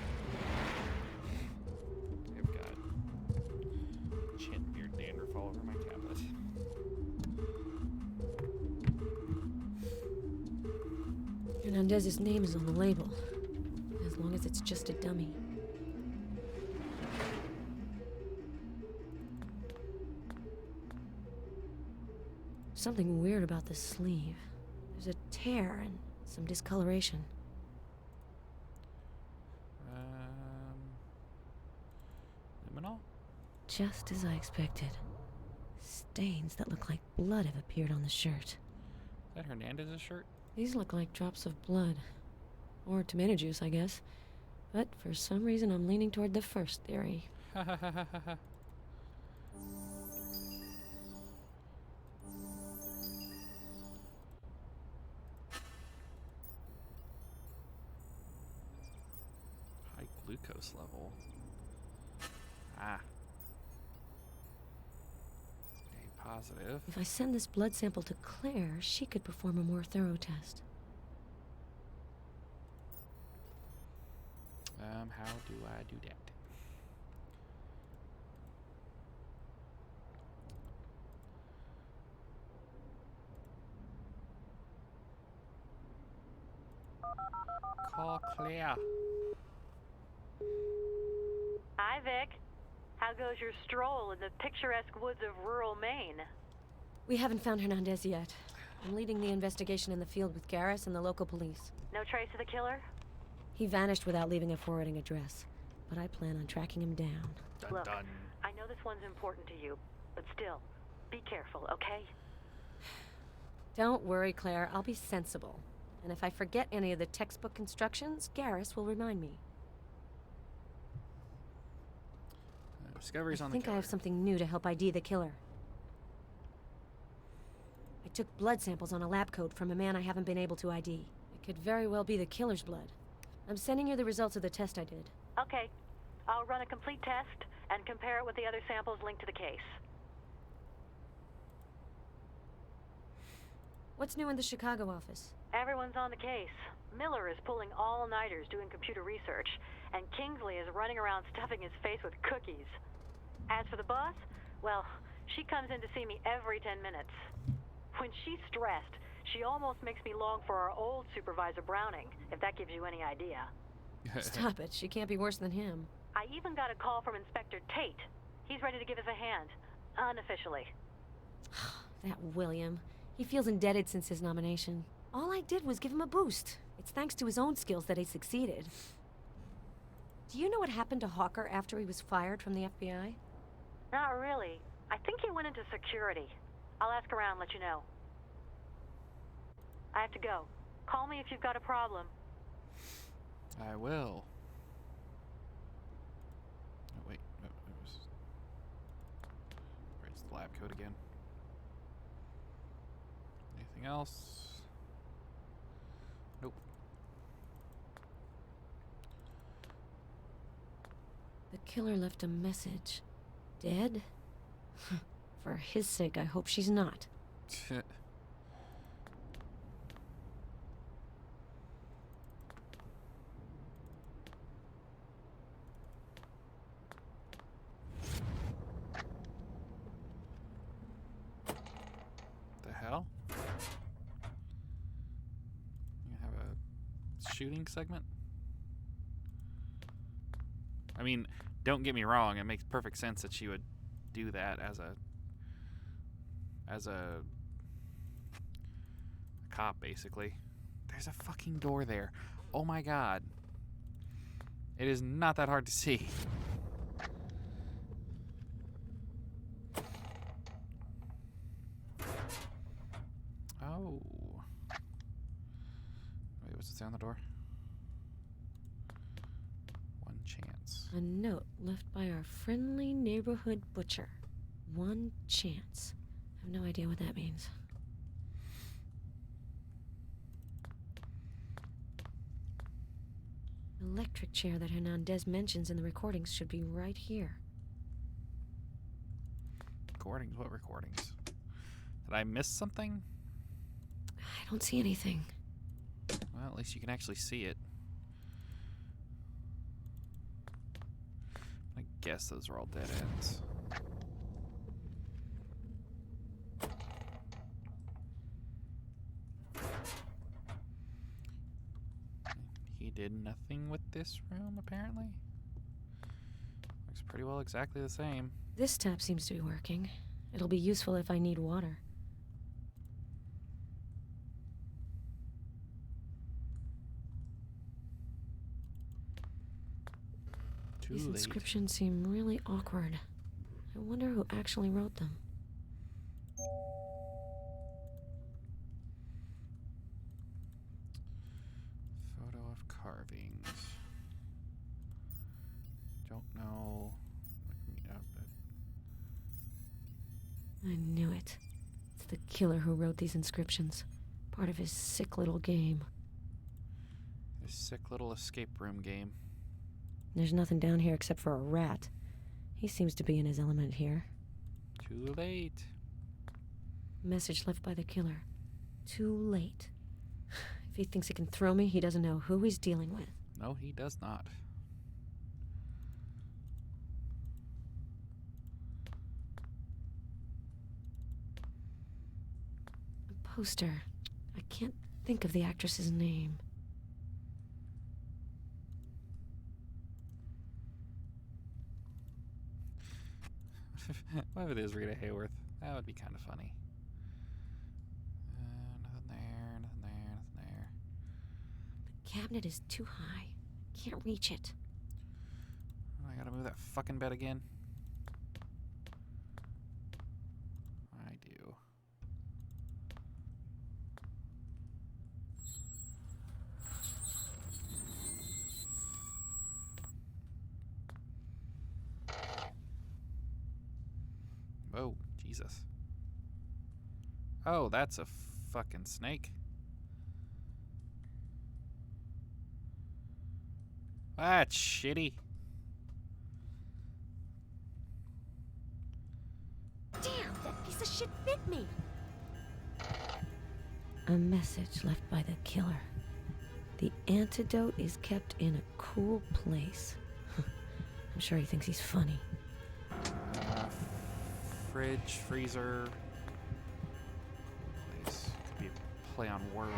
I've got chin, beard, dandruff all over my tablet. Hernandez's name is on the label, as long as it's just a dummy. Something weird about the sleeve. There's a tear and some discoloration. just as I expected. Stains that look like blood have appeared on the shirt. Is that Hernandez's shirt? These look like drops of blood. Or tomato juice, I guess. But for some reason, I'm leaning toward the first theory. Ha ha ha ha ha. High glucose level. Ah. A positive. If I send this blood sample to Claire, she could perform a more thorough test. How do I do that? Call Claire. Hi, Vic. How goes your stroll in the picturesque woods of rural Maine? We haven't found Hernandez yet. I'm leading the investigation in the field with Garrus and the local police. No trace of the killer? He vanished without leaving a forwarding address, but I plan on tracking him down. Dun, Look, dun. I know this one's important to you, but still, be careful, okay? Don't worry, Claire. I'll be sensible. And if I forget any of the textbook instructions, Garrus will remind me. Discoveries on I the think killer. I have something new to help ID the killer. I took blood samples on a lab coat from a man I haven't been able to ID. It could very well be the killer's blood. I'm sending you the results of the test I did. Okay. I'll run a complete test and compare it with the other samples linked to the case. What's new in the Chicago office? Everyone's on the case. Miller is pulling all-nighters doing computer research, and Kingsley is running around stuffing his face with cookies. As for the boss, well, she comes in to see me every 10 minutes. When she's stressed, she almost makes me long for our old supervisor Browning, if that gives you any idea. Stop it. She can't be worse than him. I even got a call from Inspector Tate. He's ready to give us a hand, unofficially. That William. He feels indebted since his nomination. All I did was give him a boost. It's thanks to his own skills that he succeeded. Do you know what happened to Hawker after he was fired from the FBI? Not really. I think he went into security. I'll ask around, let you know. I have to go. Call me if you've got a problem. I will. Oh, wait. No, it was... Where's the lab coat again? Anything else? Nope. The killer left a message. Dead? For his sake, I hope she's not. The hell? You have a shooting segment? I mean, don't get me wrong, it makes perfect sense that she would do that as a cop, basically. There's a fucking door there. Oh my god. It is not that hard to see. Oh. Wait, what's it say on the door? One chance. A note left by our friendly neighborhood butcher. One chance. I have no idea what that means. The electric chair that Hernandez mentions in the recordings should be right here. Recordings? What recordings? Did I miss something? I don't see anything. Well, at least you can actually see it. I guess those are all dead ends. He did nothing with this room, apparently. Looks pretty well exactly the same. This tap seems to be working. It'll be useful if I need water. Too These late. inscriptions seem really awkward. I wonder who actually wrote them. Photo of carvings. Don't know. Look me up. I knew it. It's the killer who wrote these inscriptions. Part of his sick little game. His sick little escape room game. There's nothing down here except for a rat. He seems to be in his element here. Too late. Message left by the killer. Too late. If he thinks he can throw me, he doesn't know who he's dealing with. No, he does not. A poster. I can't think of the actress's name. What if it is Rita Hayworth? That would be kind of funny. Nothing there, nothing there, nothing there. The cabinet is too high. Can't reach it. I gotta move that fucking bed again. I do. Oh, Jesus. Oh, that's a fucking snake. That's shitty. Damn, that piece of shit bit me. A message left by the killer. The antidote is kept in a cool place. I'm sure he thinks he's funny. Fridge, freezer. Place. Could be a play on words.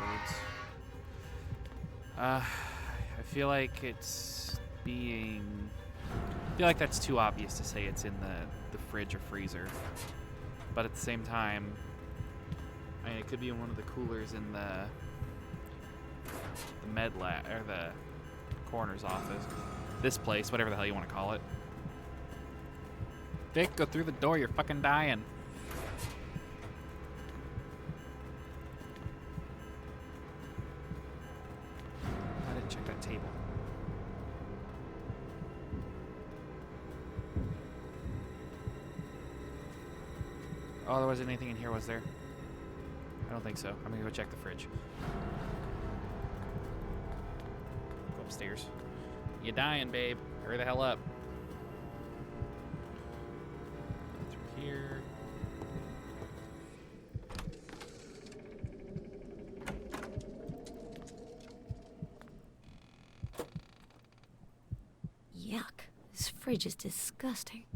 I feel like it's being... I feel like that's too obvious to say it's in the fridge or freezer. But at the same time, I mean, it could be in one of the coolers in the med lab, or the coroner's office. This place, whatever the hell you want to call it. Vic, go through the door, you're fucking dying. I didn't check that table. Oh, there wasn't anything in here, was there? I don't think so. I'm gonna go check the fridge. Go upstairs. You dying, babe. Hurry the hell up. Here. Yuck. This fridge is disgusting.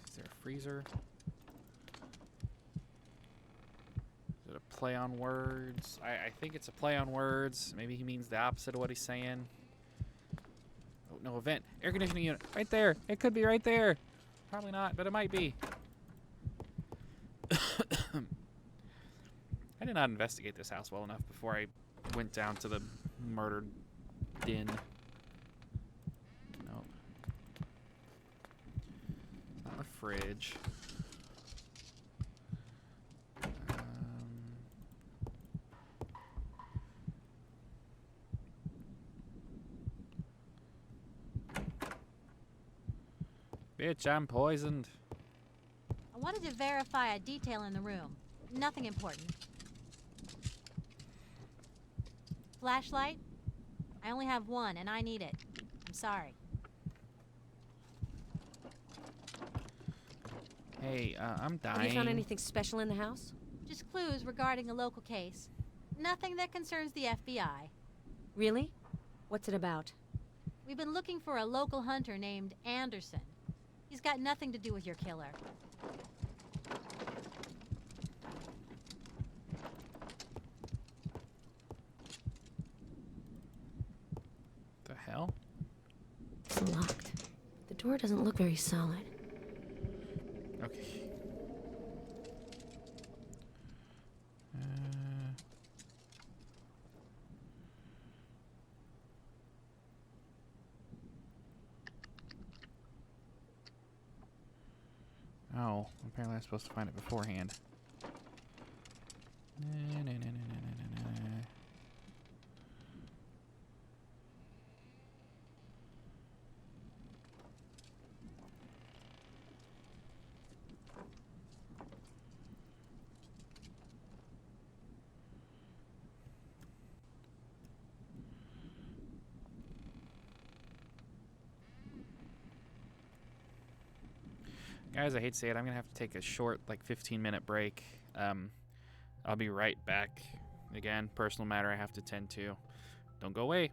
Is there a freezer? Is it a play on words? I think it's a play on words. Maybe he means the opposite of what he's saying. Oh, no, event. Air conditioning unit. Right there. It could be right there. Probably not, but it might be. I did not investigate this house well enough before I went down to the murder den. Nope. Not a fridge. Bitch, I'm poisoned. I wanted to verify a detail in the room. Nothing important. Flashlight? I only have one, and I need it. I'm sorry. Hey, I'm dying. Have you found anything special in the house? Just clues regarding a local case. Nothing that concerns the FBI. Really? What's it about? We've been looking for a local hunter named Anderson. He's got nothing to do with your killer. The hell? It's locked. The door doesn't look very solid. Okay. Apparently I'm supposed to find it beforehand. Guys, I hate to say it, I'm gonna have to take a short, like 15-minute break. I'll be right back. Again, personal matter I have to tend to. Don't go away.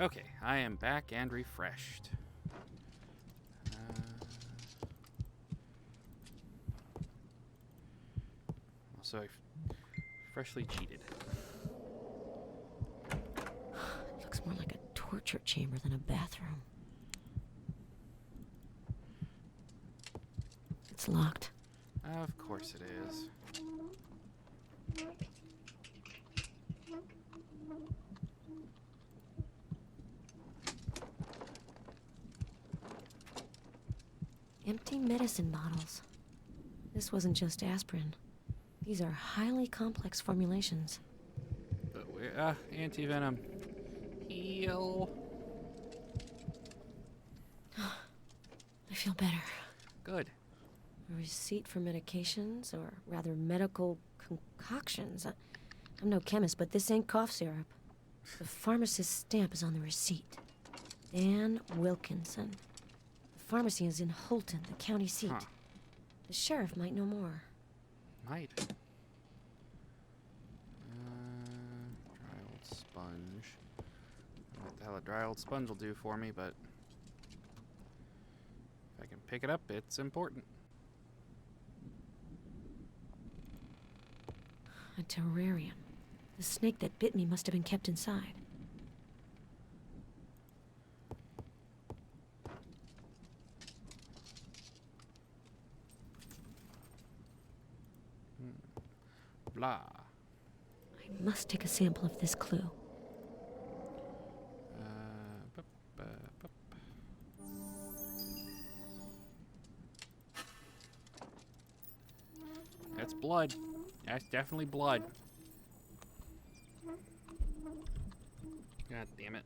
Okay, I am back and refreshed. Also, I freshly cheated. It looks more like a torture chamber than a bathroom. It's locked. Of course it is. Empty medicine bottles. This wasn't just aspirin. These are highly complex formulations. But we're, anti-venom. Heal. I feel better. Good. A receipt for medications, or rather medical concoctions. I'm no chemist, but this ain't cough syrup. The pharmacist's stamp is on the receipt. Dan Wilkinson. The pharmacy is in Holton, the county seat. Huh. The sheriff might know more. Might. Dry old sponge. I don't know what the hell a dry old sponge will do for me, but if I can pick it up, it's important. A terrarium. The snake that bit me must have been kept inside. Blah. I must take a sample of this clue. Bup, bup. That's blood. That's definitely blood. God damn it.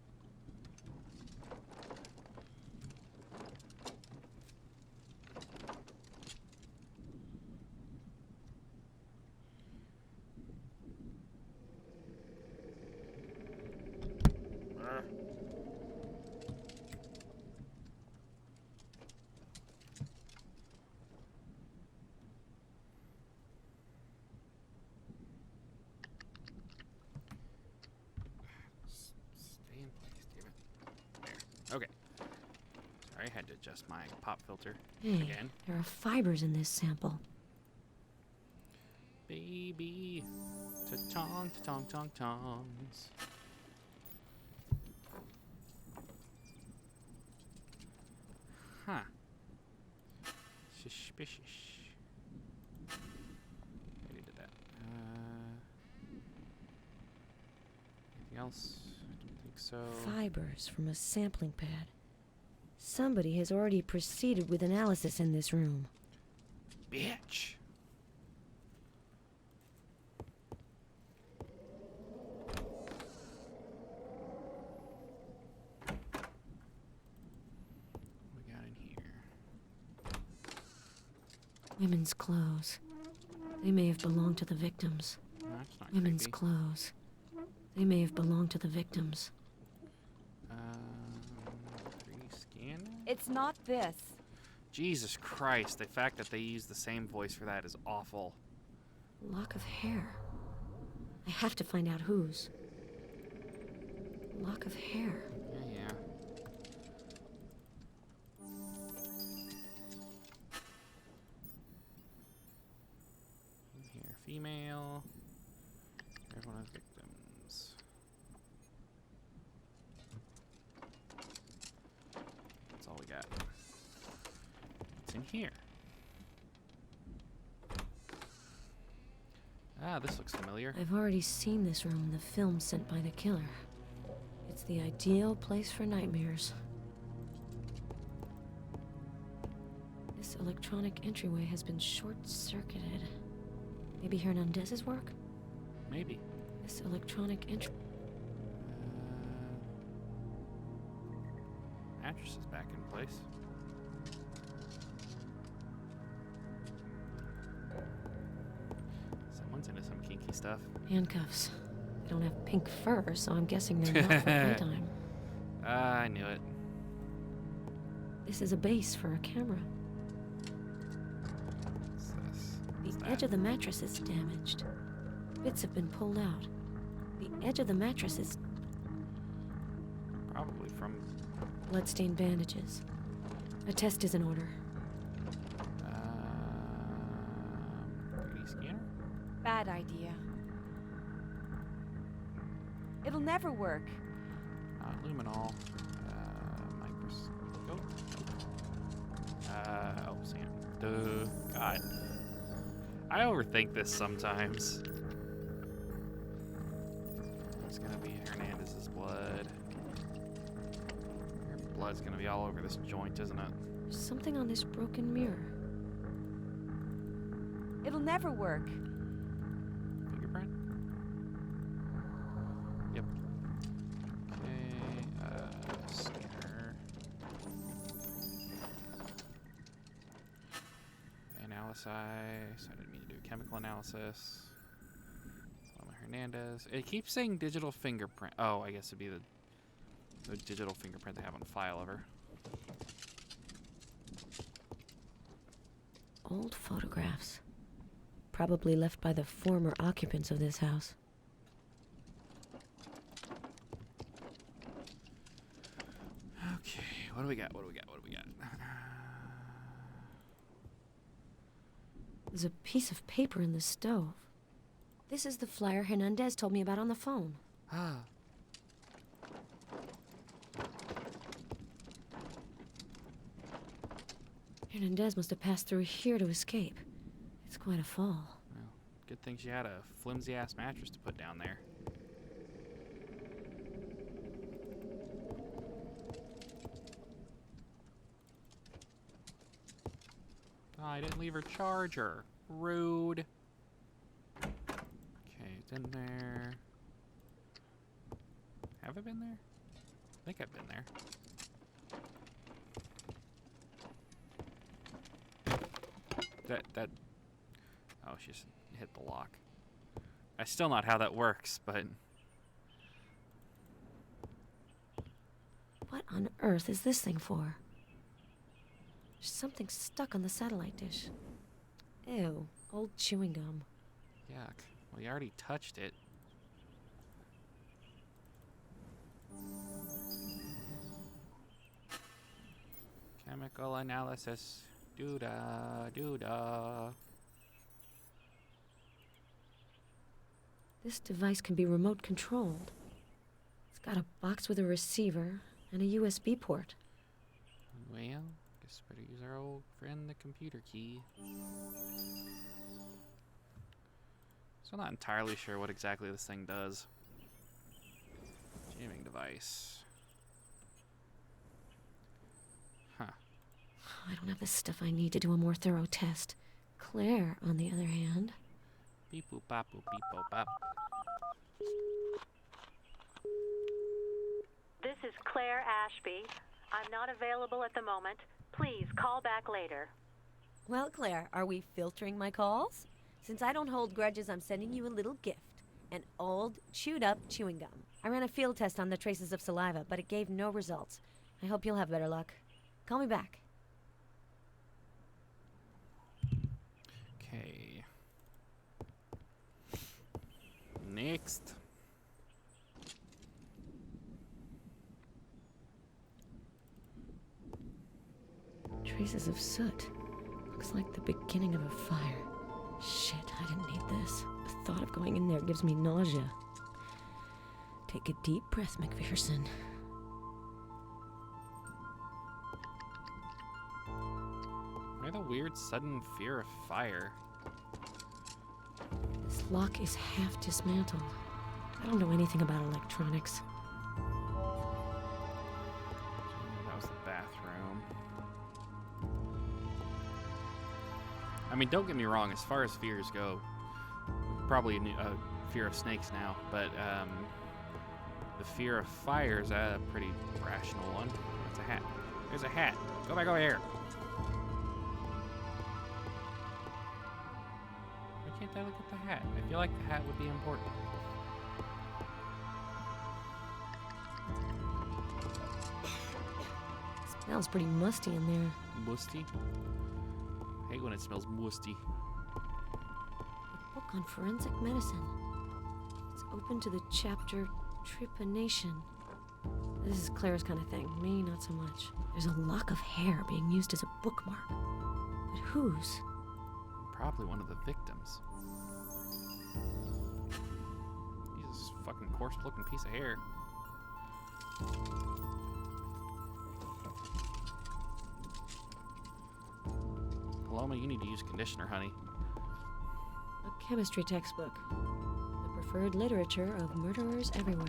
Stay in place, damn it. There. Okay. Sorry, I had to adjust my pop filter Hey, again. there are fibers in this sample. Baby. Ta-tong, ta-tong, tong, tongs. Huh. Suspicious. I did that. Anything else? I don't think so. Fibers from a sampling pad. Somebody has already proceeded with analysis in this room. Bitch. What we got in here? Women's clothes. They may have belonged to the victims. That's not Women's creepy. clothes. They may have belonged to the victims. Rescan? It's not this. Jesus Christ, the fact that they use the same voice for that is awful. Lock of hair. I have to find out whose. Lock of hair. Yeah. In here, female. There's one of the victims. That's all we got. What's in here? Ah, this looks familiar. I've already seen this room in the film sent by the killer. It's the ideal place for nightmares. This electronic entryway has been short-circuited. Maybe Hernandez's work? Maybe. This electronic entry... Mattress is back in place. Someone's into some kinky stuff. Handcuffs. They don't have pink fur, so I'm guessing they're not for playtime. I knew it. This is a base for a camera. What's this? What's The that? edge of the mattress is damaged. Bits have been pulled out. The edge of the mattress is... Probably from... Bloodstained bandages. A test is in order. 3D scanner? Bad idea. It'll never work. Luminol. Microscope. Oh, Sam. Duh. God. I overthink this sometimes. It's gonna be Hernandez's blood. Her blood's gonna be all over this joint, isn't it? There's something on this broken mirror. It'll never work. Fingerprint? Yep. Okay, scanner. Analysis. I didn't mean to do chemical analysis. Hernandez. It keeps saying digital fingerprint. Oh, I guess it'd be the digital fingerprint they have on file of her. Old photographs. Probably left by the former occupants of this house. Okay, what do we got? What do we got? What do we got? There's a piece of paper in the stove. This is the flyer Hernandez told me about on the phone. Ah. Hernandez must have passed through here to escape. It's quite a fall. Well, good thing she had a flimsy-ass mattress to put down there. Oh, I didn't leave her charger. Rude. Okay, it's in there. Have I been there? I think I've been there. That. Oh, she just hit the lock. I still not how that works, but. What on earth is this thing for? There's something stuck on the satellite dish. Ew, old chewing gum. Yuck. Well, you already touched it. Chemical analysis. Doo-da, doo-da. This device can be remote controlled. It's got a box with a receiver and a USB port. Well, guess we better use our old friend, the computer key. So I'm not entirely sure what exactly this thing does. Jamming device. Huh. I don't have the stuff I need to do a more thorough test. Claire, on the other hand... Beep boop bop boop beep boop bop. This is Claire Ashby. I'm not available at the moment. Please call back later. Well, Claire, are we filtering my calls? Since I don't hold grudges, I'm sending you a little gift. An old, chewed-up chewing gum. I ran a field test on the traces of saliva, but it gave no results. I hope you'll have better luck. Call me back. Okay. Next. Traces of soot. Looks like the beginning of a fire. Shit, I didn't need this. The thought of going in there gives me nausea. Take a deep breath, McPherson. Why the weird sudden fear of fire? This lock is half dismantled. I don't know anything about electronics. That was the bathroom. I mean, don't get me wrong, as far as fears go, probably a fear of snakes now, but the fear of fire is a pretty rational one. It's a hat. There's a hat. Go back over here. Why can't I look at the hat? I feel like the hat would be important. Smells pretty musty in there. Musty? I hate when it smells musty. A book on forensic medicine. It's open to the chapter Trepanation. This is Claire's kind of thing. Me, not so much. There's a lock of hair being used as a bookmark. But whose? Probably one of the victims. He's a fucking coarse-looking piece of hair. Paloma, you need to use conditioner, honey. A chemistry textbook. The preferred literature of murderers everywhere.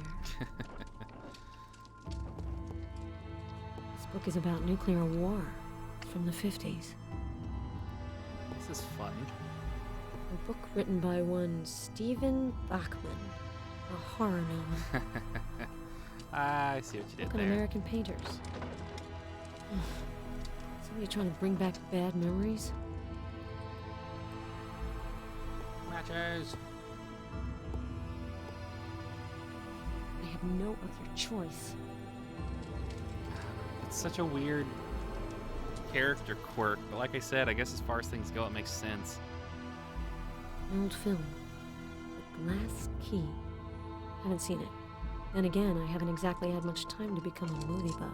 This book is about nuclear war. It's from the 50s. This is fun. A book written by one Stephen Bachman. A horror novel. I see what you did Book on there. American painters. Somebody trying to bring back bad memories? Matches. I have no other choice. It's such a weird character quirk, but like I said, I guess as far as things go, it makes sense. An old film. The Glass Key. Haven't seen it. Then again, I haven't exactly had much time to become a movie buff.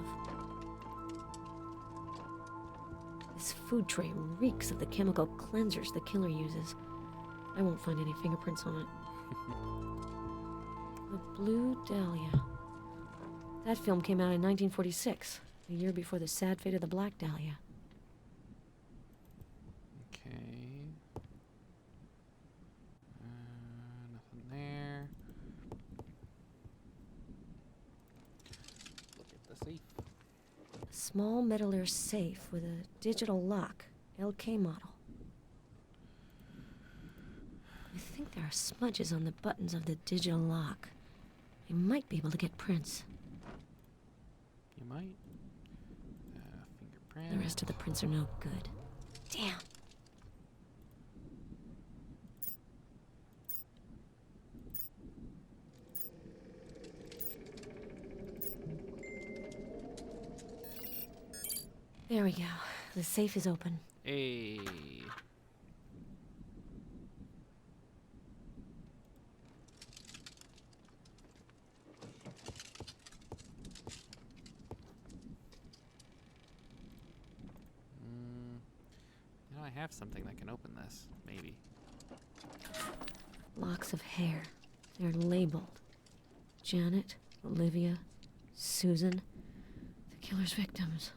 This food tray reeks of the chemical cleansers the killer uses. I won't find any fingerprints on it. The Blue Dahlia. That film came out in 1946, a year before the sad fate of the Black Dahlia. Okay. Nothing there. Look at the safe. A small metalier safe with a digital lock, LK model. I think there are smudges on the buttons of the digital lock. I might be able to get prints. You might. Fingerprint. The rest of the prints are no good. Damn. There we go. The safe is open. Hey. You know, I have something that can open this. Maybe. Locks of hair. They're labeled. Janet, Olivia, Susan. The killer's victims.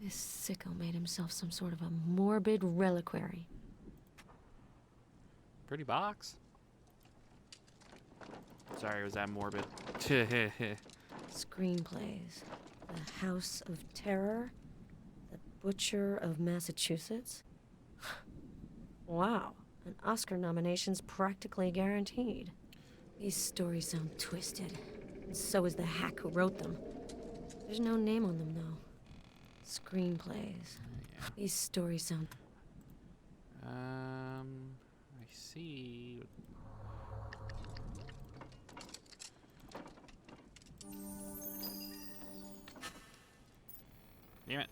This sicko made himself some sort of a morbid reliquary. Pretty box. Sorry, was that morbid? Screenplays. The House of Terror. The Butcher of Massachusetts. Wow. An Oscar nomination's practically guaranteed. These stories sound twisted. And so is the hack who wrote them. There's no name on them, though. Screenplays. Yeah. These stories sound... I see. Damn it.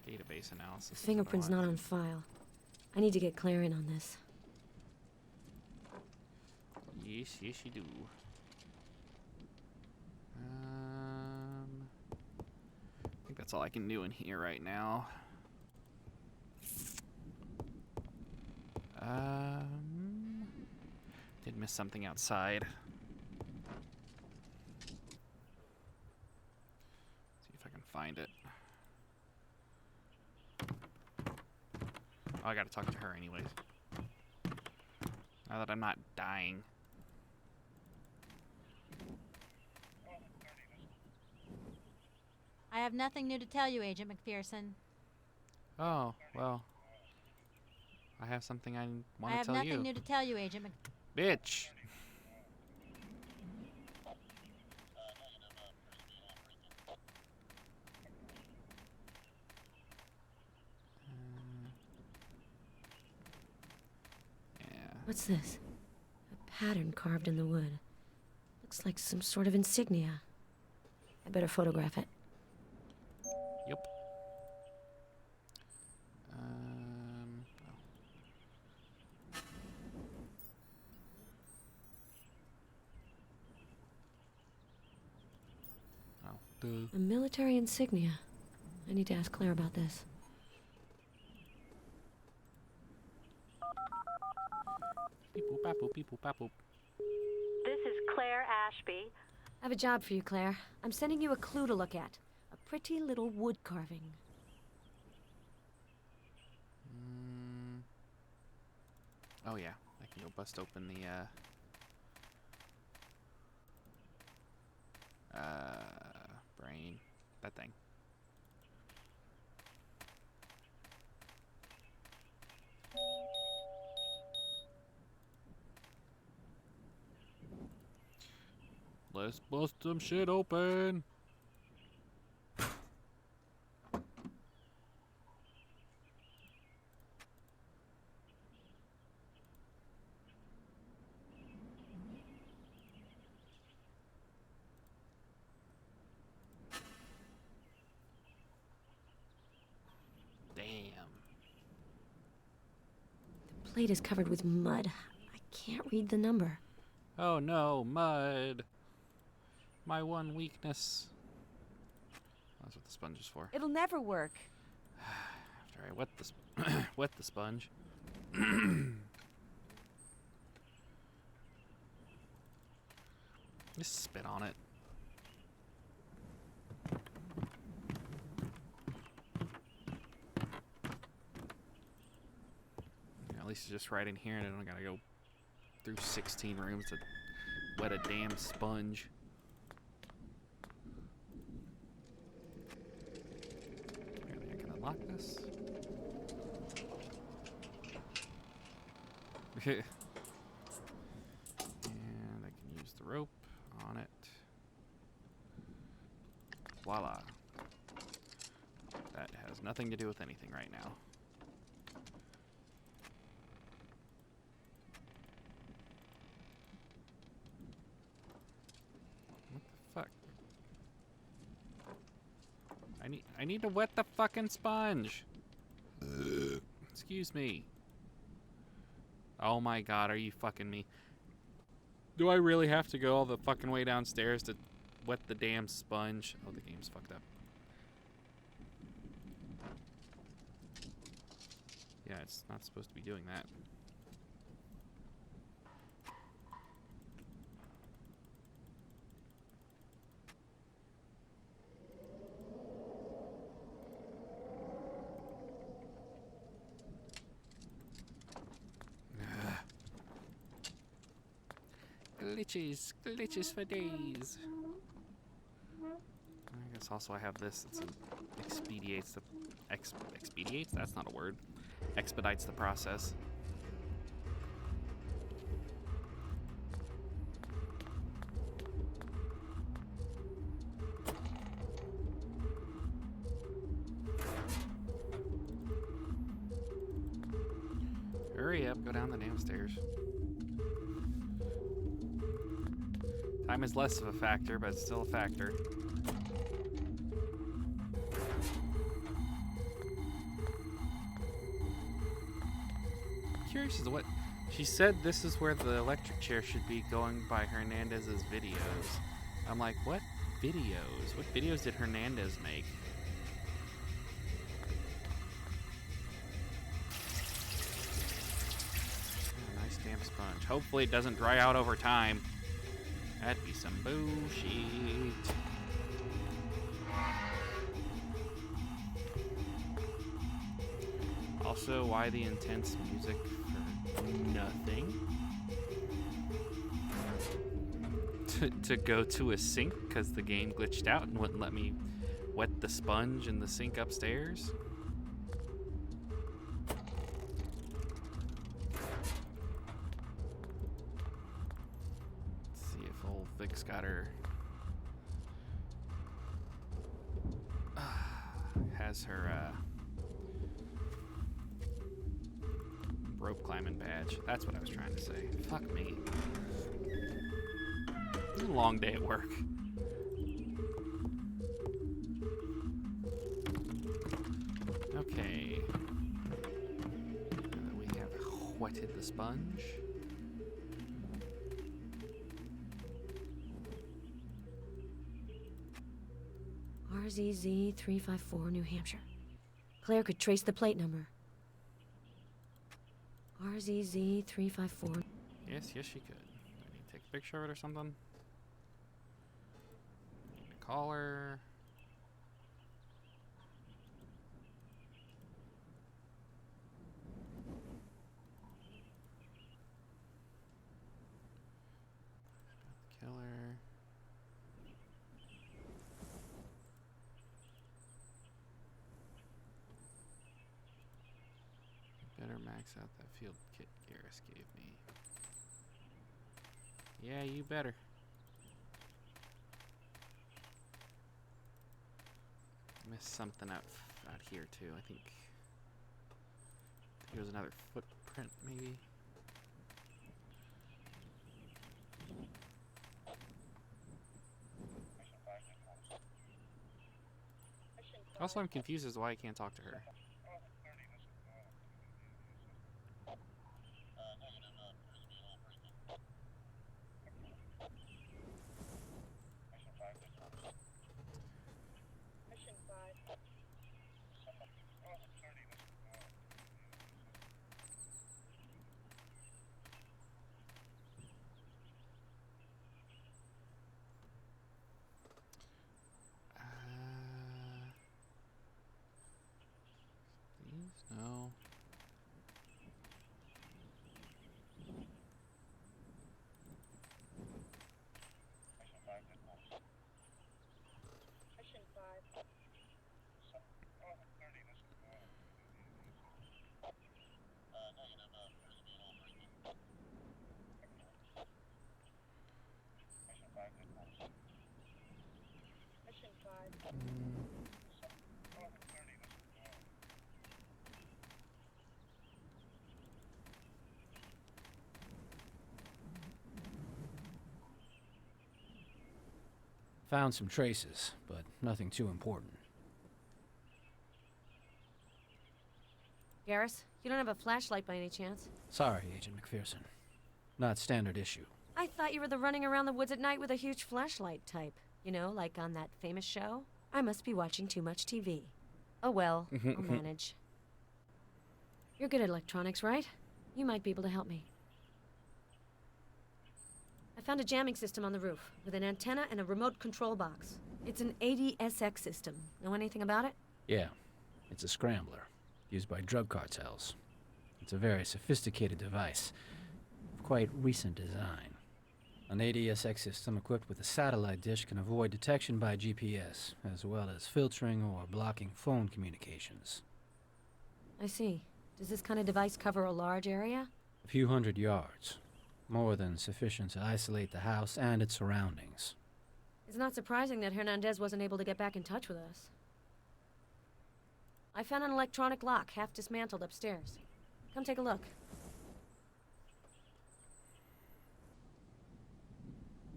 Database analysis. Fingerprint's not on file. I need to get Claire in on this. Yes, yes, you do. I think that's all I can do in here right now. Did miss something outside. See if I can find it. Oh, I gotta talk to her anyways. Now that I'm not dying. I have nothing new to tell you, Agent McPherson. Oh, well. I have something I want I to have tell you. nothing new to tell you, Agent Bitch! Yeah. What's this? A pattern carved in the wood. Looks like some sort of insignia. I better photograph it. Yep. A military insignia. I need to ask Claire about this. Beep boop bap boop beep boop bap boop. This is Claire Ashby. I have a job for you, Claire. I'm sending you a clue to look at. A pretty little wood carving. Oh yeah, I can go bust open the brain. That thing. Let's bust some shit open. Damn. The plate is covered with mud. I can't read the number. Oh no, mud. My one weakness. That's what the sponge is for. It'll never work. After I wet wet the sponge. Just spit on it. Yeah, at least it's just right in here and I don't gotta go through 16 rooms to wet a damn sponge. Apparently I can unlock this. And I can use the rope on it. Voila. That has nothing to do with anything right now. What the fuck? I need to wet the fucking sponge. Excuse me. Oh my god, are you fucking me? Do I really have to go all the fucking way downstairs to wet the damn sponge? Oh, the game's fucked up. Yeah, it's not supposed to be doing that. Glitches for days. I guess also I have this. It expedites the expedites. That's not a word. Expedites the process. Hurry up! Go down the damn stairs. Time is less of a factor, but it's still a factor. Curious as to what she said. This is where the electric chair should be, going by Hernandez's videos. I'm like, what videos? What videos did Hernandez make? Oh, nice damn sponge. Hopefully it doesn't dry out over time. That'd be some bullshit. Also, why the intense music for nothing? To go to a sink because the game glitched out and wouldn't let me wet the sponge in the sink upstairs? Vic's got her has her rope climbing badge. That's what I was trying to say. Fuck me. It's a long day at work. Okay. We have wetted the sponge. RZZ 354, New Hampshire. Claire could trace the plate number. RZZ 354. Yes, she could. Do I need to take a picture of it or something? Need to call her. Killer. Better max out that field kit Garrus gave me. Yeah, you better. Missed something out here too. I think there was another footprint, maybe. Also, I'm confused as to why I can't talk to her. These? No. Found some traces, but nothing too important. Garrus, you don't have a flashlight by any chance? Sorry, Agent McPherson. Not standard issue. I thought you were the running around the woods at night with a huge flashlight type. You know, like on that famous show? I must be watching too much TV. Oh well, I'll manage. You're good at electronics, right? You might be able to help me. I found a jamming system on the roof, with an antenna and a remote control box. It's an ADSX system. Know anything about it? Yeah, it's a scrambler, used by drug cartels. It's a very sophisticated device, of quite recent design. An ADSX system equipped with a satellite dish can avoid detection by GPS, as well as filtering or blocking phone communications. I see. Does this kind of device cover a large area? A few hundred yards. More than sufficient to isolate the house and its surroundings. It's not surprising that Hernandez wasn't able to get back in touch with us. I found an electronic lock, half dismantled upstairs. Come take a look.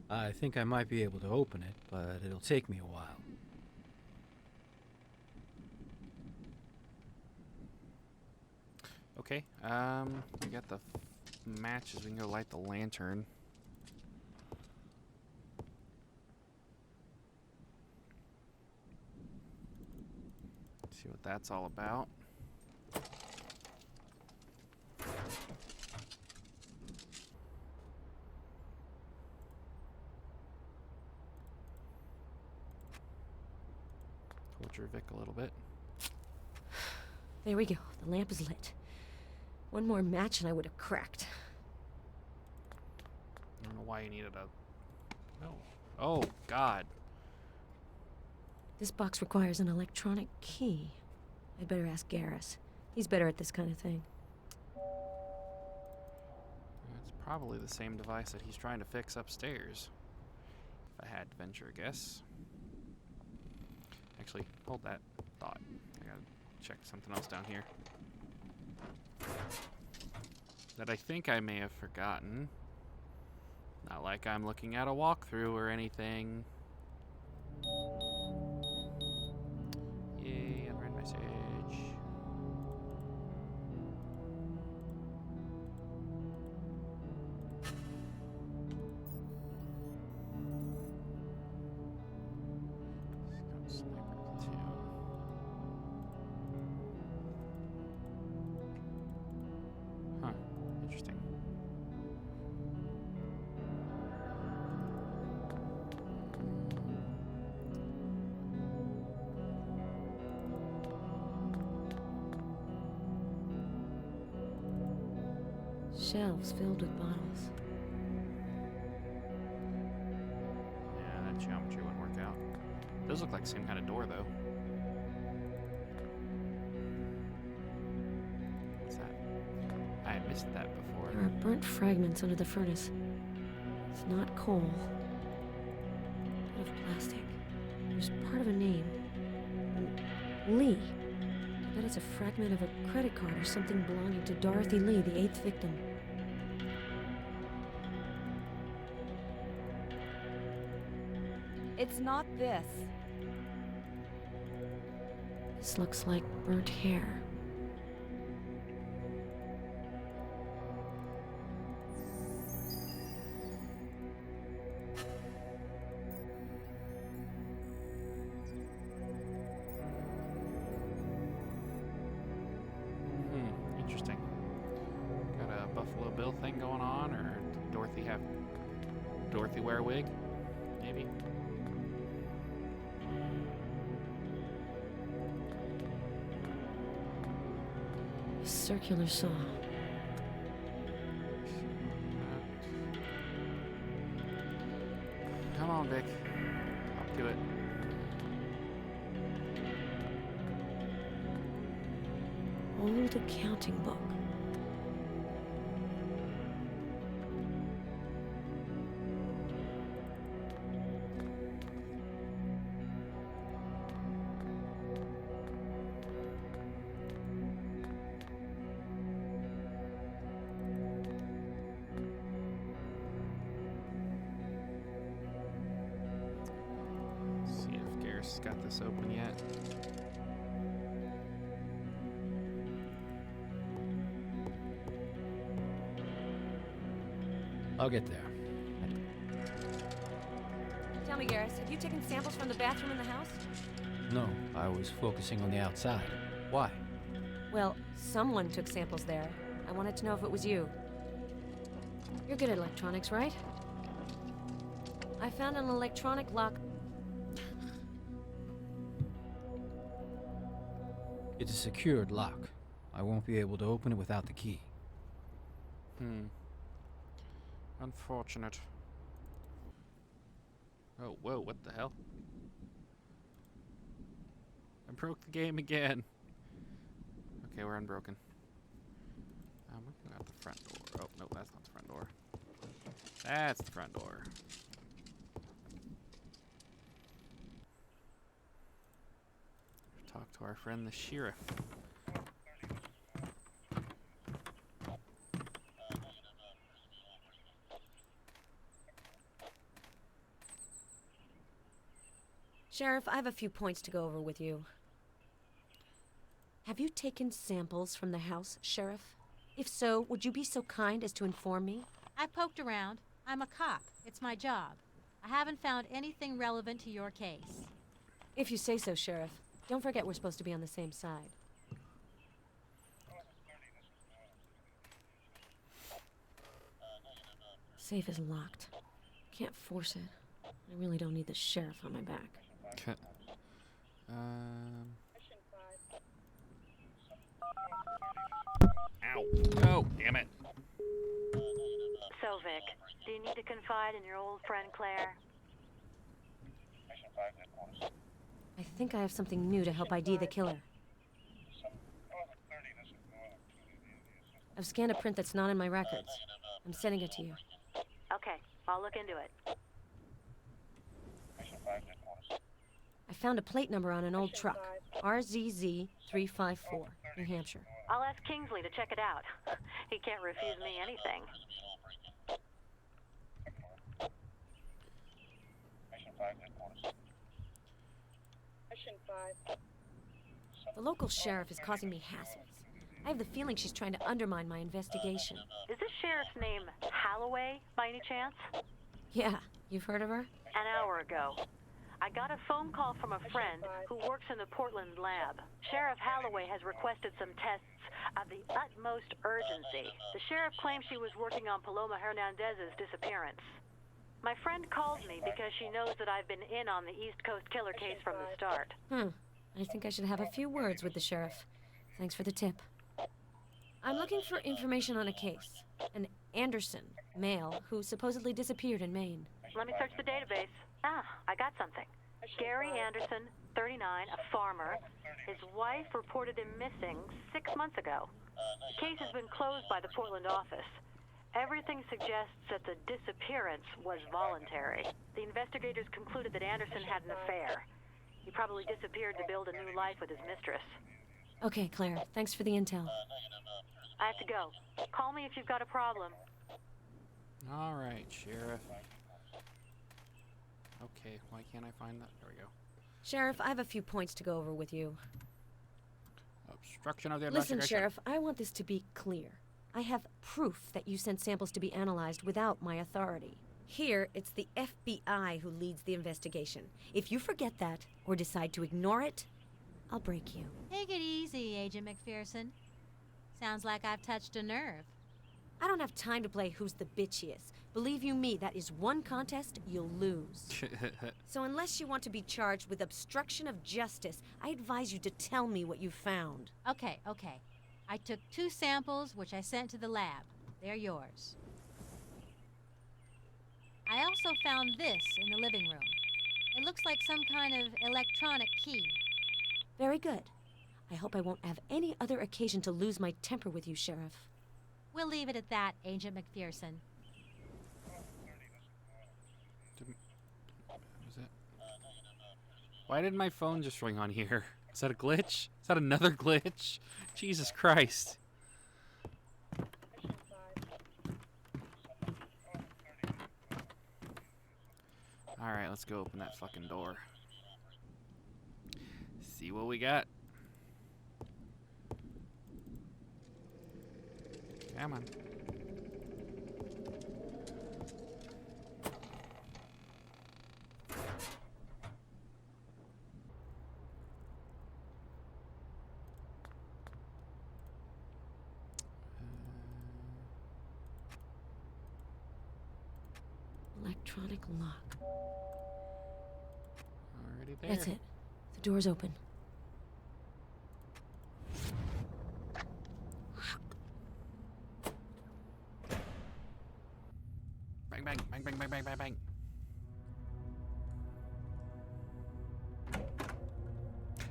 I think I might be able to open it, but it'll take me a while. Okay, we got the matches. We can go light the lantern. See what that's all about. Torture Vic a little bit. There we go. The lamp is lit. One more match and I would have cracked. I don't know why you needed a... No. Oh, God. This box requires an electronic key. I'd better ask Garrus. He's better at this kind of thing. It's probably the same device that he's trying to fix upstairs. If I had to venture a guess. Actually, hold that thought. I gotta check something else down here. That I think I may have forgotten. Not like I'm looking at a walkthrough or anything. Yay, unread message. Scout sniper. shelves filled with bottles. Yeah, that geometry wouldn't work out. Those look like the same kind of door, though. What's that? I missed that before. There are burnt fragments under the furnace. It's not coal. Out of plastic. There's part of a name. Lee. I bet it's a fragment of a credit card or something belonging to Dorothy Lee, the 8th victim. It's not this. This looks like burnt hair. Interesting. Got a Buffalo Bill thing going on, or did Dorothy have Dorothy wear a wig? Maybe. A circular saw. Come on, Vic. Up to it. Old accounting book. See if Garrus got this open yet. I'll get there. Tell me, Garrus, have you taken samples from the bathroom in the house? No, I was focusing on the outside. Why? Well, someone took samples there. I wanted to know if it was you. You're good at electronics, right? I found an electronic lock. It's a secured lock. I won't be able to open it without the key. Unfortunate. Oh, whoa, what the hell? I broke the game again. Okay, we're unbroken. We can go out the front door. Oh, no, that's not the front door. That's the front door. Talk to our friend the sheriff. Sheriff, I have a few points to go over with you. Have you taken samples from the house, Sheriff? If so, would you be so kind as to inform me? I poked around. I'm a cop. It's my job. I haven't found anything relevant to your case. If you say so, Sheriff. Don't forget we're supposed to be on the same side. Safe is locked. Can't force it. I really don't need the sheriff on my back. Ow. Oh, damn it. So, Vic, do you need to confide in your old friend Claire? I think I have something new to help ID the killer. I've scanned a print that's not in my records. I'm sending it to you. Okay, I'll look into it. I found a plate number on an old truck. RZZ 354, New Hampshire. I'll ask Kingsley to check it out. He can't refuse me anything. The local sheriff is causing me hassles. I have the feeling she's trying to undermine my investigation. Is this sheriff's name Holloway, by any chance? Yeah, you've heard of her? An hour ago. I got a phone call from a friend who works in the Portland lab. Sheriff Holloway has requested some tests of the utmost urgency. The sheriff claims she was working on Paloma Hernandez's disappearance. My friend called me because she knows that I've been in on the East Coast killer case from the start. I think I should have a few words with the sheriff. Thanks for the tip. I'm looking for information on a case. An Anderson, male, who supposedly disappeared in Maine. Let me search the database. Ah, I got something. Gary Anderson, 39, a farmer. His wife reported him missing 6 months ago. The case has been closed by the Portland office. Everything suggests that the disappearance was voluntary. The investigators concluded that Anderson had an affair. He probably disappeared to build a new life with his mistress. Okay, Claire. Thanks for the intel. I have to go. Call me if you've got a problem. All right, Sheriff. Okay, why can't I find that? There we go. Sheriff, I have a few points to go over with you. Obstruction of the Listen, investigation. Sheriff, I want this to be clear. I have proof that you sent samples to be analyzed without my authority. Here, it's the FBI who leads the investigation. If you forget that, or decide to ignore it, I'll break you. Take it easy, Agent McPherson. Sounds like I've touched a nerve. I don't have time to play who's the bitchiest. Believe you me, that is one contest you'll lose. So unless you want to be charged with obstruction of justice, I advise you to tell me what you found. Okay. I took 2 samples, which I sent to the lab. They're yours. I also found this in the living room. It looks like some kind of electronic key. Very good. I hope I won't have any other occasion to lose my temper with you, Sheriff. We'll leave it at that, Agent McPherson. Was it? Why did my phone just ring on here? Is that a glitch? Is that another glitch? Jesus Christ. Alright, let's go open that fucking door. See what we got. Come on. Electronic lock. Already there. That's it. The door's open. Bang, bang, bang, bang, bang, bang, bang, bang.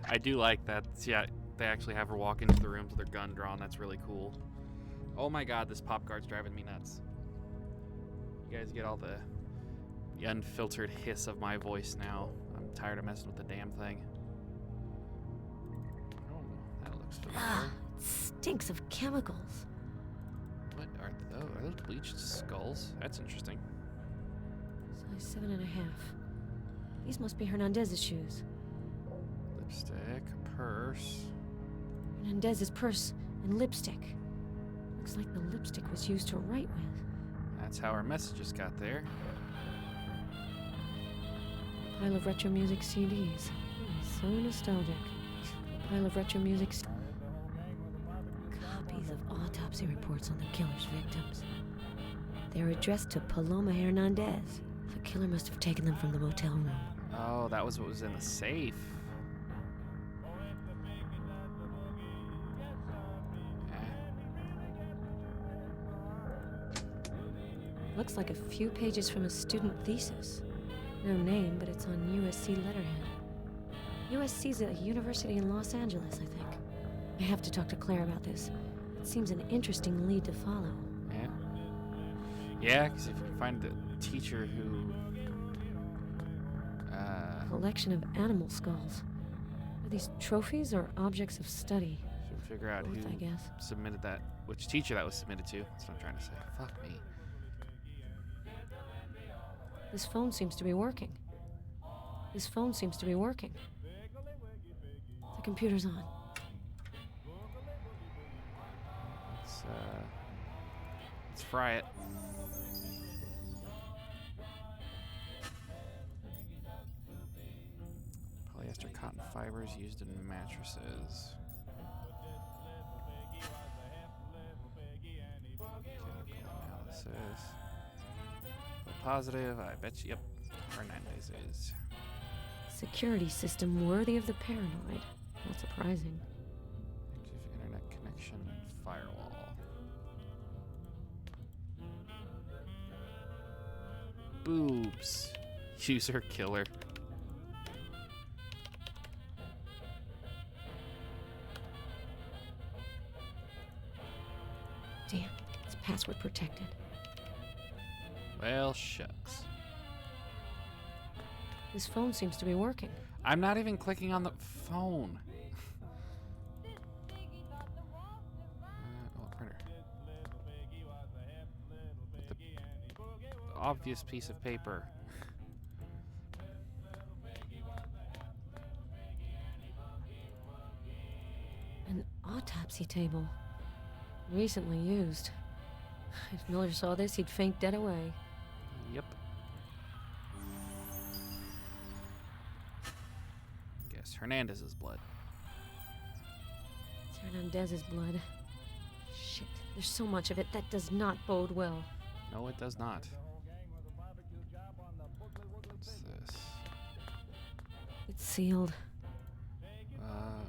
I do like that. Yeah, they actually have her walk into the rooms with her gun drawn. That's really cool. Oh my god, this pop guard's driving me nuts. You guys get all the unfiltered hiss of my voice now. I'm tired of messing with the damn thing. Oh, that looks familiar. It stinks of chemicals. What are those? Are those bleached skulls? That's interesting. Size 7.5. These must be Hernandez's shoes. Lipstick, purse. Hernandez's purse and lipstick. Looks like the lipstick was used to write with. That's how our messages got there. Pile of retro music CDs. So nostalgic. Pile of retro music. Copies of autopsy reports on the killer's victims. They're addressed to Paloma Hernandez. The killer must have taken them from the motel room. Oh, that was what was in the safe. Looks like a few pages from a student thesis. No name, but it's on USC letterhead. USC's a university in Los Angeles, I think. I have to talk to Claire about this. It seems an interesting lead to follow. Yeah. Yeah, because if you can find the teacher who... Collection of animal skulls. Are these trophies or objects of study? Should figure out Both, who I guess. submitted that, which teacher that was submitted to. That's what I'm trying to say. Fuck me. This phone seems to be working. This phone seems to be working. The computer's on. Let's fry it. Polyester cotton fibers used in mattresses. Chemical analysis. Positive, I bet you. Yep. Hernandez is. Security system worthy of the paranoid. Not surprising. Active internet connection and firewall. boobs. User killer. Damn, it's password protected. Well, shucks. This phone seems to be working. I'm not even clicking on the phone. Printer. With the obvious piece of paper. An autopsy table. Recently used. If Miller saw this, he'd faint dead away. Yep. Guess Hernandez's blood. It's Hernandez's blood. Shit, there's so much of it. That does not bode well. No, it does not. What's this? It's sealed.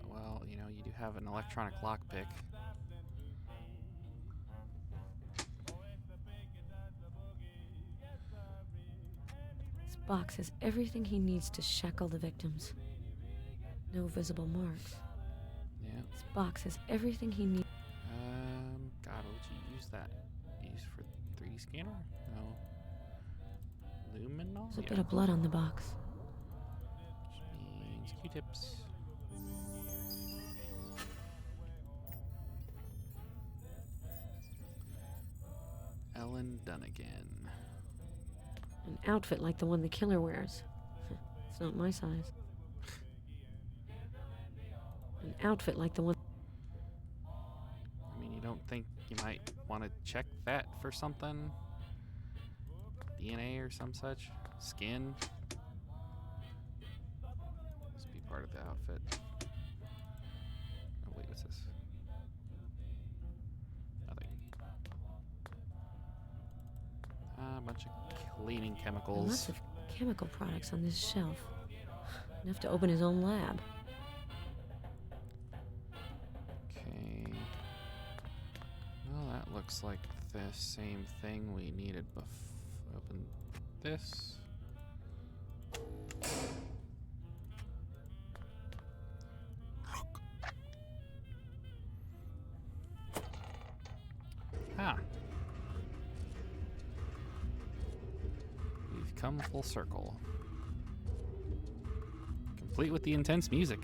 Well, you know, you do have an electronic lockpick. This box has everything he needs to shackle the victims. No visible marks. Yeah. This box has everything he needs. God, what would you use that? Use for 3D scanner? No. Luminol? There's a bit of blood on the box. Which means Q-tips. Ellen Dunnigan. An outfit like the one the killer wears. It's not my size. An outfit like the one... I mean, you don't think you might want to check that for something? DNA or some such? Skin? This be part of the outfit. Oh wait, what's this? Nothing. A bunch of cleaning chemicals. Lots of chemical products on this shelf. Enough to open his own lab. Okay. Well, that looks like the same thing we needed before. Open this. Ah. We've come full circle. Complete with the intense music.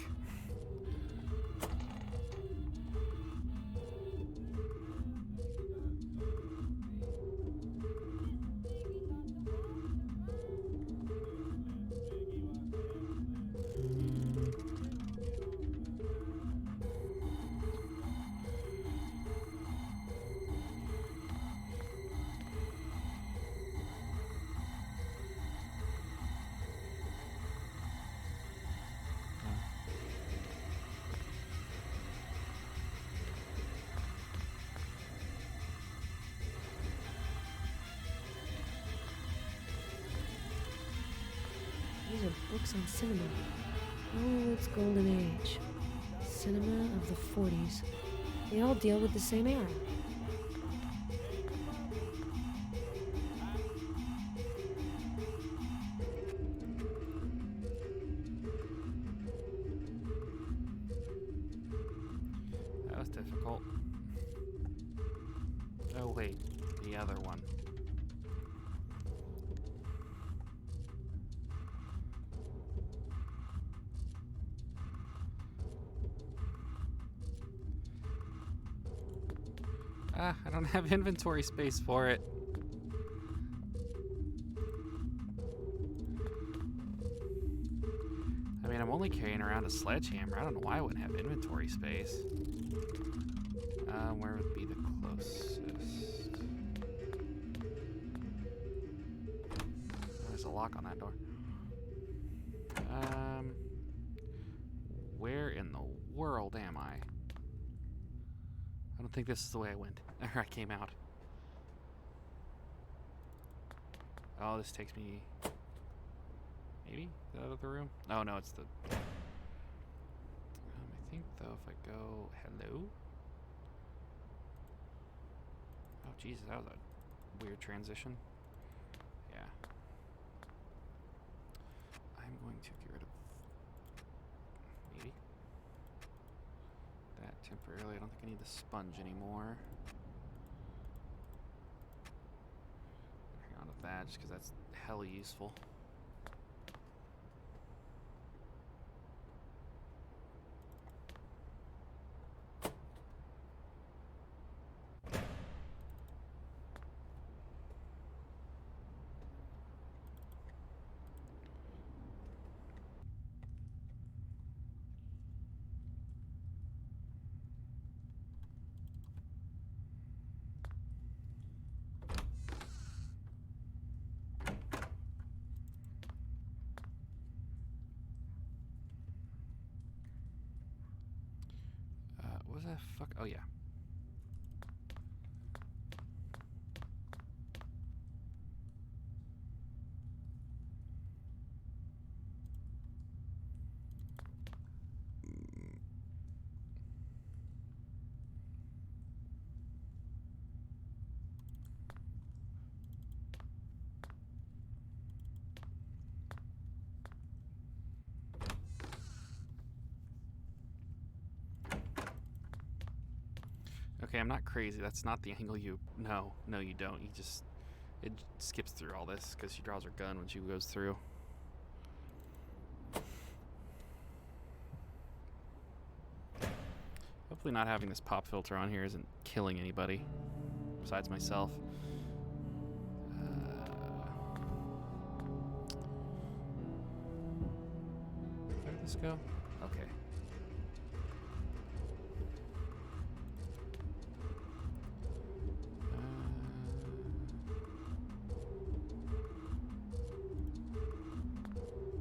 These are books on cinema. Hollywood's golden age. Cinema of the 40s. They all deal with the same era. That was difficult. Oh wait, the other one. Ah, I don't have inventory space for it. I mean, I'm only carrying around a sledgehammer. I don't know why I wouldn't have inventory space. Where would be the closest? There's a lock on that door. Where in the world am I? I don't think this is the way I went. Or I came out. Oh, this takes me... Maybe? The other room? Oh, no, it's the... I think, though, if I go... Hello? Oh, Jesus, that was a weird transition. Yeah. going to get rid of maybe that temporarily. I don't think I need the sponge anymore. Hang on to that just because that's hella useful. What was that fuck? Oh, yeah. Okay, I'm not crazy. That's not the angle you... No, you don't. You just... It skips through all this because she draws her gun when she goes through. Hopefully not having this pop filter on here isn't killing anybody besides myself. Where did this go? Okay.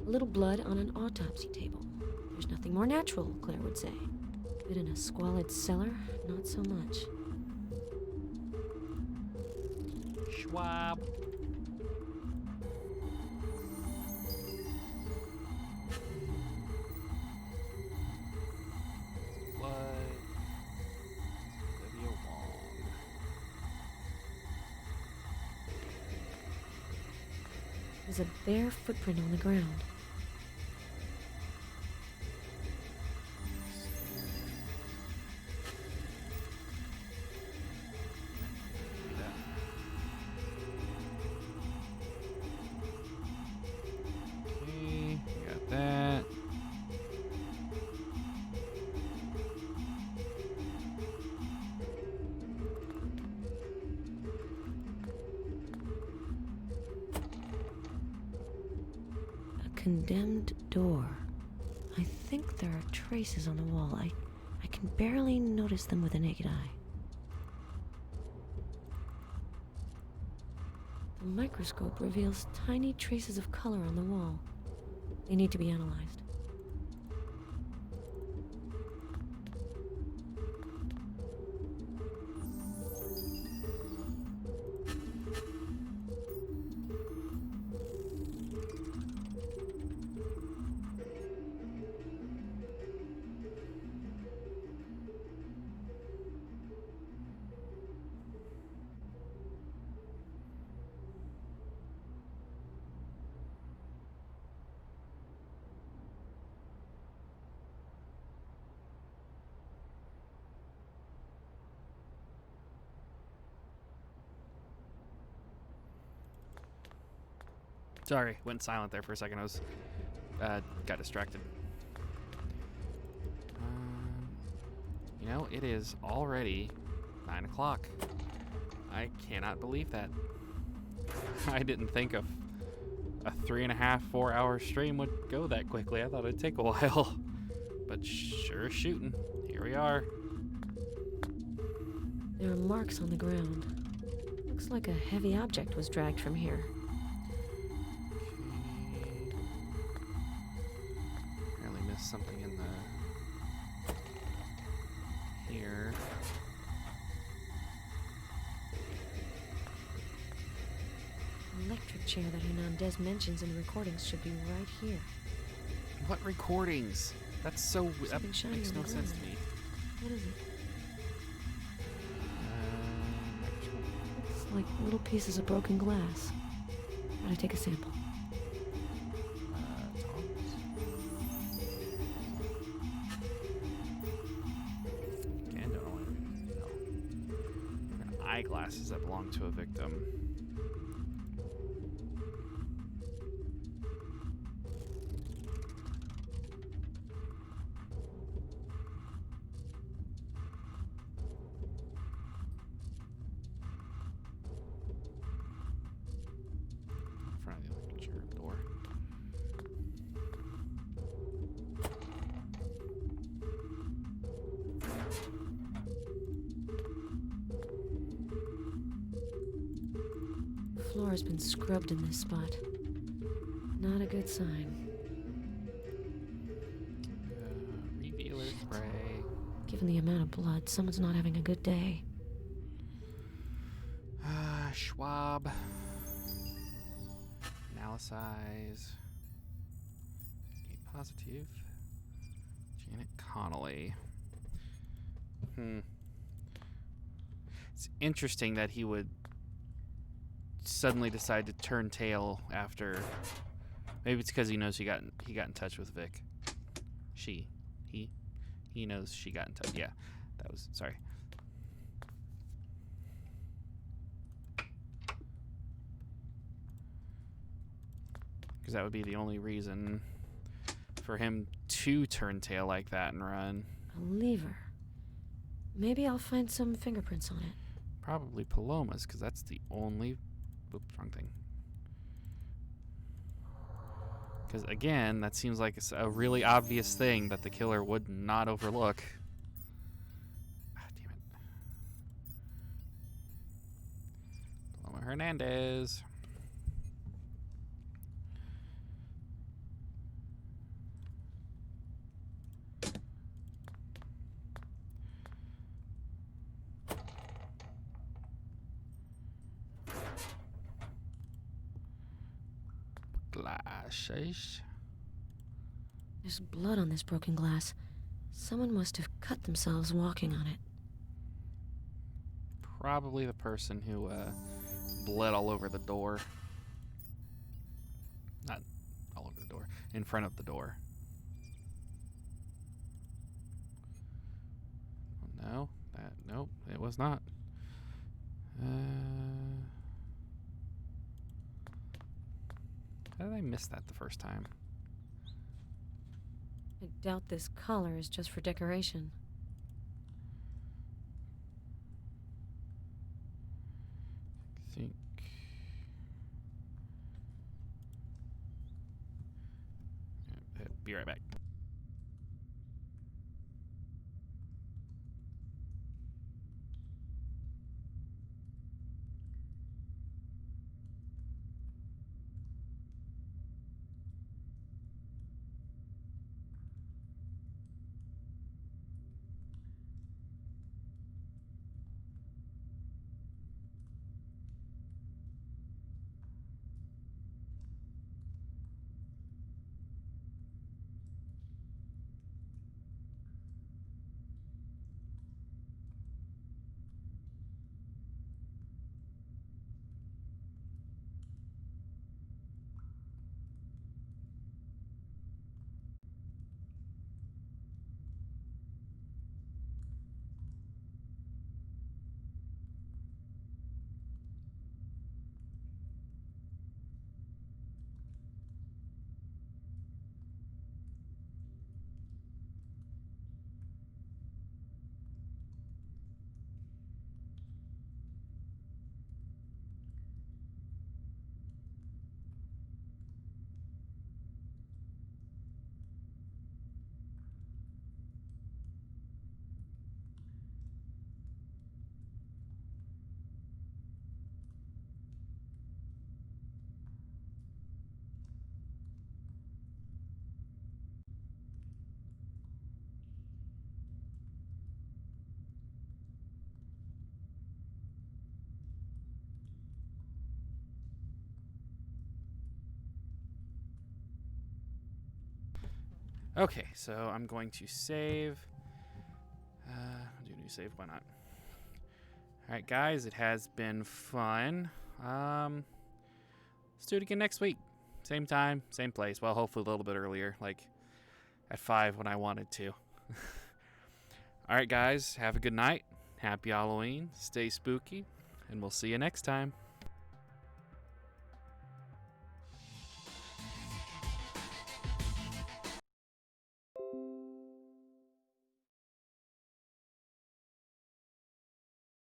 A little blood on an autopsy table. There's nothing more natural, Claire would say. But in a squalid cellar, not so much. Schwab. Blood. Olivia Wong. There's a bare footprint on the ground. Okay, got that. Condemned door. I think there are traces on the wall. I can barely notice them with the naked eye. The microscope reveals tiny traces of color on the wall. They need to be analyzed. Sorry, went silent there for a second. I was got distracted. You know, it is already 9 o'clock. I cannot believe that. I didn't think a 3.5, 4 hour stream would go that quickly. I thought it'd take a while. But sure shooting. Here we are. There are marks on the ground. Looks like a heavy object was dragged from here. Apparently missed something in the... here. The electric chair that Hernandez mentions in the recordings should be right here. What recordings? That's so... that makes no sense to me. What is it? Looks like little pieces of broken glass. Gotta take a sample. Tongs? eyeglasses that belong to a victim. In front of the picture door. The floor has been scrubbed in this spot. Not a good sign. Revealer spray. Given the amount of blood, someone's not having a good day. Schwab. Analysize. A positive. Janet Connolly. It's interesting that he would suddenly decide to turn tail after. Maybe it's because he knows he got in touch with Vic. He knows she got in touch. Yeah, that was sorry. Because that would be the only reason for him to turn tail like that and run. A lever. Maybe I'll find some fingerprints on it. Probably Paloma's, because that's the only. Oops, wrong thing. Because again, that seems like it's a really obvious thing that the killer would not overlook. Ah, damn it. Paloma Hernandez. Glasses. There's blood on this broken glass. Someone must have cut themselves walking on it. Probably the person who bled all over the door. Not all over the door. In front of the door. No, nope, it was not. How did I miss that the first time? I doubt this color is just for decoration. I think. Be right back. Okay, so I'm going to save. I'll do a new save, why not? Alright, guys, it has been fun. Let's do it again next week. Same time, same place. Well, hopefully a little bit earlier, like at 5 when I wanted to. Alright, guys, have a good night. Happy Halloween. Stay spooky. and we'll see you next time.